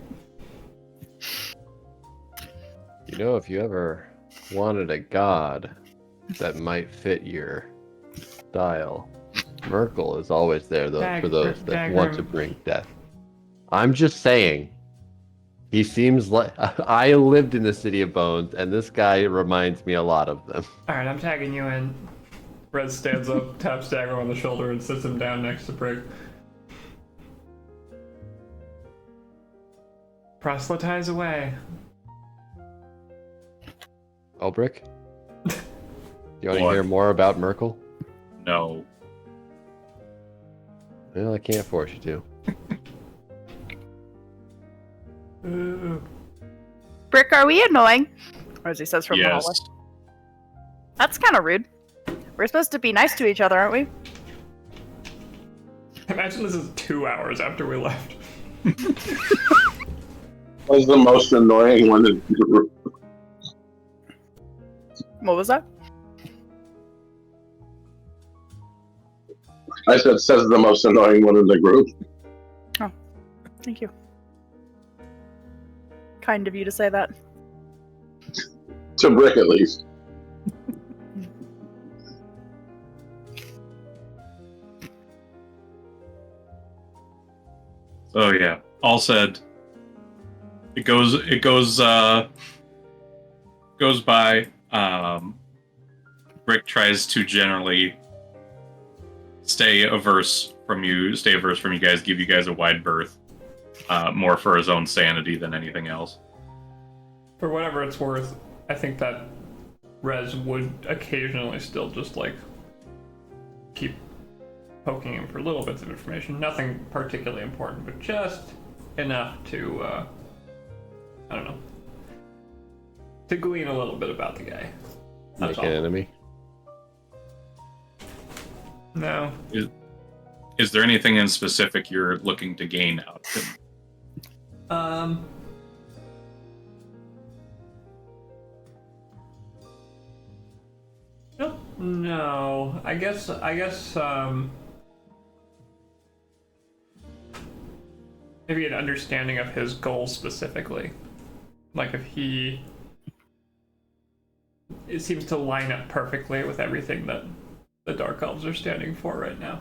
You know, if you ever wanted a god that might fit your style, Merkel is always there though for those that want to bring death. I'm just saying. He seems like I lived in the City of Bones, and this guy reminds me a lot of them. Alright, I'm tagging you in. Red stands up, taps Dagrim on the shoulder, and sits him down next to Brick. Proselytize away. Ulbrich? You want to What? hear more about Merkel? No. Well, I can't force you to. Ooh. Brick, are we annoying? Rosie says from the Yes. hallway. That's kind of rude. We're supposed to be nice to each other, aren't we? Imagine this is 2 hours after we left. What is the most annoying one in the group? What was that? I said says the most annoying one in the group. Thank you. Kind of you to say that. To Brick, at least. Oh yeah. All said. It goes by. Rick tries to generally stay averse from you guys, give you guys a wide berth. More for his own sanity than anything else. For whatever it's worth, I think that Rez would occasionally still just like keep poking him for little bits of information. Nothing particularly important, but just enough to, I don't know, to glean a little bit about the guy. That's Make an all. enemy. No. Is there anything in specific you're looking to gain out of him? No. I guess maybe an understanding of his goals specifically. Like if it seems to line up perfectly with everything that the Dark Elves are standing for right now.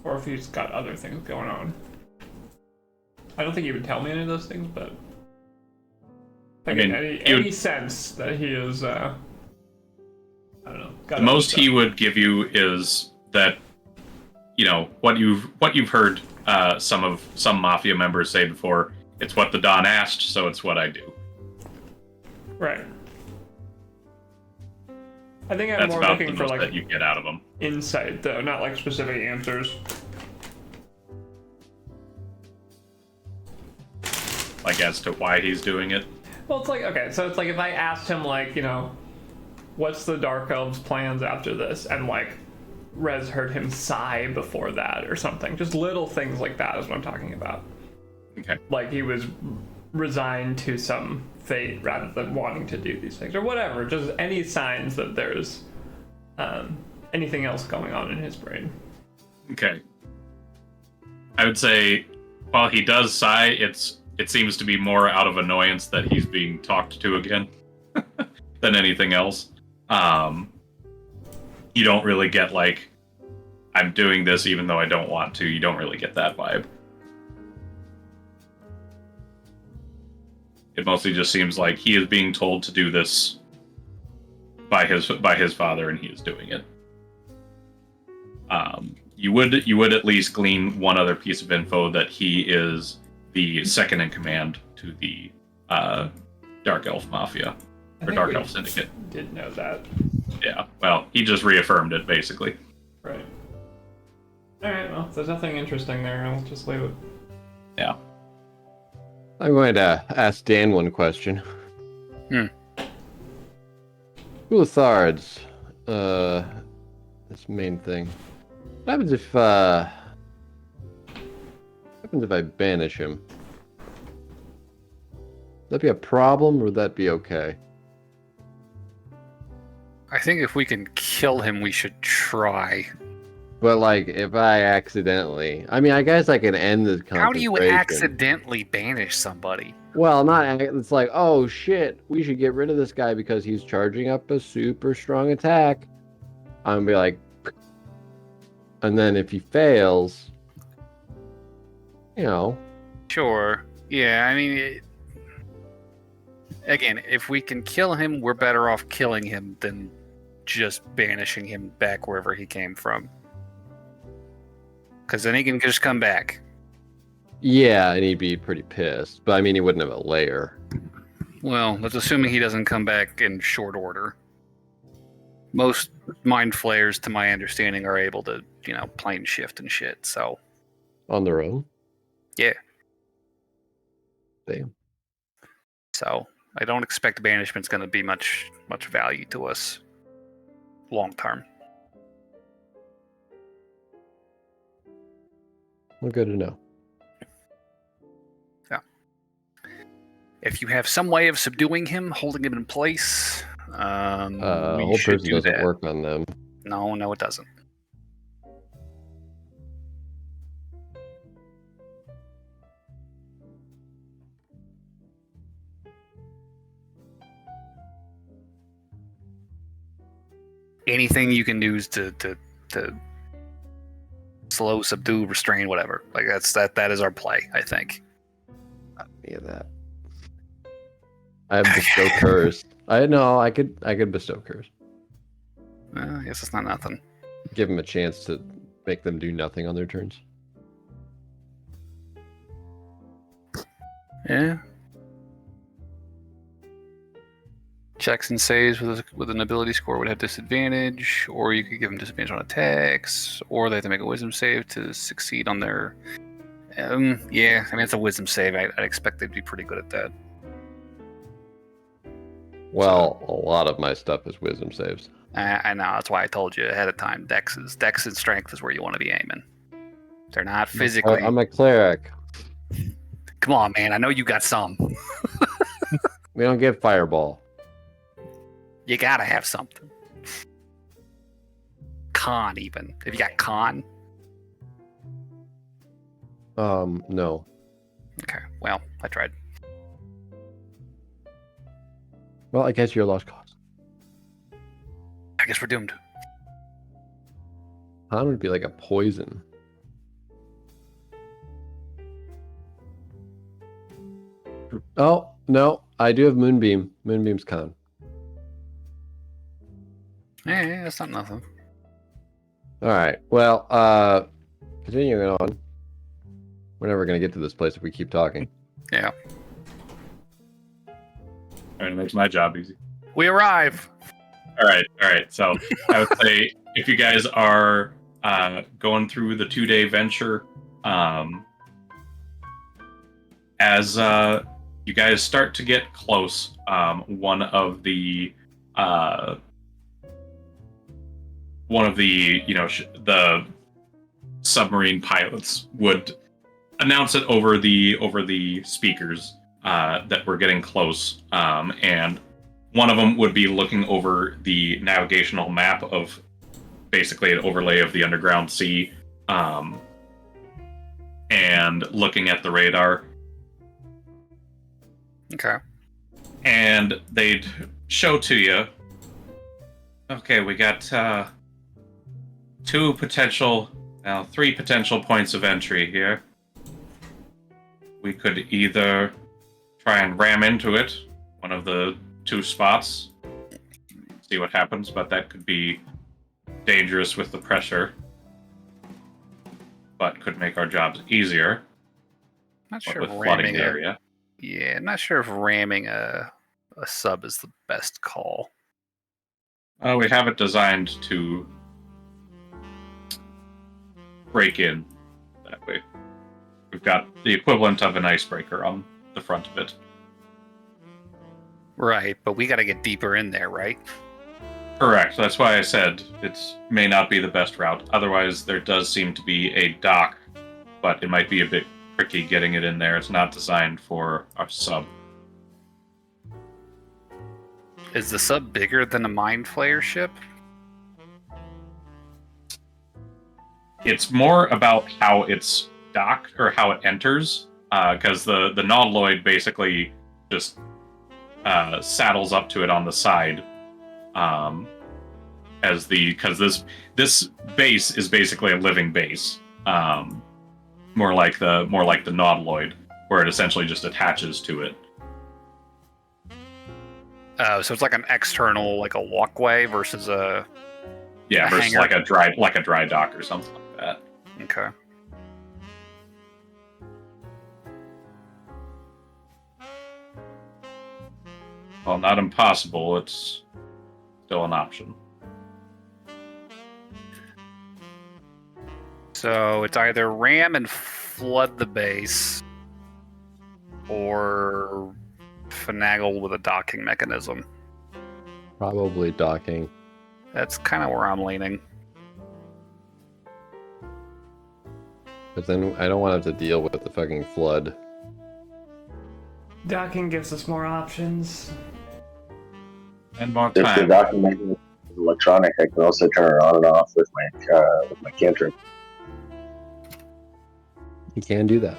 Or if he's got other things going on. I don't think he would tell me any of those things, but I mean, any sense that he is, I don't know. The most he would give you is that, you know, what you've heard some mafia members say before. It's what the Don asked, so it's what I do. Right. I think I'm That's more about looking the for most like that you get out of them. insight, though, not like specific answers. Like as to why he's doing it. Well, it's like, okay, so it's like if I asked him, like, you know, what's the Dark Elves' plans after this? And, like, Rez heard him sigh before that or something. Just little things like that is what I'm talking about. Okay. Like, he was resigned to some fate rather than wanting to do these things or whatever. Just any signs that there's anything else going on in his brain. Okay. I would say, while he does sigh, it seems to be more out of annoyance that he's being talked to again than anything else. You don't really get like, I'm doing this even though I don't want to. You don't really get that vibe. It mostly just seems like he is being told to do this by his father, and he is doing it. You would at least glean one other piece of info, that he is the second in command to the Dark Elf Mafia, or Dark Elf Syndicate. Did know that. Yeah, well, he just reaffirmed it, basically. Right. Alright, well, if there's nothing interesting there, I'll just leave it. Yeah. I'm going to ask Dan one question. Ulathards, this main thing. What happens if I banish him? Would that be a problem, or would that be okay? I think if we can kill him, we should try. But, like, if I accidentally... I mean, I guess I can end this concentration. How do you accidentally banish somebody? Well, not... It's like, oh, shit, we should get rid of this guy because he's charging up a super strong attack. I'm gonna be like... And then if he fails... You know... Sure. Yeah, I mean... Again, if we can kill him, we're better off killing him than just banishing him back wherever he came from. Because then he can just come back. Yeah, and he'd be pretty pissed. But, I mean, he wouldn't have a lair. Well, that's assuming he doesn't come back in short order. Most mind flayers, to my understanding, are able to, plane shift and shit, so... On their own? Yeah. Damn. So, I don't expect banishment's going to be much value to us long term. Well, good to know. Yeah. If you have some way of subduing him, holding him in place, whole should person do doesn't that. work on them. No, it doesn't. Anything you can use to slow, subdue, restrain, whatever. Like that is our play, I think. Any of that. I have bestow curse. I could bestow curse. I guess it's not nothing. Give them a chance to make them do nothing on their turns. Yeah. Checks and saves with an ability score would have disadvantage, or you could give them disadvantage on attacks, or they have to make a wisdom save to succeed on their... yeah, I mean, it's a wisdom save. I'd expect they'd be pretty good at that. Well, a lot of my stuff is wisdom saves. I know, that's why I told you ahead of time. Dex and strength is where you want to be aiming. They're not physically... I'm a cleric. Come on, man. I know you got some. We don't get fireball. You gotta have something. Con, even. Have you got con? No. Okay, well, I tried. Well, I guess you're a lost cause. I guess we're doomed. Con would be like a poison. Oh, no. I do have Moonbeam. Moonbeam's con. Yeah, that's not nothing. Alright, well, continuing on. We're never going to get to this place if we keep talking. Yeah. Alright, it makes my job easy. We arrive! Alright. So, I would say, if you guys are going through the 2-day venture, as you guys start to get close, one of the the submarine pilots would announce it over the speakers that we're getting close, and one of them would be looking over the navigational map of basically an overlay of the underground sea, and looking at the radar. Okay. And they'd show to you, okay, we got three potential points of entry here. We could either try and ram into it, one of the two spots, see what happens, but that could be dangerous with the pressure, but could make our jobs easier. Not sure with if flooding ramming the area. Yeah, not sure if ramming a sub is the best call. We have it designed to break in that way. We've got the equivalent of an icebreaker on the front of it. Right, but we got to get deeper in there, right? Correct. That's why I said it may not be the best route. Otherwise, there does seem to be a dock, but it might be a bit tricky getting it in there. It's not designed for a sub. Is the sub bigger than a Mind Flayer ship? It's more about how it's docked or how it enters, because the nautiloid basically just saddles up to it on the side, because this base is basically a living base, more like the nautiloid, where it essentially just attaches to it. So it's like an external, like a walkway versus a versus hangar. like a dry dock or something like that. Okay. Well, not impossible. It's still an option. So it's either ram and flood the base, or finagle with a docking mechanism. Probably docking. That's kind of where I'm leaning. But then I don't want to have to deal with the fucking flood. Docking gives us more options. And more If the time. docking mechanism is electronic, I can also turn it on and off with my cantrip. He can do that.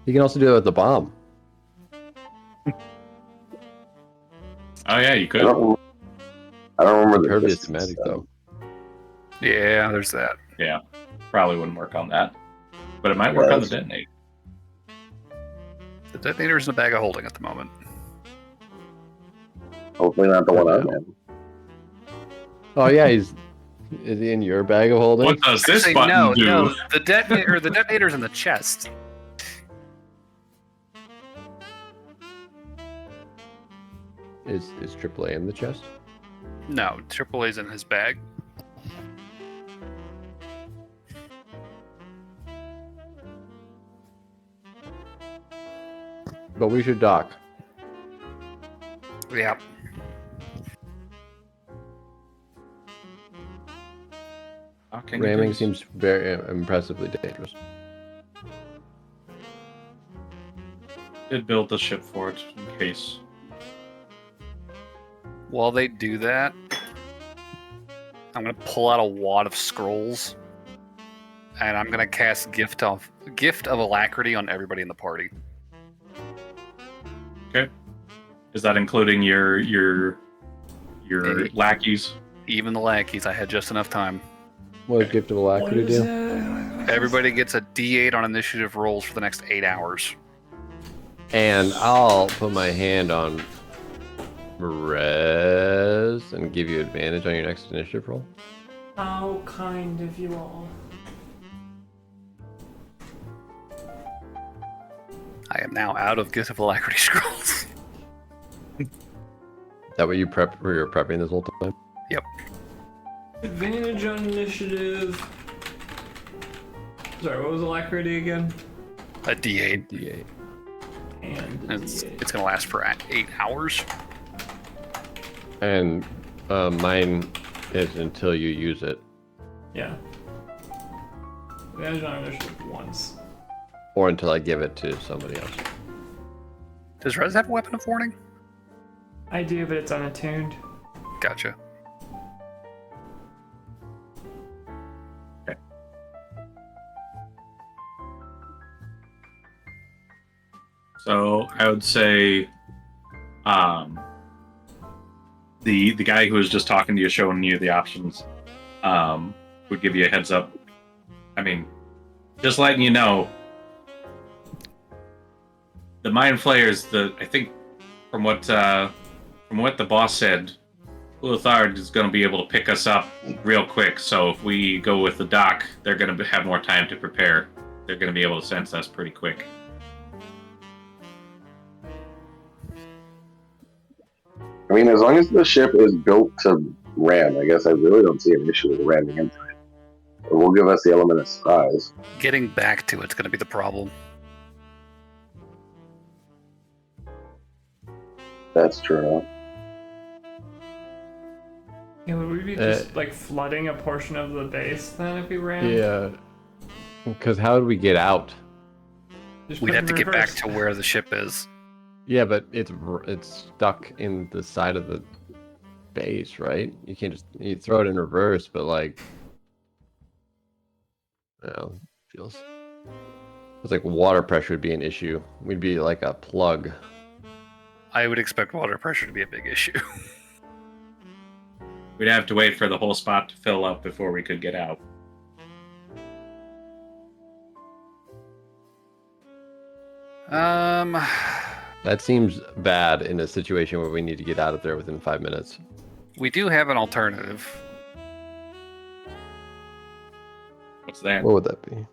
He can also do it with the bomb. Oh yeah, you I could. don't remember the Impervious to distance, magic, so- though. Yeah, there's that. Yeah, probably wouldn't work on that, but it might work on the detonate. The detonator's in a bag of holding at the moment. Hopefully not the one I'm in. Oh yeah, is he in your bag of holding? What does this Actually, button do? no, the detonator's in the chest. Is AAA in the chest? No, AAA's in his bag. But we should dock. Yeah. Ramming seems very impressively dangerous. Did build the ship for it in case. While they do that, I'm gonna pull out a wad of scrolls, and I'm gonna cast Gift of Alacrity on everybody in the party. Okay. Is that including your lackeys? Even the lackeys, I had just enough time. What does Gift of Alacrity do? Everybody gets a D8 on initiative rolls for the next 8 hours. And I'll put my hand on Rez and give you advantage on your next initiative roll. How kind of you all. I am now out of Gift of Alacrity scrolls. Is that what you were prepping this whole time? Yep. Advantage on initiative. Sorry, what was alacrity again? A D8. D8. And It's gonna last for 8 hours. And mine is until you use it. yeah. Advantage on initiative once. Or until I give it to somebody else. Does Rez have a weapon of warning? I do, but it's unattuned. Gotcha. So I would say, the guy who was just talking to you, showing you the options, would give you a heads up. I mean, just letting you know, the Mind Flayers. I think from what the boss said, Ulithard is going to be able to pick us up real quick. So if we go with the dock, they're going to have more time to prepare. They're going to be able to sense us pretty quick. I mean, as long as the ship is built to ram, I guess I really don't see an issue with ramming into it. It will give us the element of surprise. Getting back to it's going to be the problem. That's true. Yeah, would we be just like flooding a portion of the base then if we ran? Yeah. Because how would we get out? Just We'd put have in to get back reverse. to where the ship is. Yeah, but it's stuck in the side of the base, right? You can't just throw it in reverse, but like, feels like water pressure would be an issue. We'd be like a plug. I would expect water pressure to be a big issue. We'd have to wait for the whole spot to fill up before we could get out. That seems bad in a situation where we need to get out of there within 5 minutes. We do have an alternative. What's that? What would that be?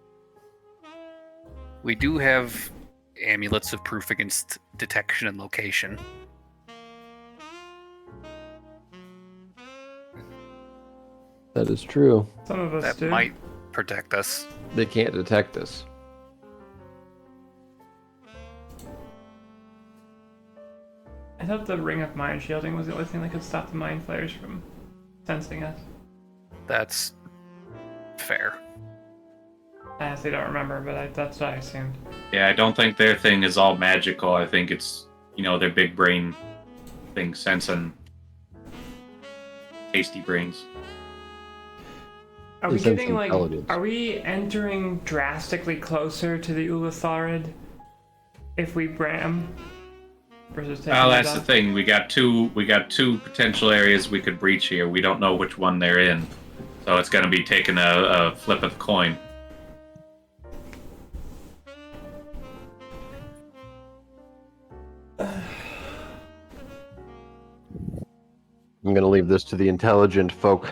We do have amulets of proof against detection and location. That is true. Some of us That do. might protect us. They can't detect us. I thought the ring of mind shielding was the only thing that could stop the mind flayers from sensing us. That's fair. I honestly don't remember, but that's what I assumed. Yeah, I don't think their thing is all magical. I think it's, their big brain thing sensing tasty brains. Are we They sense getting like? intelligence. Are we entering drastically closer to the Ulitharid if we ram versus taking Well, it that's the off? thing. We got two potential areas we could breach here. We don't know which one they're in, so it's going to be taking a flip of the coin. I'm gonna leave this to the intelligent folk.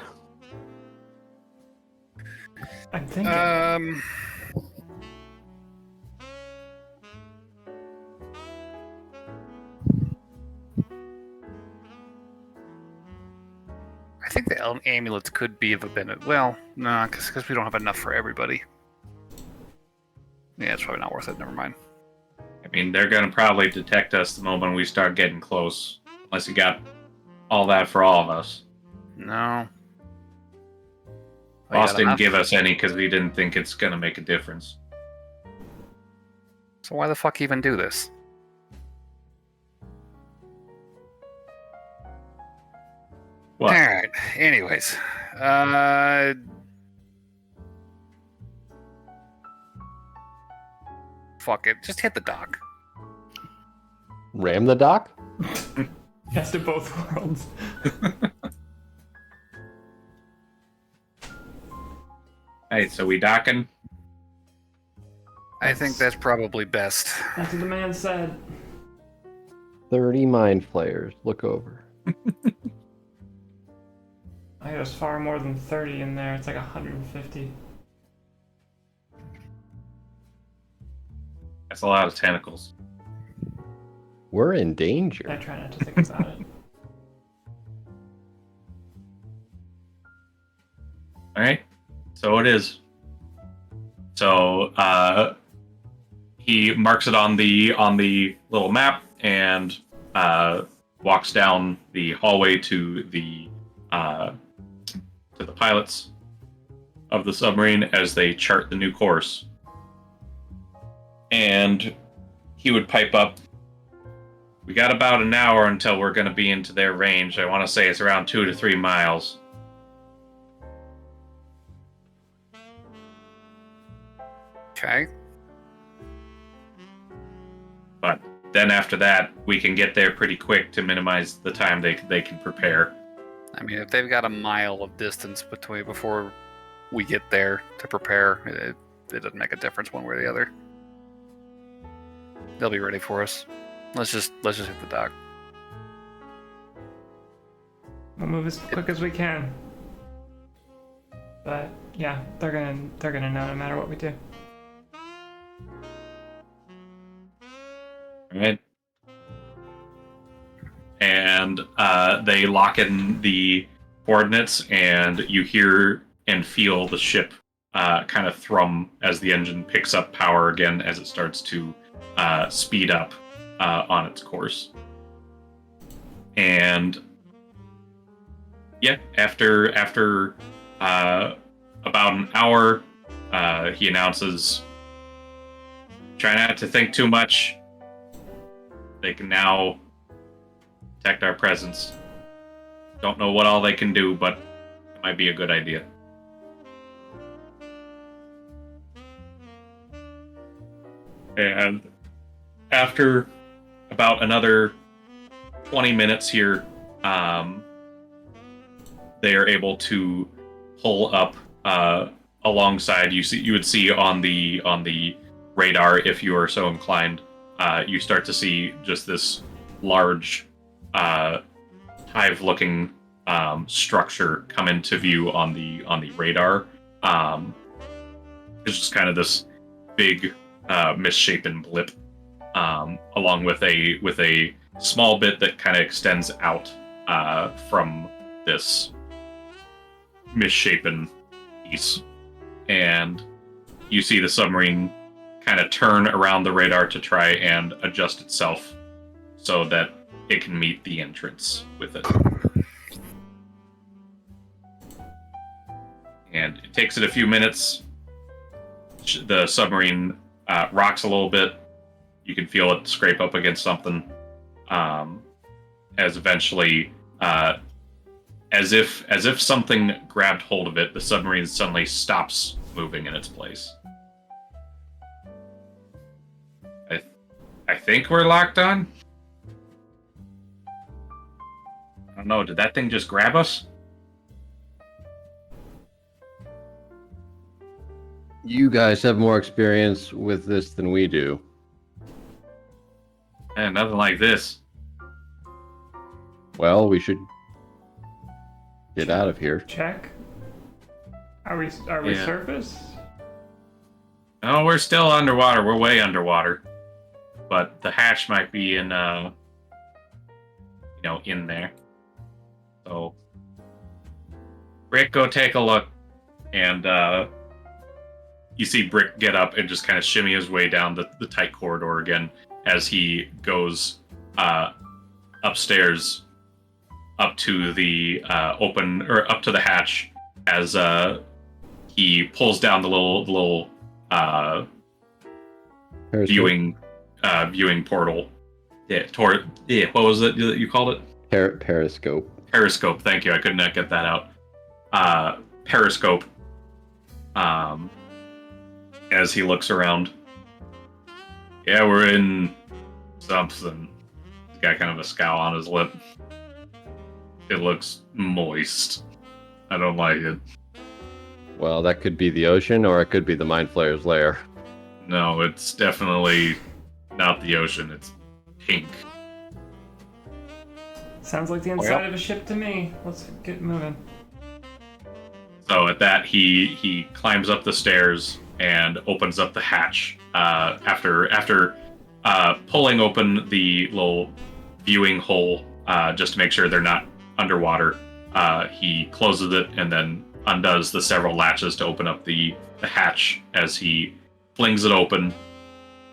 I'm thinking. I think the amulets could be of a benefit. Well, no, because we don't have enough for everybody. Yeah, it's probably not worth it. Never mind. I mean, they're going to probably detect us the moment we start getting close, unless you got all that for all of us. No. Boss got didn't enough? give us any because we didn't think it's going to make a difference. So why the fuck even do this? What? Alright, anyways. Fuck it. Just hit the dock. Ram the dock? Best of both worlds. Hey, so we docking? I think that's probably best. That's what the man said. 30 mind flayers. Look over. I think there's far more than 30 in there. It's like 150. That's a lot of tentacles. We're in I danger. try not to think about it. Alright, so it is. So, he marks it on the little map and walks down the hallway to the pilots of the submarine as they chart the new course. And he would pipe up, "We got about an hour until we're going to be into their range. I want to say it's around 2 to 3 miles. Okay. But then after that, we can get there pretty quick to minimize the time they can prepare." I mean, if they've got a mile of distance before we get there to prepare, it doesn't make a difference one way or the other. They'll be ready for us. Let's just hit the dock. We'll move as quick as we can. But yeah, they're gonna know no matter what we do. Right. And they lock in the coordinates, and you hear and feel the ship kind of thrum as the engine picks up power again as it starts to speed up on its course. And yeah, after about an hour, he announces, "Try not to think too much. They can now detect our presence. Don't know what all they can do, but it might be a good idea." And after about another 20 minutes here, they are able to pull up alongside. You would see on the radar, if you are so inclined, you start to see just this large hive-looking structure come into view on the radar. It's just kind of this big misshapen blip, along with a small bit that kind of extends out from this misshapen piece. And you see the submarine kind of turn around the radar to try and adjust itself so that it can meet the entrance with it. And it takes it a few minutes. The submarine rocks a little bit. You can feel it scrape up against something. As eventually, as if something grabbed hold of it, the submarine suddenly stops moving in its place. I think we're locked on. I don't know. Did that thing just grab us? You guys have more experience with this than we do. Man, nothing like this. Well, we should get out of here. Check. Are we Yeah. surface? No, we're still underwater. We're way underwater. But the hatch might be in, in there. So, Brick, go take a look. And you see Brick get up and just kind of shimmy his way down the tight corridor again as he goes upstairs up to the up to the hatch as he pulls down the little viewing portal. What was it that you called it? Periscope. Periscope. Thank you. I could not get that out. Periscope. As he looks around. Yeah, we're in something. He's got kind of a scowl on his lip. It looks moist. I don't like it. Well, that could be the ocean, or it could be the Mind Flayer's lair. No, it's definitely not the ocean. It's pink. Sounds like the inside of a ship to me. Let's get moving. So at that, he climbs up the stairs and opens up the hatch. After pulling open the little viewing hole, just to make sure they're not underwater, he closes it and then undoes the several latches to open up the hatch as he flings it open,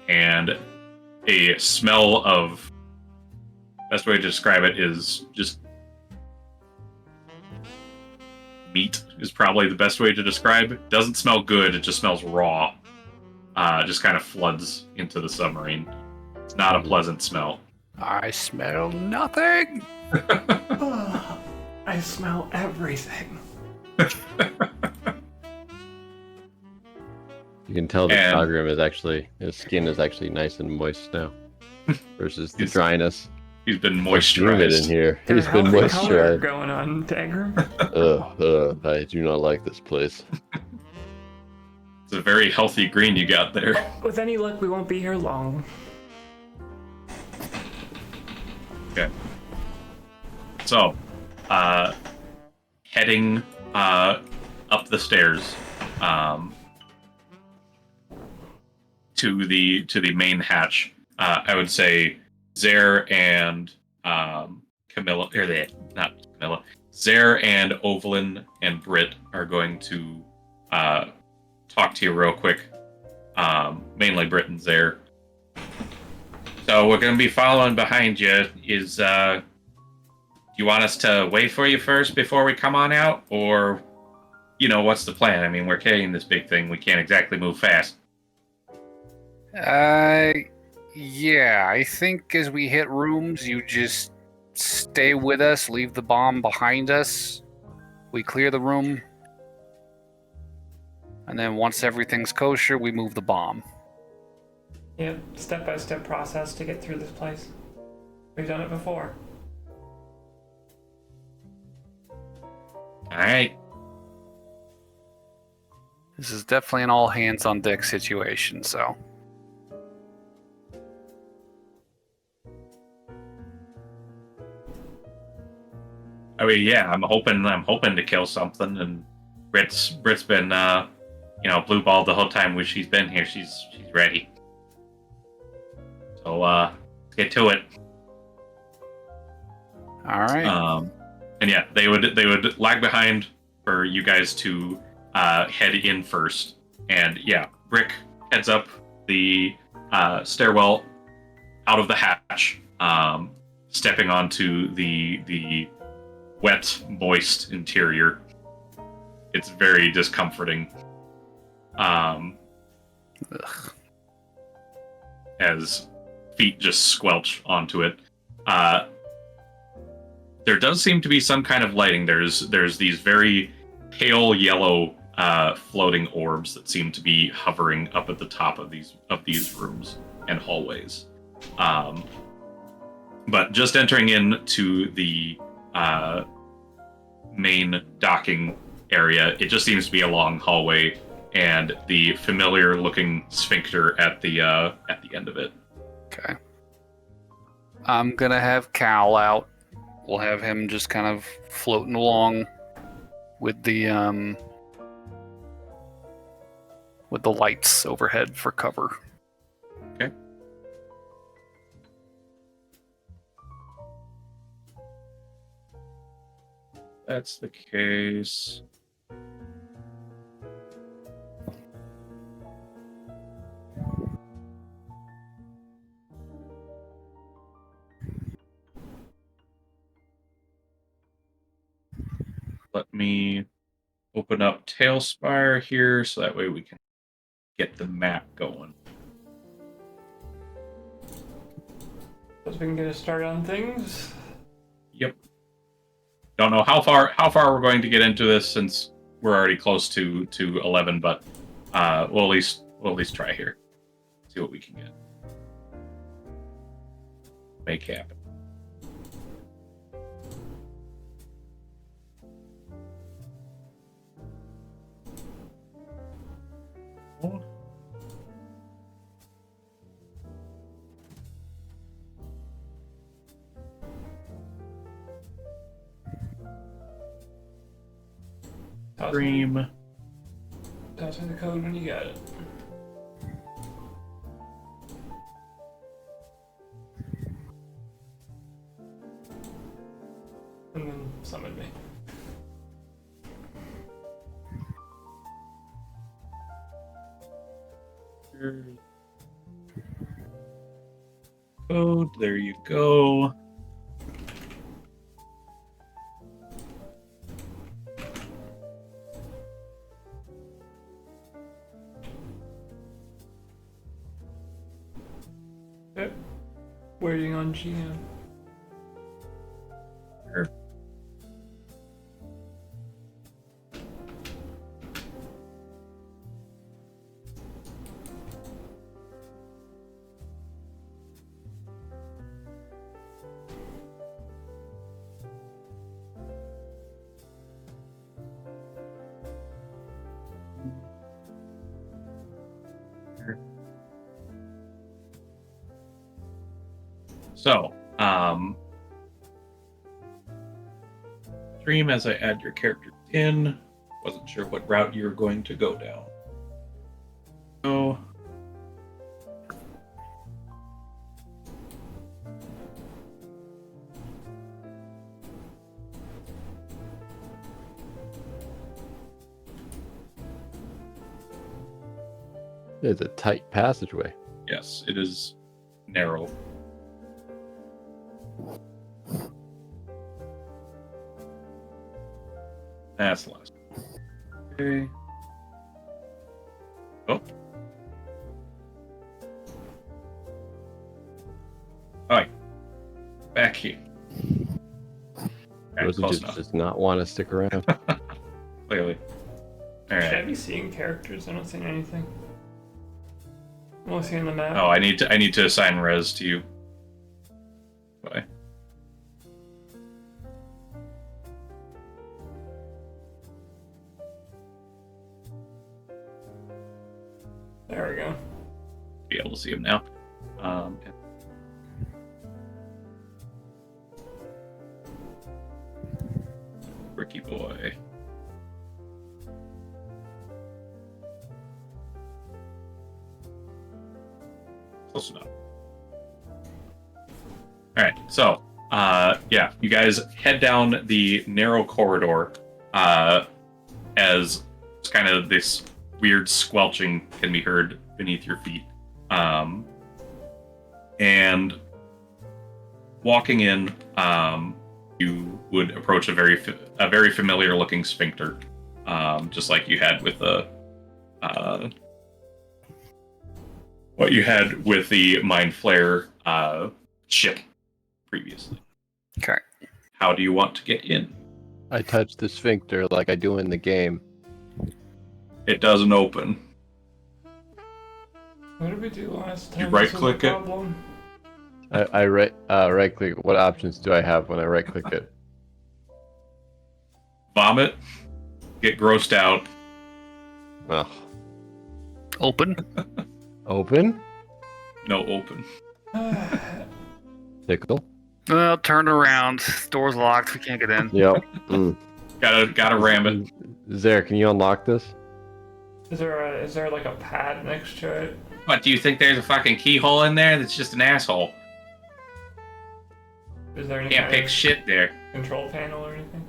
and a smell of, best way to describe it is just meat is probably the best way to describe it. Doesn't smell good, it just smells raw. Just kind of floods into the submarine. It's not a pleasant smell. I smell nothing. I smell everything. You can tell that And- Dagrim is actually, his skin is actually nice and moist now, versus the dryness. He's been It's humid in moisturized. here. Got a He's been healthy color moisturized. going on, Dagrim. I do not like this place. It's a very healthy green you got there. With any luck, we won't be here long. Okay. So, heading up the stairs to the main hatch. I would say Zare and Camilla, or not Camilla. Zare and Ovalin and Britt are going to talk to you real quick. Mainly Britt and Zare. So we're going to be following behind you. Is do you want us to wait for you first before we come on out, or what's the plan? I mean, we're carrying this big thing. We can't exactly move fast. Yeah, I think as we hit rooms, you just stay with us, leave the bomb behind us. We clear the room. And then once everything's kosher, we move the bomb. Yep, step-by-step process to get through this place. We've done it before. All right. This is definitely an all-hands-on-deck situation, so... I mean, yeah, I'm hoping to kill something, and Britt's been blue balled the whole time she's been here. She's ready. So let's get to it. All right. And yeah, they would lag behind for you guys to head in first. And yeah, Brick heads up the stairwell out of the hatch, stepping onto the wet, moist interior. It's very discomforting. As feet just squelch onto it. There does seem to be some kind of lighting. There's these very pale yellow floating orbs that seem to be hovering up at the top of these rooms and hallways. But just entering into the main docking area, it just seems to be a long hallway and the familiar looking sphincter at the end of it. Okay. I'm gonna have Cal out. We'll have him just kind of floating along with the lights overhead for cover. Okay. That's the case. Let me open up Tailspire here so that way we can get the map going. Suppose we can get a start on things. Yep. Don't know how far we're going to get into this since we're already close to 11, but we'll at least try here. See what we can get. Make happen. Dream. Toss me the code when you got it. And then summon me. Code, there you go. Yep. Waiting on GM. Sure. So, Dream, as I add your character in, wasn't sure what route you were going to go down. So, It's a tight passageway. yes, it is narrow. That's the last. Okay. Oh. Alright. Back here. Okay, Rosie close just enough. does not want to stick around. Clearly. Should I Alright. be seeing characters? I'm not seeing anything. I'm only seeing the map. Oh, I need to assign Rez to you. Bye. There we go. Be able to see him now. Ricky boy. Close enough. Alright, so, yeah, you guys head down the narrow corridor, as kind of this weird squelching can be heard beneath your feet. And walking in, you would approach a very familiar looking sphincter, just like you had with the what you had with the Mind Flare ship previously. Okay. How do you want to get in? I touch the sphincter like I do in the game. It doesn't open. What did we do last time? You right-click This it? was a problem. I right click. What options do I have when I right click it? Vomit. Get grossed out. Well, Open. open, No open. tickle. Well, turn around. Door's locked. We can't get in. Yep. Mm. Gotta ram it. Zare, can you unlock this? Is there like a pad next to it? What, do you think there's a fucking keyhole in there that's just an asshole? Is there any Can't kind pick of shit there. control panel or anything?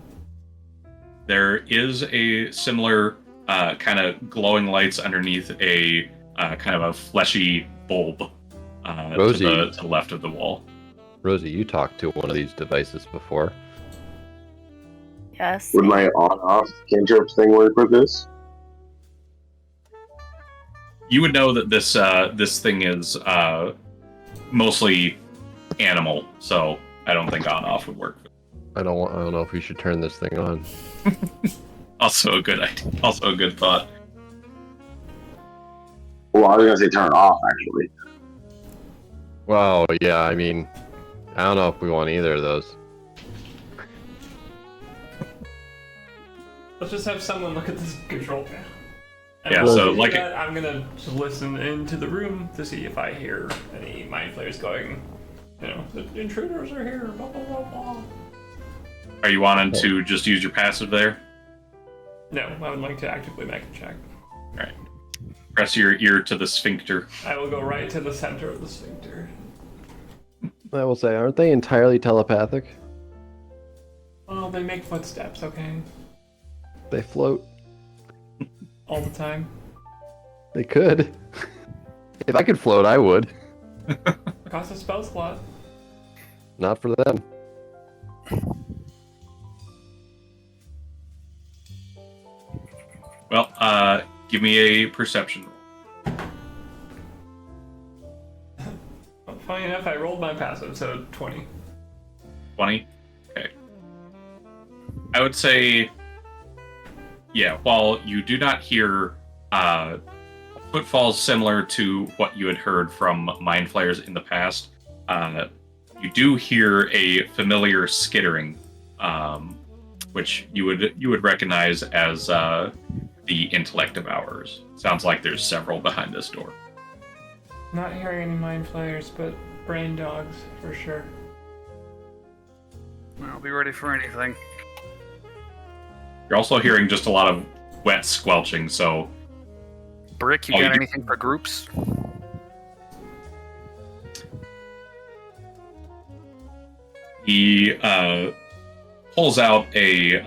There is a similar kind of glowing lights underneath a kind of a fleshy bulb to Rosie. the left of the wall. Rosie, you talked to one of these devices before. Yes. Would my on-off cantrip thing work with this? You would know that this thing is mostly animal, so I don't think on-off would work. I don't know if we should turn this thing on. Also a good idea. Also a good thought. Well, I was gonna say turn it off, actually. Well, yeah, I mean, I don't know if we want either of those. Let's just have someone look at this control panel. Yeah, while so, we do like that, I'm gonna just listen into the room to see if I hear any mind flayers going. You know, the intruders are here. Blah blah blah blah. Are you wanting to just use your passive there? No, I would like to actively make a check. Alright. Press your ear to the sphincter. I will go right to the center of the sphincter. I will say, aren't they entirely telepathic? Oh, they make footsteps, okay? They float. All the time. They could. If I could float, I would. Costs a spell slot. Not for them. Well, give me a perception roll. Well, funny enough, I rolled my passive, so 20. 20? Okay. I would say, yeah, while you do not hear footfalls similar to what you had heard from mind flayers in the past, you do hear a familiar skittering, which you would recognize as the intellect devourers. Sounds like there's several behind this door. Not hearing any mind flayers, but brain dogs, for sure. I'll be ready for anything. You're also hearing just a lot of wet squelching, so Brick, you Oh, got you- anything for groups? he pulls out a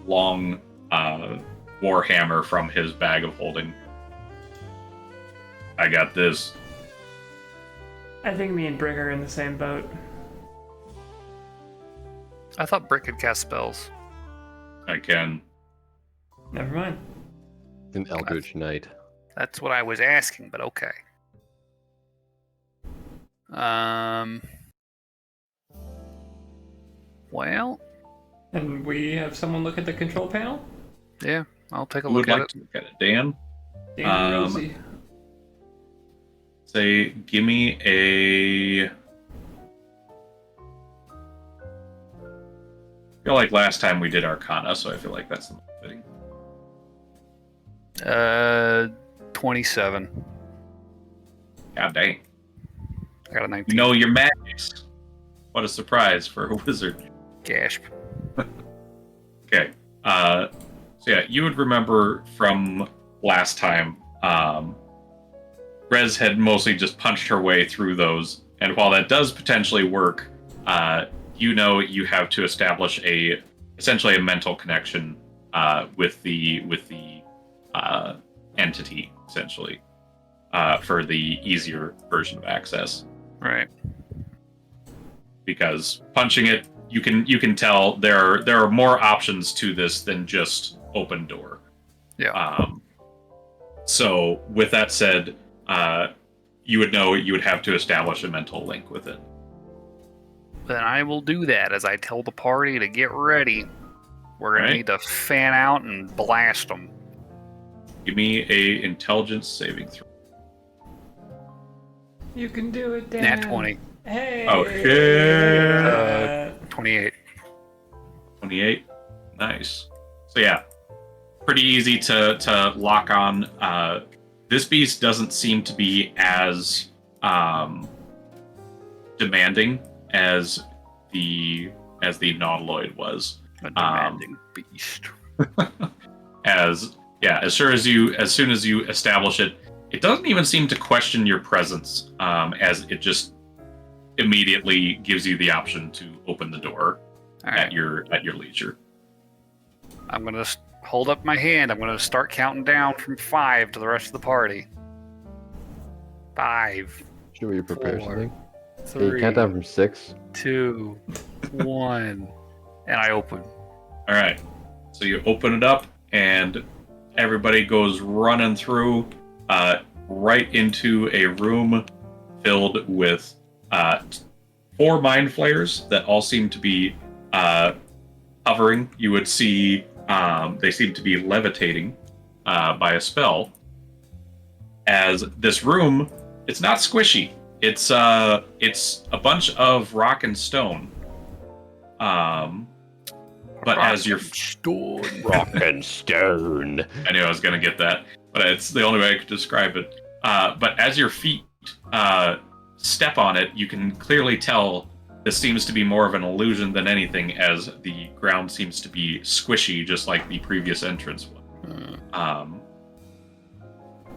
long warhammer from his bag of holding. I got this. I think me and Brick are in the same boat. I thought Brick could cast spells. I can. Never mind. An Eldritch Knight. That's what I was asking, but okay. Well, And we have someone look at the control panel? yeah, I'll take a Who look would at like it. to look at it? Dan? Dan Rosie. Say, give me a. I feel like last time we did Arcana, so I feel like that's the most fitting. 27. God dang. I got a 19. You know your magics. What a surprise for a wizard. Gasp. Okay. So yeah, you would remember from last time, Rez had mostly just punched her way through those, and while that does potentially work, you have to establish essentially a mental connection with the entity, essentially, for the easier version of access. Right. Because punching it, you can tell there are more options to this than just open door. Yeah. So with that said, you would know you would have to establish a mental link with it. Then I will do that as I tell the party to get ready. We're gonna Right. need to fan out and blast them. Give me a intelligence saving throw. You can do it, Dan. Nat 20. Hey. Oh, shit. 28. 28. Nice. So yeah, pretty easy to lock on. This beast doesn't seem to be as demanding as the nautiloid was. A demanding beast. As soon as you establish it, it doesn't even seem to question your presence, as it just immediately gives you the option to open the door All right. at your leisure. I'm gonna hold up my hand. I'm gonna start counting down from 5 to the rest of the party. 5, Should we prepare 4, something? Can 3, you count down from 6? 2, 1, and I open. All right, so you open it up, and everybody goes running through, right into a room filled with 4 mind flayers that all seem to be hovering. You would see they seem to be levitating by a spell. As this room, it's not squishy. It's a bunch of rock and stone. But as your Rock and stone. I knew I was going to get that, but it's the only way I could describe it. But as your feet step on it, you can clearly tell this seems to be more of an illusion than anything, as the ground seems to be squishy, just like the previous entrance was.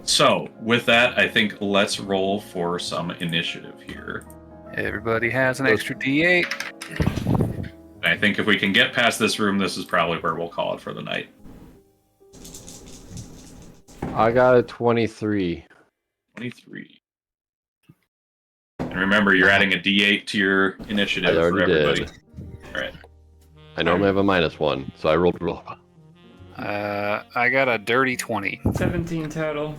So, with that, I think let's roll for some initiative here. Everybody has an extra D8. And I think if we can get past this room, this is probably where we'll call it for the night. I got a 23. 23. And remember, you're adding a D8 to your initiative I for already everybody. did. All right. I normally have a -1, so I rolled real. I got a dirty 20. 17 total.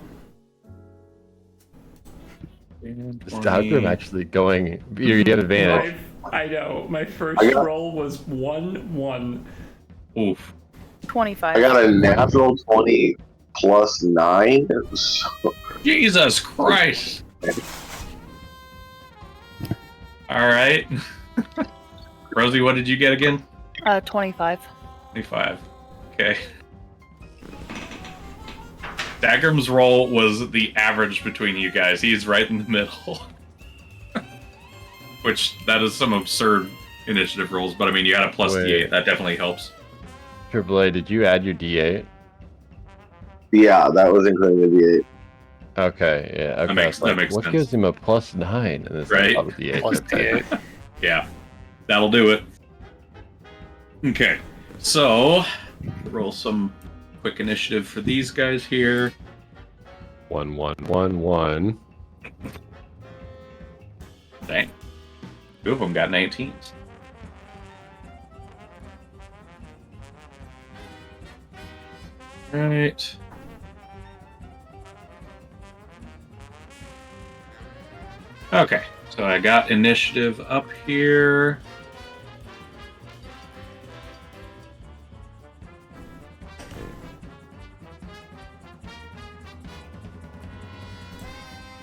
Is Dagrim actually going? You get advantage. I know. My first I got- roll was 1-1. Oof. 25. I got a natural 20 plus 9. So, Jesus Christ! All right. Rosie, what did you get again? 25. 25. Okay. Dagrim's roll was the average between you guys. He's right in the middle. Which, that is some absurd initiative rolls, but I mean, you got a plus Wait. D8. That definitely helps. Triple A, did you add your D8? Yeah, that was including the D8. Okay, yeah. Okay. That makes what sense. gives him a +9? And it's Right? like, oh, D8. Plus D8. Yeah, that'll do it. Okay, so roll some quick initiative for these guys here. 1, 1, 1, 1. Dang. Two of them got 19s. Right. Okay, so I got initiative up here.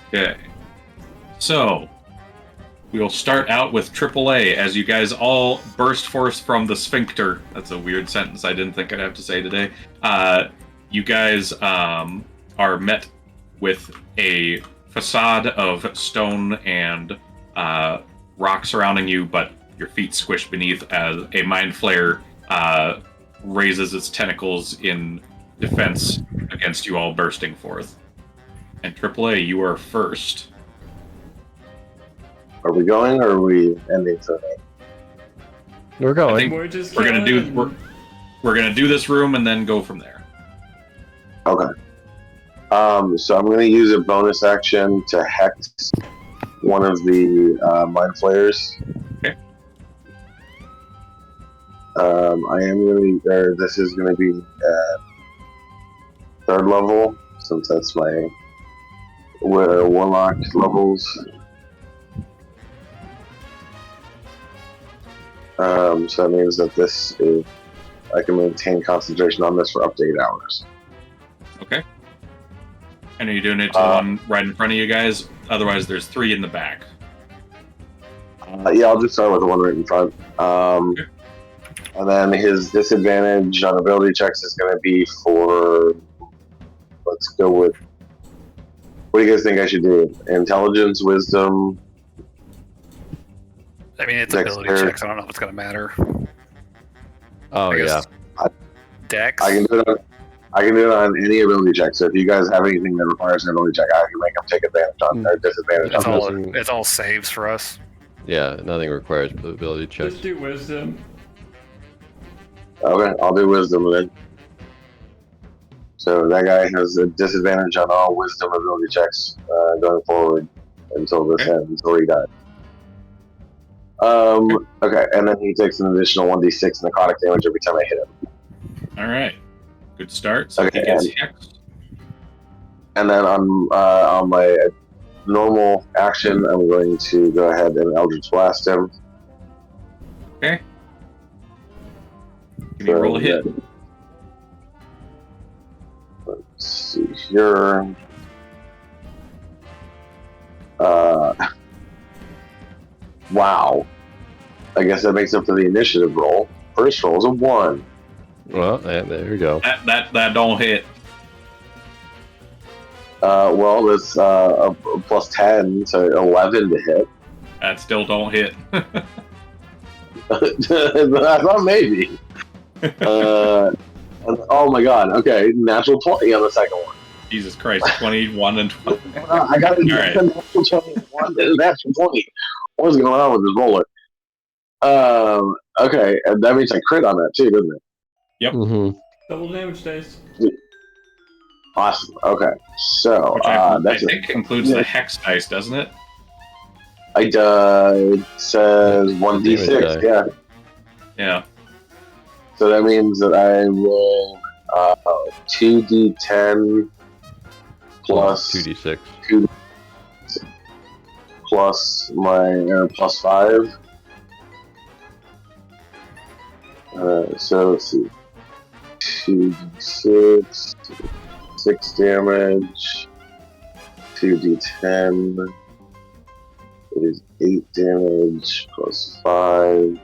Okay. So, we'll start out with AAA as you guys all burst forth from the sphincter. That's a weird sentence I didn't think I'd have to say today. You guys are met with a facade of stone and rock surrounding you, but your feet squish beneath as a mind flare raises its tentacles in defense against you all bursting forth. And AAA, you are first. Are we going or are we ending tonight? We're I going. think We're just we're gonna killing do and- we're gonna do this room and then go from there. Okay. So I'm going to use a bonus action to hex one of the mind flayers. Okay. I am going to. This is going to be at 3rd level, since that's my warlock levels. So that means that this is. I can maintain concentration on this for up to 8 hours. Okay. And are you doing it to the one right in front of you guys? Otherwise, there's 3 in the back. Yeah, I'll just start with the one right in front. Okay. And then his disadvantage on ability checks is going to be for. Let's go with. What do you guys think I should do? Intelligence, wisdom. I mean, it's Dexterity. ability checks. I don't know if it's going to matter. Oh, I yeah. guess Dex. I can do it. I can do it on any ability check. So if you guys have anything that requires an ability check, I can make them take advantage on or disadvantage It's on all, this. it's all saves for us. Yeah, nothing requires ability checks. Just do wisdom. Okay, I'll do wisdom then. So that guy has a disadvantage on all wisdom ability checks going forward until this ends, until he dies. Okay, and then he takes an additional 1d6 necrotic damage every time I hit him. All right. Good start. So Okay, he gets hexed. And then on my normal action, I'm going to go ahead and Eldritch Blast him. Okay. Give me a roll a hit. Let's see here. Wow. I guess that makes up for the initiative roll. First roll is a 1. Well, there we go. That don't hit. Well, that's a plus 10, so 11 to hit. That still don't hit. I thought maybe. Oh my god, okay, natural 20 on the second one. Jesus Christ, 21 and 20. I got a right. natural 21 and a natural 20. What's going on with this roller? Okay, and that means I crit on that too, doesn't it? Yep. Mm-hmm. Double damage dice. Awesome. Okay, so Which I that's think includes the hex dice, doesn't it? it says 1d6. Damage die. Yeah. Yeah. So that means that I roll 2d10 plus 2d6. plus my plus 5. So let's see. 2d6, 6 damage, 2d10. It is 8 damage plus 5.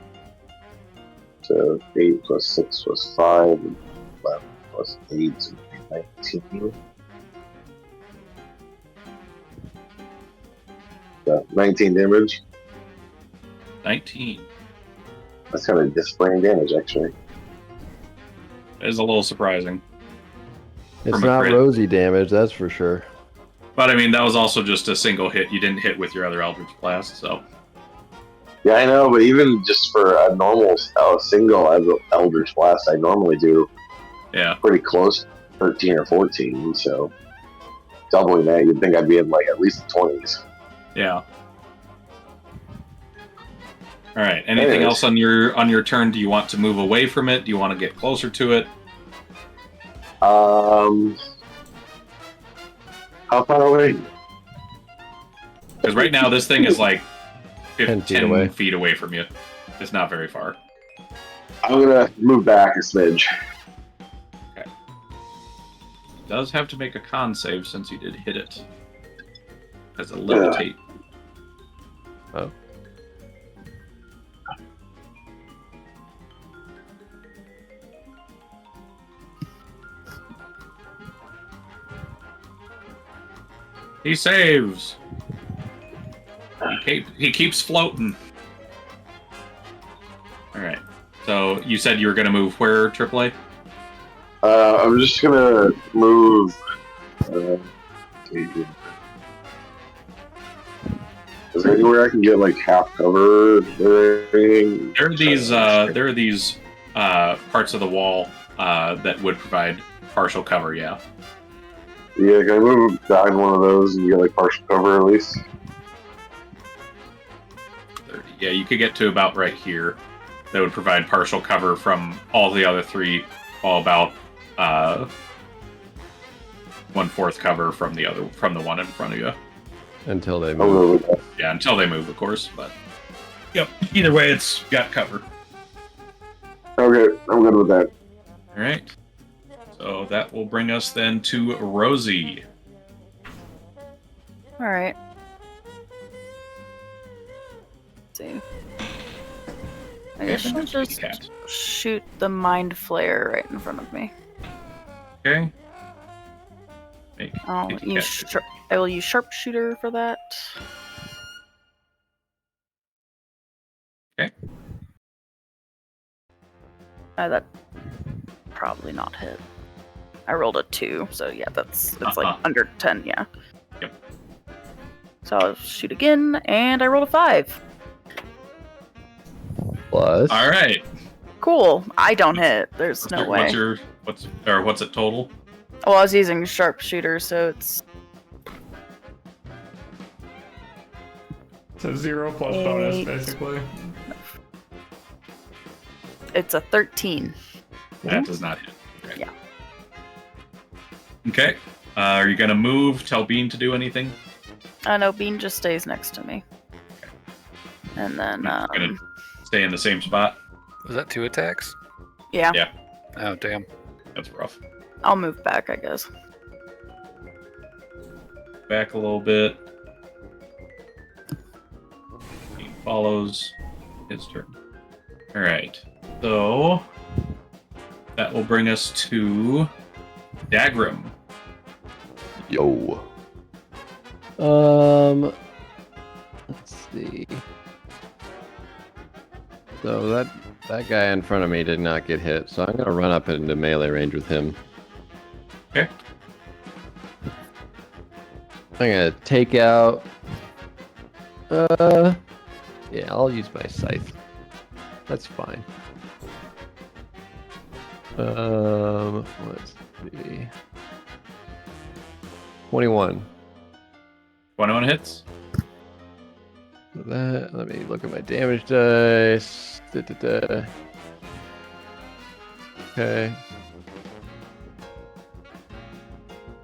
So 8 plus 6 plus 5, 11 plus 8, 19. Yeah, 19 damage. 19. That's kind of disappointing damage, actually. It is a little surprising. It's From a not crit. Rosie damage, that's for sure. But I mean, that was also just a single hit. You didn't hit with your other Eldritch Blast, so. Yeah, I know, but even just for a normal single Eldritch Blast, I normally do Yeah. pretty close, 13 or 14. So doubling that, you'd think I'd be in like at least the 20s. Yeah. All right. Anything Anyways. else on your turn? Do you want to move away from it? Do you want to get closer to it? How far away? Because right now this thing is like 10 10 feet feet away. away from you. It's not very far. I'm gonna move back a smidge. Does have to make a con save since you did hit it. As a levitate. Oh. He saves. He keeps floating. All right. So you said you were going to move where, AAA? I'm just gonna move. Is there anywhere I can get like half cover? There are these parts of the wall that would provide partial cover. Yeah. Yeah, can I move behind one of those and get like partial cover at least? 30. Yeah, you could get to about right here. That would provide partial cover from all the other three. All about 1/4 cover from the one in front of you. Until they I'll move. go with that. Yeah, until they move, of course. But yep. Either way, it's got cover. Okay, I'm good with that. All right. So that will bring us then to Rosie. All right. Let's see. I guess Okay, I'll just cat. shoot the mind flare right in front of me. Okay. Make I'll kitty use cat. I will use sharpshooter for that. Okay. That probably not hit. I rolled a 2, so yeah, it's Uh-huh. like under 10, yeah. Yep. So I'll shoot again, and I rolled a 5. Plus. All right. Cool. I don't hit. There's no way. What's it total? Well, I was using sharpshooter, so it's So 0 plus bonus, 8. basically. It's a 13. That does not hit. Okay. Yeah. Okay. Are you gonna move? Tell Bean to do anything? No, Bean just stays next to me. And then, Gonna stay in the same spot. Was that 2 attacks? yeah, Yeah. Oh, damn. That's rough. I'll move back, I guess. Back a little bit. He follows his turn. All right. So that will bring us to Dagrim. Yo. Let's see. So that guy in front of me did not get hit, so I'm gonna run up into melee range with him. Okay. I'm gonna take out. Yeah, I'll use my scythe. That's fine. Let's see. 21. 21 hits. That. Let me look at my damage dice. Da-da-da. Okay.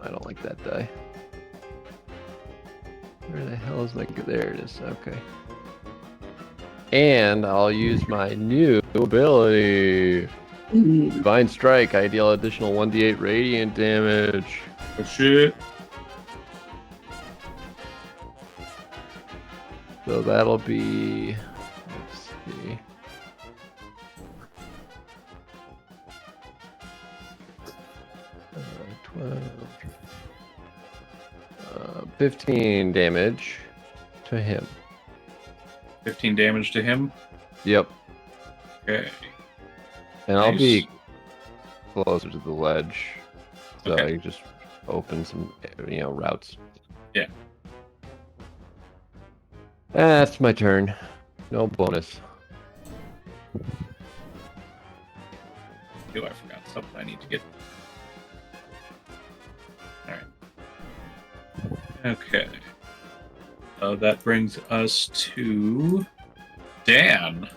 I don't like that die. Where the hell is my? There it is. Okay. And I'll use my new ability. Divine Strike. I deal additional 1d8 radiant damage. Oh shit. So that'll be. Let's see. Uh, 12. 15 damage to him. 15 damage to him. Yep. Okay. And I'll Nice. be closer to the ledge, so Okay. I can just open some, routes. Yeah. That's my turn. No bonus. I forgot something I need to get. Alright. Okay. That brings us to Dan.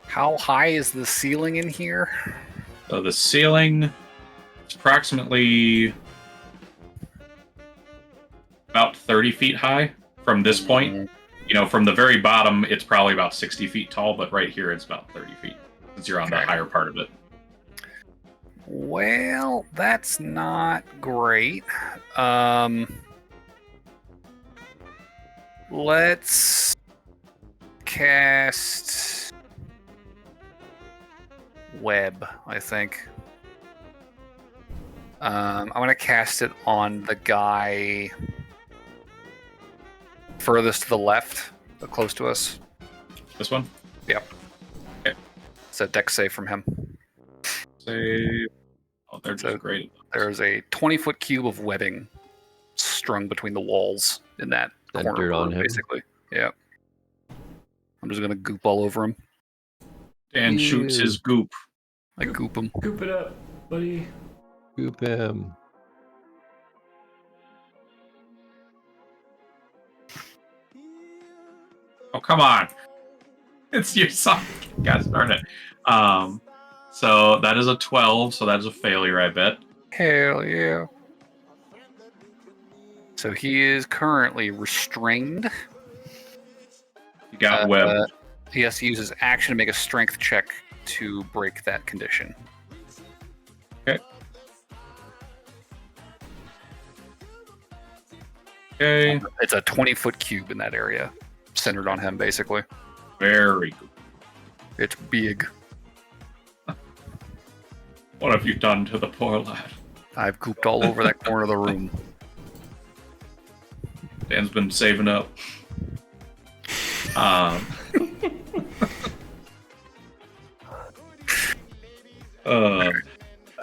How high is the ceiling in here? So the ceiling is approximately about 30 feet high from this point. From the very bottom, it's probably about 60 feet tall, but right here it's about 30 feet since you're on the Okay. higher part of it. Well, that's not great. Let's cast web, I think. I'm gonna cast it on the guy furthest to the left, close to us. This one? Yep. Okay. It's a dex save from him. Save. Oh, they're just So great. There's a 20-foot cube of webbing strung between the walls in that corner Centered on board, him. basically. Yep. I'm just gonna goop all over him. Dan shoots his goop. I goop him. Goop it up, buddy. Scoop him. Oh, come on. It's your song. Guys, darn it. So that is a 12, so that is a failure, I bet. Hell yeah. So he is currently restrained. You got web. He has to use his action to make a strength check to break that condition. Okay. It's a 20-foot cube in that area, centered on him, basically. Very good. It's big. What have you done to the poor lad? I've gooped all over that corner of the room. Dan's been saving up. All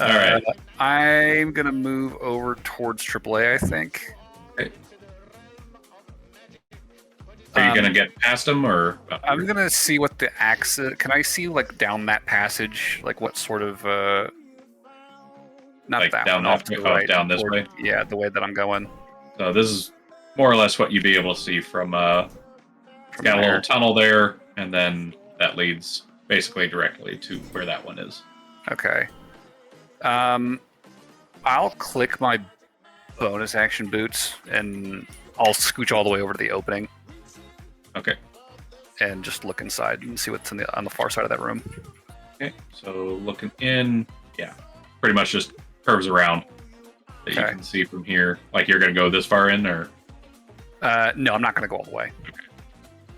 right. I'm gonna move over towards AAA, I think. Are you gonna get past him, or I'm gonna see what the axe. Can I see down that passage, what sort of not Like that down one, off that to the way- oh, right, down this toward- way? Yeah, the way that I'm going. So this is more or less what you'd be able to see from. It's From got a there. little tunnel there, and then that leads basically directly to where that one is. Okay. I'll click my bonus action boots and I'll scooch all the way over to the opening Okay. and just look inside and see what's on the far side of that room. Okay. So looking in, yeah, pretty much just curves around that you Okay. can see from here. Like you're gonna go this far in, or No, I'm not going to go all the way.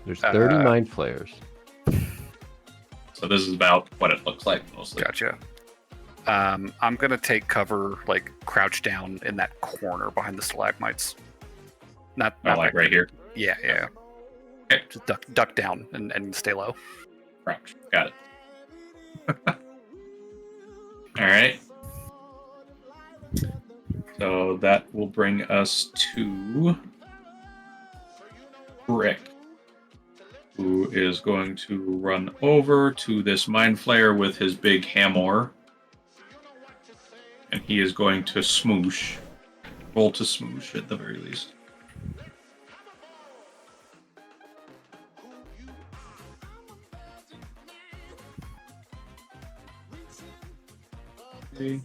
There's 39 players. so this is about what it looks like mostly. Gotcha. I'm going to take cover, crouch down in that corner behind the stalagmites. Not Oh, like right here. Yeah, yeah. Okay. Just duck down and stay low. Crouch. Got it. All right. So that will bring us to Rick, who is going to run over to this mind flayer with his big hammer. And he is going to smoosh. Roll to smoosh at the very least. Okay.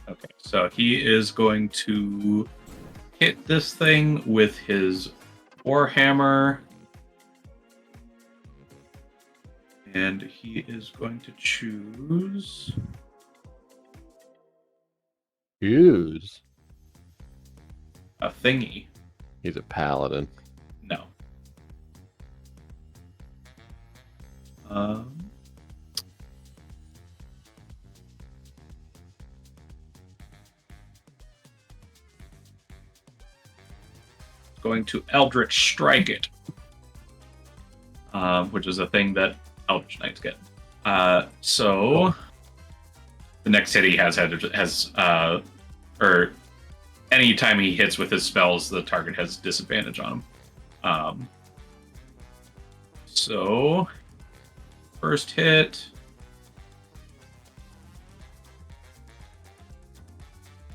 Okay, so he is going to hit this thing with his warhammer. And he is going to choose. Use. a thingy. He's a paladin. No. Going to Eldritch Strike it, which is a thing that Eldritch Knights get. So the next hit he has or any time he hits with his spells, the target has disadvantage on him. So first hit.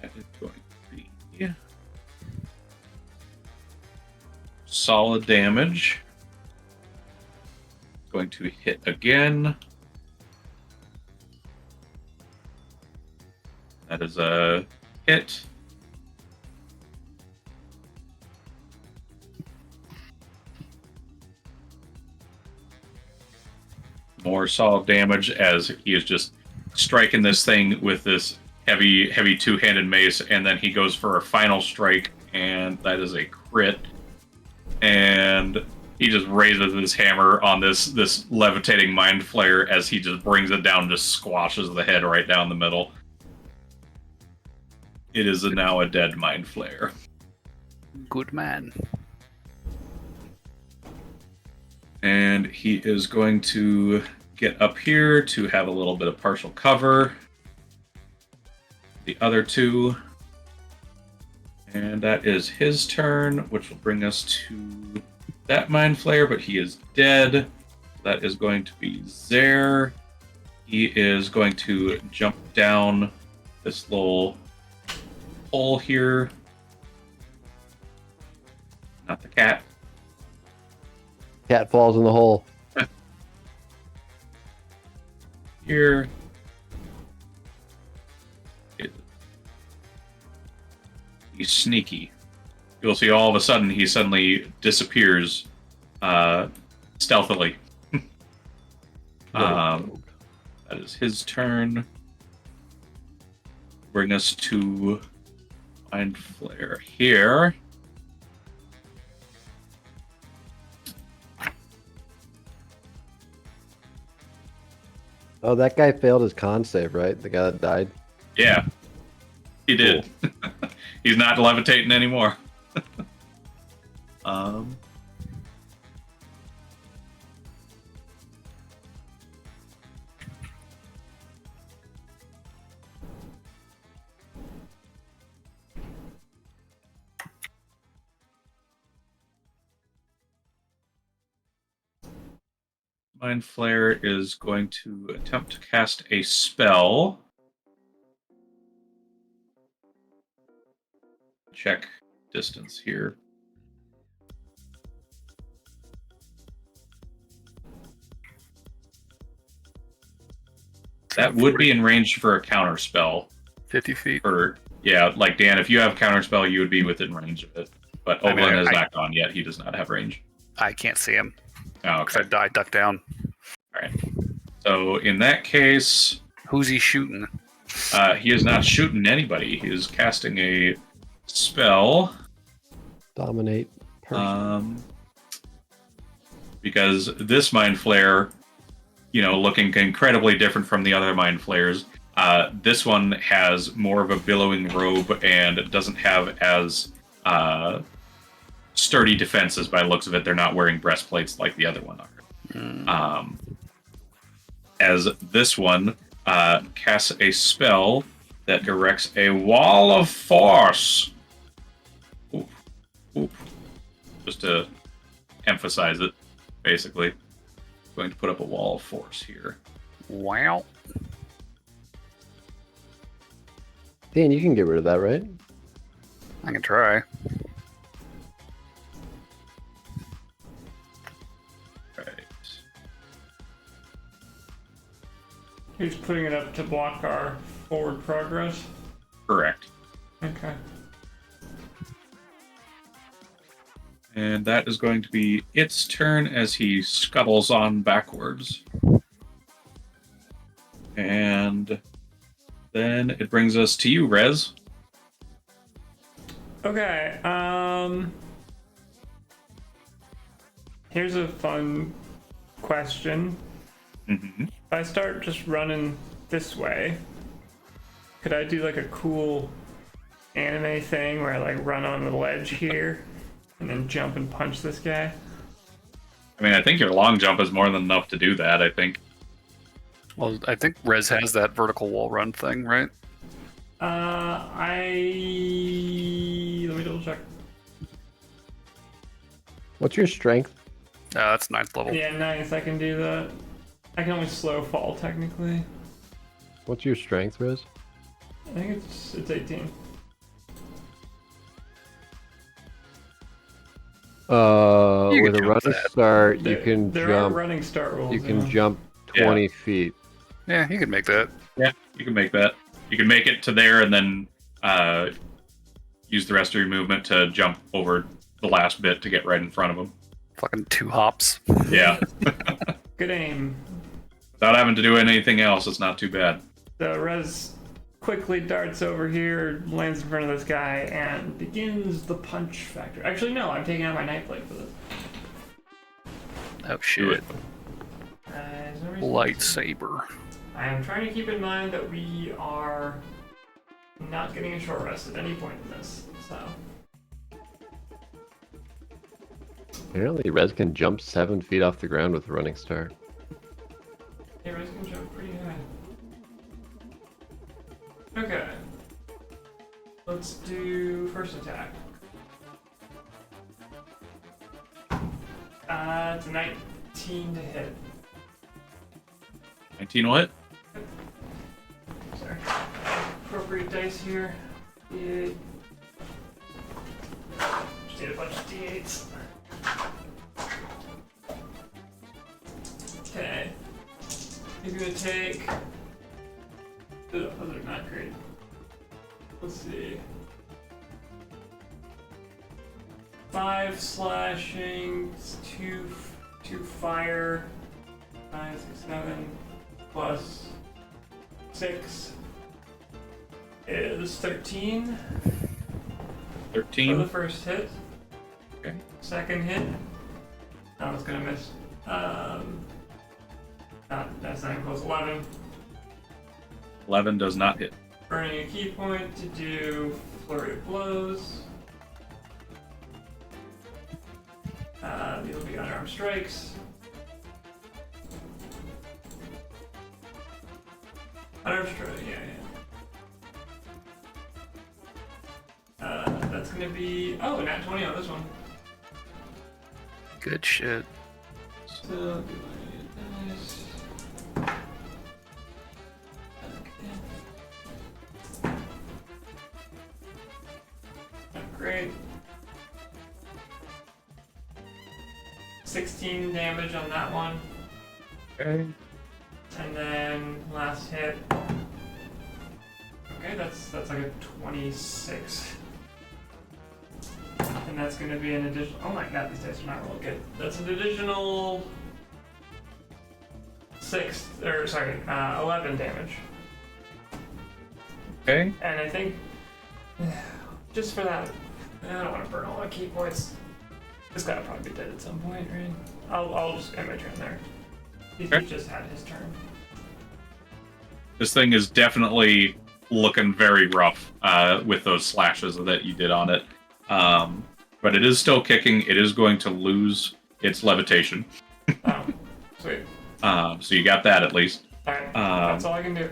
That is going to be solid damage. Going to hit again. That is a hit. More solid damage as he is just striking this thing with this heavy two-handed mace, and then he goes for a final strike, and that is a crit. And he just raises his hammer on this levitating mind flayer as he just brings it down and just squashes the head right down the middle. It is now a dead mind flayer. Good man. And he is going to get up here to have a little bit of partial cover. The other two. And that is his turn, which will bring us to that mind flayer, but he is dead. That is going to be Zare. He is going to jump down this little hole here. Not the cat. Cat falls in the hole. Here. He's sneaky. You'll see all of a sudden he suddenly disappears stealthily. That is his turn. Bring us to Mind Flare here. Oh, that guy failed his con save, right? The guy that died? Yeah, he did. Cool. He's not levitating anymore. Mind Flare is going to attempt to cast a spell. Check distance here. That would be in range for a counter spell. 50 feet. Or yeah, like Dan, if you have counter spell, you would be within range of it. But Oberlin has not gone yet. He does not have range. I can't see him. Oh, okay. I ducked down. All right. So in that case, who's he shooting? He is not shooting anybody. He is casting a spell. Dominate person. Because this mind flare, looking incredibly different from the other mind flares, this one has more of a billowing robe and doesn't have as sturdy defenses by the looks of it. They're not wearing breastplates like the other one are. As this one casts a spell that erects a wall of force. Oof. Just to emphasize it, basically. Going to put up a wall of force here. Wow. Dan, you can get rid of that, right? I can try. He's putting it up to block our forward progress? Correct. Okay. And that is going to be its turn as he scuttles on backwards. And then it brings us to you, Rez. Okay. Here's a fun question. Mm-hmm. If I start just running this way, could I do like a cool anime thing where I like run on the ledge here and then jump and punch this guy? I mean, I think your long jump is more than enough to do that, I think. Well, I think Rez has that vertical wall run thing, right? Let me double check. What's your strength? That's 9th level. Yeah, nice. I can do that. I can only slow fall technically. What's your strength, Riz? I think it's 18. You With can a jump running that. start, you can There jump. are running start rules. You can yeah. jump 20 feet. Yeah, you can make that. Yeah, you can make that. You can make it to there and then use the rest of your movement to jump over the last bit to get right in front of them. Fucking 2 hops. Yeah. Good aim. Without having to do anything else, it's not too bad. So Rez quickly darts over here, lands in front of this guy, and begins the punch factor. Actually, no, I'm taking out my knife blade for this. Oh shit. There's no reason to- Lightsaber. I am trying to keep in mind that we are not getting a short rest at any point in this, so. Apparently, Rez can jump 7 feet off the ground with a running start. Hey, Rez can jump pretty high. Okay. Let's do first attack. It's a 19 to hit. 19 will hit. Sorry. Appropriate dice here. D8. Just need a bunch of D8s. Okay. You're gonna take. Ugh, those are not great. Let's see. 5 slashing, 2 fire, 9, 6, 7, plus 6 is 13 for the 13. first hit. Okay. Second hit. I was gonna miss. That's not close. 11. 11 does not hit. Burning a key point to do flurry of blows. These will be unarmed strikes. Unarmed strike, yeah. That's gonna be nat 20 on this one. Good shit. So do this. Okay. Great. 16 damage on that one. Okay. And then last hit. Okay, that's like a 26. And that's gonna be an additional. Oh my god, these dice are not real good. That's an additional 11 damage. Okay. And I think just for that, I don't want to burn all the key points. This guy will probably be dead at some point, right? I'll just end my turn there. He just had his turn. This thing is definitely looking very rough with those slashes that you did on it. But it is still kicking. It is going to lose its levitation. Oh, sweet. So you got that at least. Alright, that's all I can do.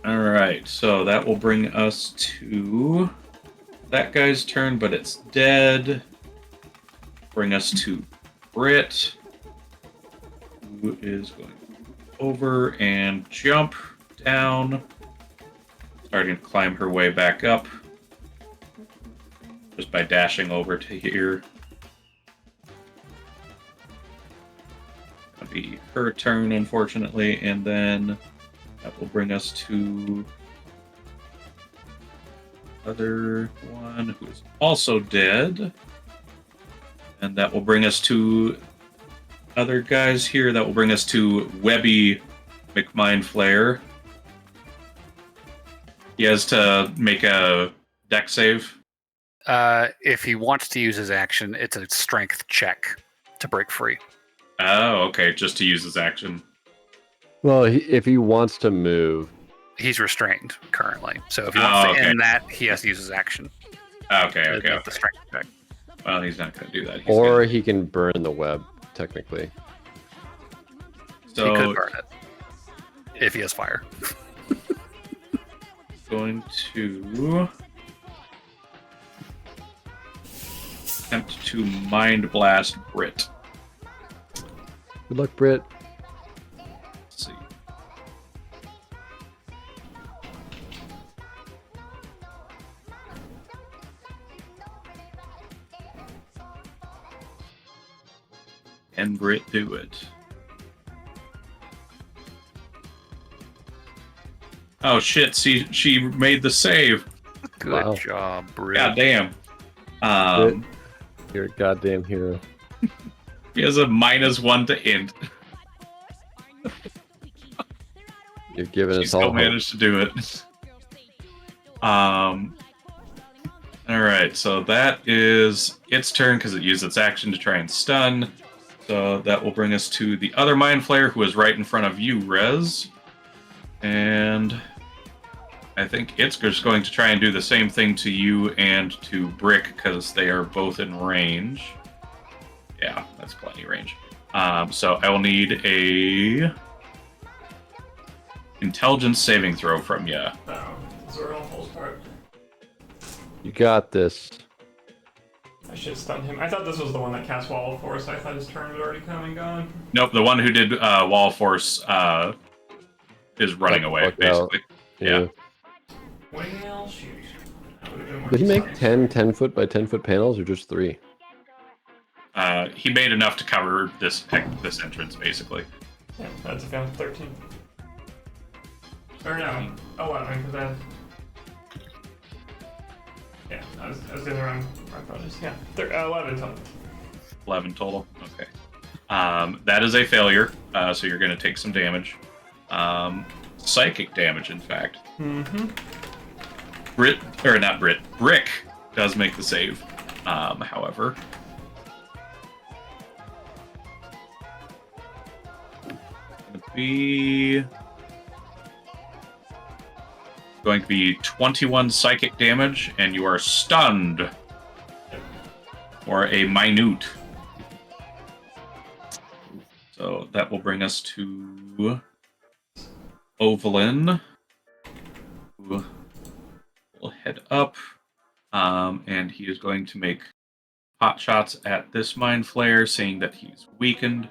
Alright, so that will bring us to that guy's turn, but it's dead. Bring us to Brit, who is going over and jump down, starting to climb her way back up just by dashing over to here. That'll be her turn, unfortunately, and then that will bring us to other one who is also dead. And that will bring us to other guys here. That will bring us to Webby McMindflayer. He has to make a deck save? If he wants to use his action, it's a strength check to break free. Oh, okay, just to use his action. Well, if he wants to move, He's restrained currently, so if he wants to end that, he has to use his action. Okay. The strength check. Well, he's not going to do that. He can burn the web, technically. So he could burn it if he has fire. Going to attempt to Mind Blast Brit. Good luck, Britt. Let's see. Can Brit do it? Oh shit, see, she made the save. Good job, Brit. God damn. You're a goddamn hero. He has a -1 to int. You're giving She us all still hope. managed to do it. Alright, so that is its turn because it used its action to try and stun. So that will bring us to the other Mind Flayer who is right in front of you, Rez. And I think it's just going to try and do the same thing to you and to Brick because they are both in range. Yeah, that's plenty range. So I will need a intelligence saving throw from you. Oh, Zoro falls apart. You got this. I should stun him. I thought this was the one that cast Wall of Force. I thought his turn had already come and gone. Nope, the one who did Wall of Force is running away, fuck out. basically. Yeah. Well, shoot. That would've been more Did he make exciting. 10 foot by 10 foot panels or just 3? He made enough to cover this entrance, basically. Yeah, that's about 13. Or no, 11, because I have... Yeah, I was gonna run bonus. Yeah, 11 total. 11 total. Okay. That is a failure, so you're going to take some damage. Psychic damage, in fact. Mm-hmm. Brick does make the save, however. Going to be 21 psychic damage, and you are stunned. Or a minute. So that will bring us to Ovalin. Who will head up. And he is going to make pot shots at this Mind Flayer, saying that he's weakened.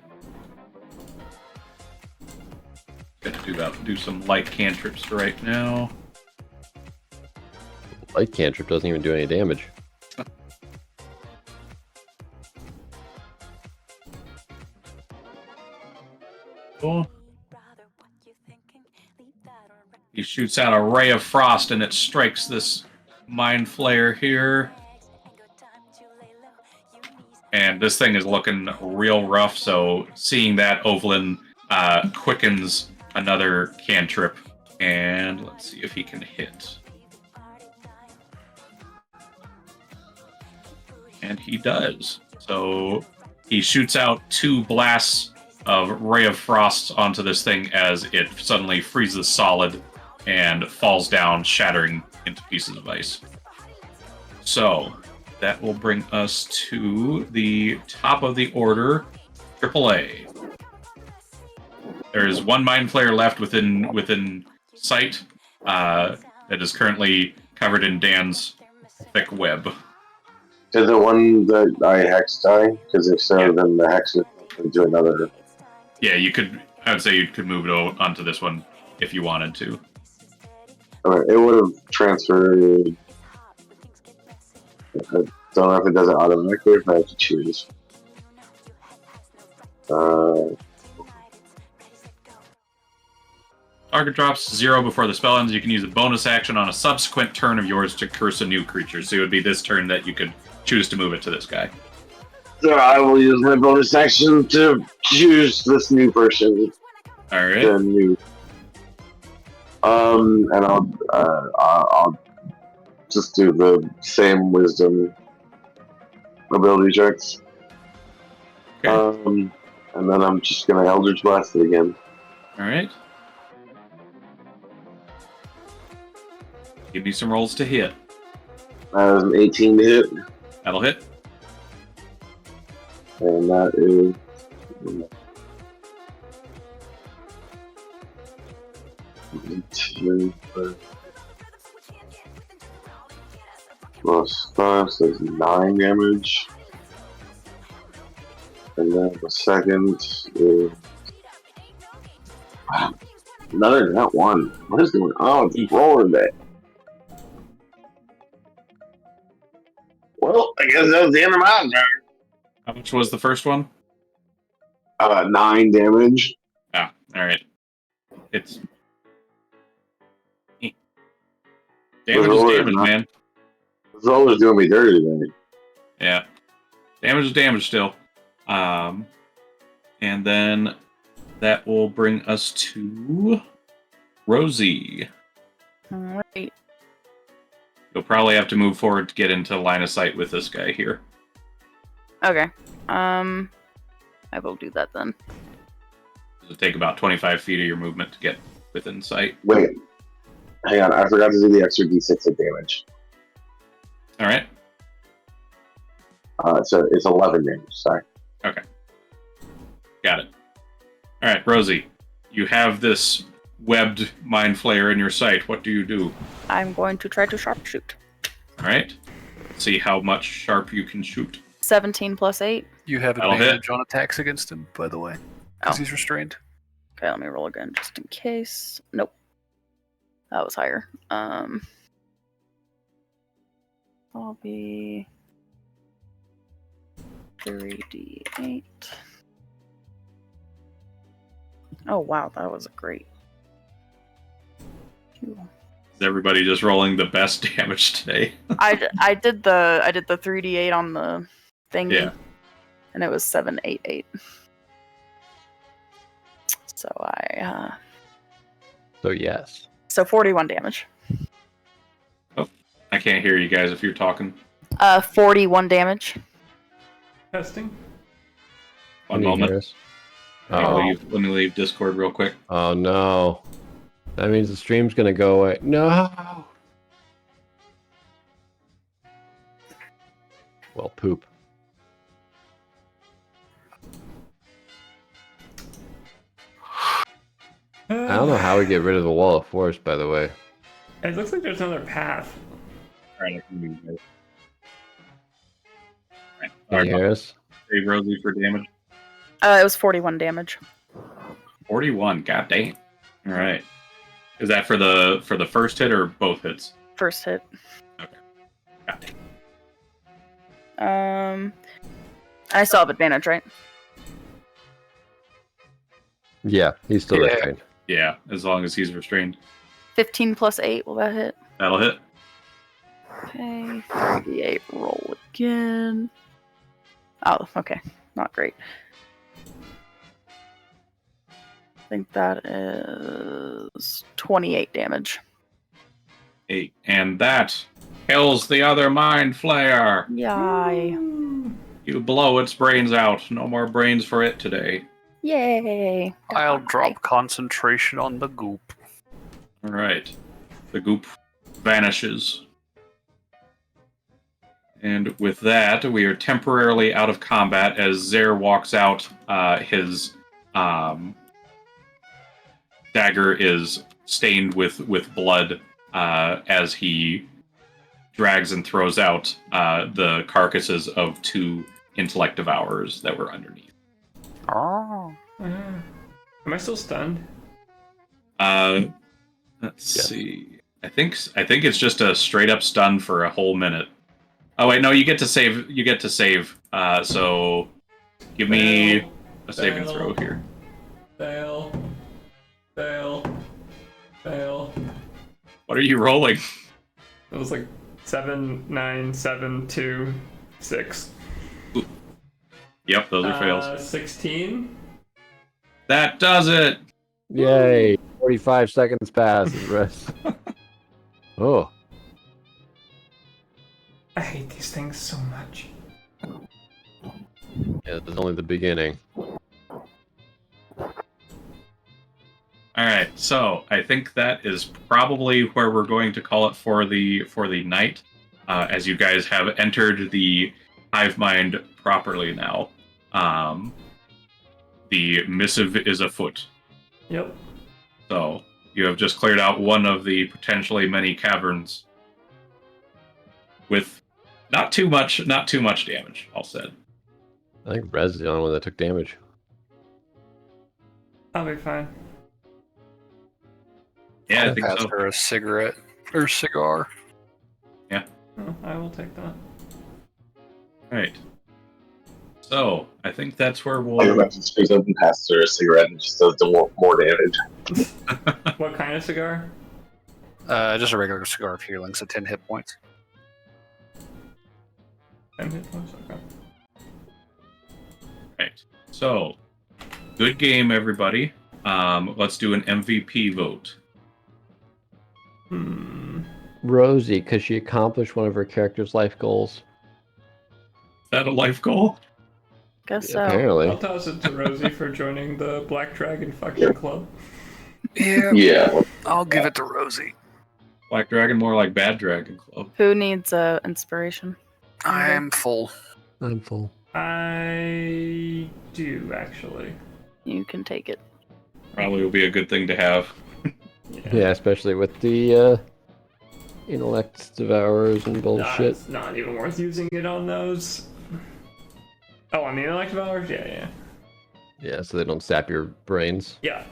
Gonna do some light cantrips right now. Light cantrip doesn't even do any damage. Cool. He shoots out a ray of frost and it strikes this Mind Flayer here. And this thing is looking real rough, so seeing that, Ovalin quickens another cantrip. And let's see if he can hit. And he does. So he shoots out 2 blasts of Ray of Frost onto this thing as it suddenly freezes solid and falls down, shattering into pieces of ice. So that will bring us to the top of the order, AAA. There is 1 Mind Flayer left within sight that is currently covered in Dan's thick web. Is the one that I hexed die? Because if so, Yeah. then the hex would do another. Yeah, I would say you could move it onto this one if you wanted to. It would have transferred. I don't know if it does it automatically or if I have to choose. Target drops 0 before the spell ends. You can use a bonus action on a subsequent turn of yours to curse a new creature. So it would be this turn that you could choose to move it to this guy. So I will use my bonus action to choose this new person. All right. The new. And I'll just do the same wisdom ability checks. Okay. And then I'm just gonna Eldritch Blast it again. All right. Give me some rolls to hit. That is an 18 to hit, That'll hit. and that is plus 5, so it's 9 damage. And then the second is another not one. What is going on? Just rolling that. Well, I guess that was the end of my turn. How much was the first one? 9 damage. Ah, all right. It's damage is damage, man. It's always doing me dirty, man. Yeah, damage is damage still. And then that will bring us to Rosie. All right. You'll probably have to move forward to get into line of sight with this guy here. Okay. I will do that then. It'll take about 25 feet of your movement to get within sight. Wait, hang on. I forgot to do the extra d6 of damage. All right. So it's 11 damage. Sorry. Okay. Got it. All right, Rosie. You have this webbed mind flayer in your sight. What do you do? I'm going to try to sharpshoot. All right. See how much sharp you can shoot. 17 plus 8. You have That'll advantage on attacks against him, by the way, because Oh. he's restrained. Okay, let me roll again just in case. Nope. That was higher. I'll be 3d8. Oh wow, that was a great. Is everybody just rolling the best damage today? I did the 3d8 on the thingy. Yeah. And it was 788. So So yes. so 41 damage. I can't hear you guys if you're talking. 41 damage. Testing. One Can you moment. hear us? Let Oh. me leave Discord real quick. Oh no. That means the stream's gonna go away. No. Well, poop. I don't know how we get rid of the wall of force, by the way. It looks like there's another path. All right, I can move you guys. All right. Can you hear us? Save Rosie for damage. It was 41 damage. 41. God damn. All right. Is that for the first hit or both hits? First hit. Okay. Got it. I still have advantage, right? Yeah, he's still Yeah. restrained. Yeah, as long as he's restrained. 15 plus 8, will that hit? That'll hit. Okay, 38, roll again. Oh, okay. Not great. I think that is 28 damage. 8. And that kills the other mind flayer. Yay. You blow its brains out. No more brains for it today. Yay. I'll drop concentration on the goop. All right. The goop vanishes. And with that, we are temporarily out of combat as Zer walks out. His dagger is stained with blood as he drags and throws out the carcasses of 2 intellect devourers that were underneath. Oh. Am I still stunned? Let's Yes. see. I think it's just a straight up stun for a whole minute. Oh wait, no, you get to save. You get to save. So give me a saving Fail. throw here. Fail. Fail. Fail. What are you rolling? It was like 7, 9, 7, 2, 6. Yep, those are fails. 16. That does it. Yay! 45 seconds pass. Rest. Oh. I hate these things so much. Yeah, this is only the beginning. All right, so I think that is probably where we're going to call it for the night, as you guys have entered the hive mind properly now. The missive is afoot, Yep. so you have just cleared out one of the potentially many caverns with not too much damage. All said. I think Rez is the only one that took damage. I'll be fine. Yeah, I I'll think pass so. her a cigarette or cigar. Oh, I will take that. All right. So I think that's where Like, we'll. Alexis screws up and passes her a cigarette and just does more damage. What kind of cigar? Just a regular cigar of healing, so 10 hit points. 10 hit points? Okay. Right. So, good game, everybody. Let's do an MVP vote. Rosie, because she accomplished one of her character's life goals. Is that a life goal? Guess so. Apparently. I'll toss it to Rosie for joining the Black Dragon fucking club. Yeah, Yeah. I'll give it to Rosie. Black Dragon, more like Bad Dragon Club. Who needs inspiration? I'm full. I'm full. I do, actually. You can take it. Probably will be a good thing to have. Yeah, especially with the intellect devourers and Nah, bullshit. it's not even worth using it on those. Oh, on the intellect devourers? Yeah. Yeah, so they don't sap your brains. Yeah.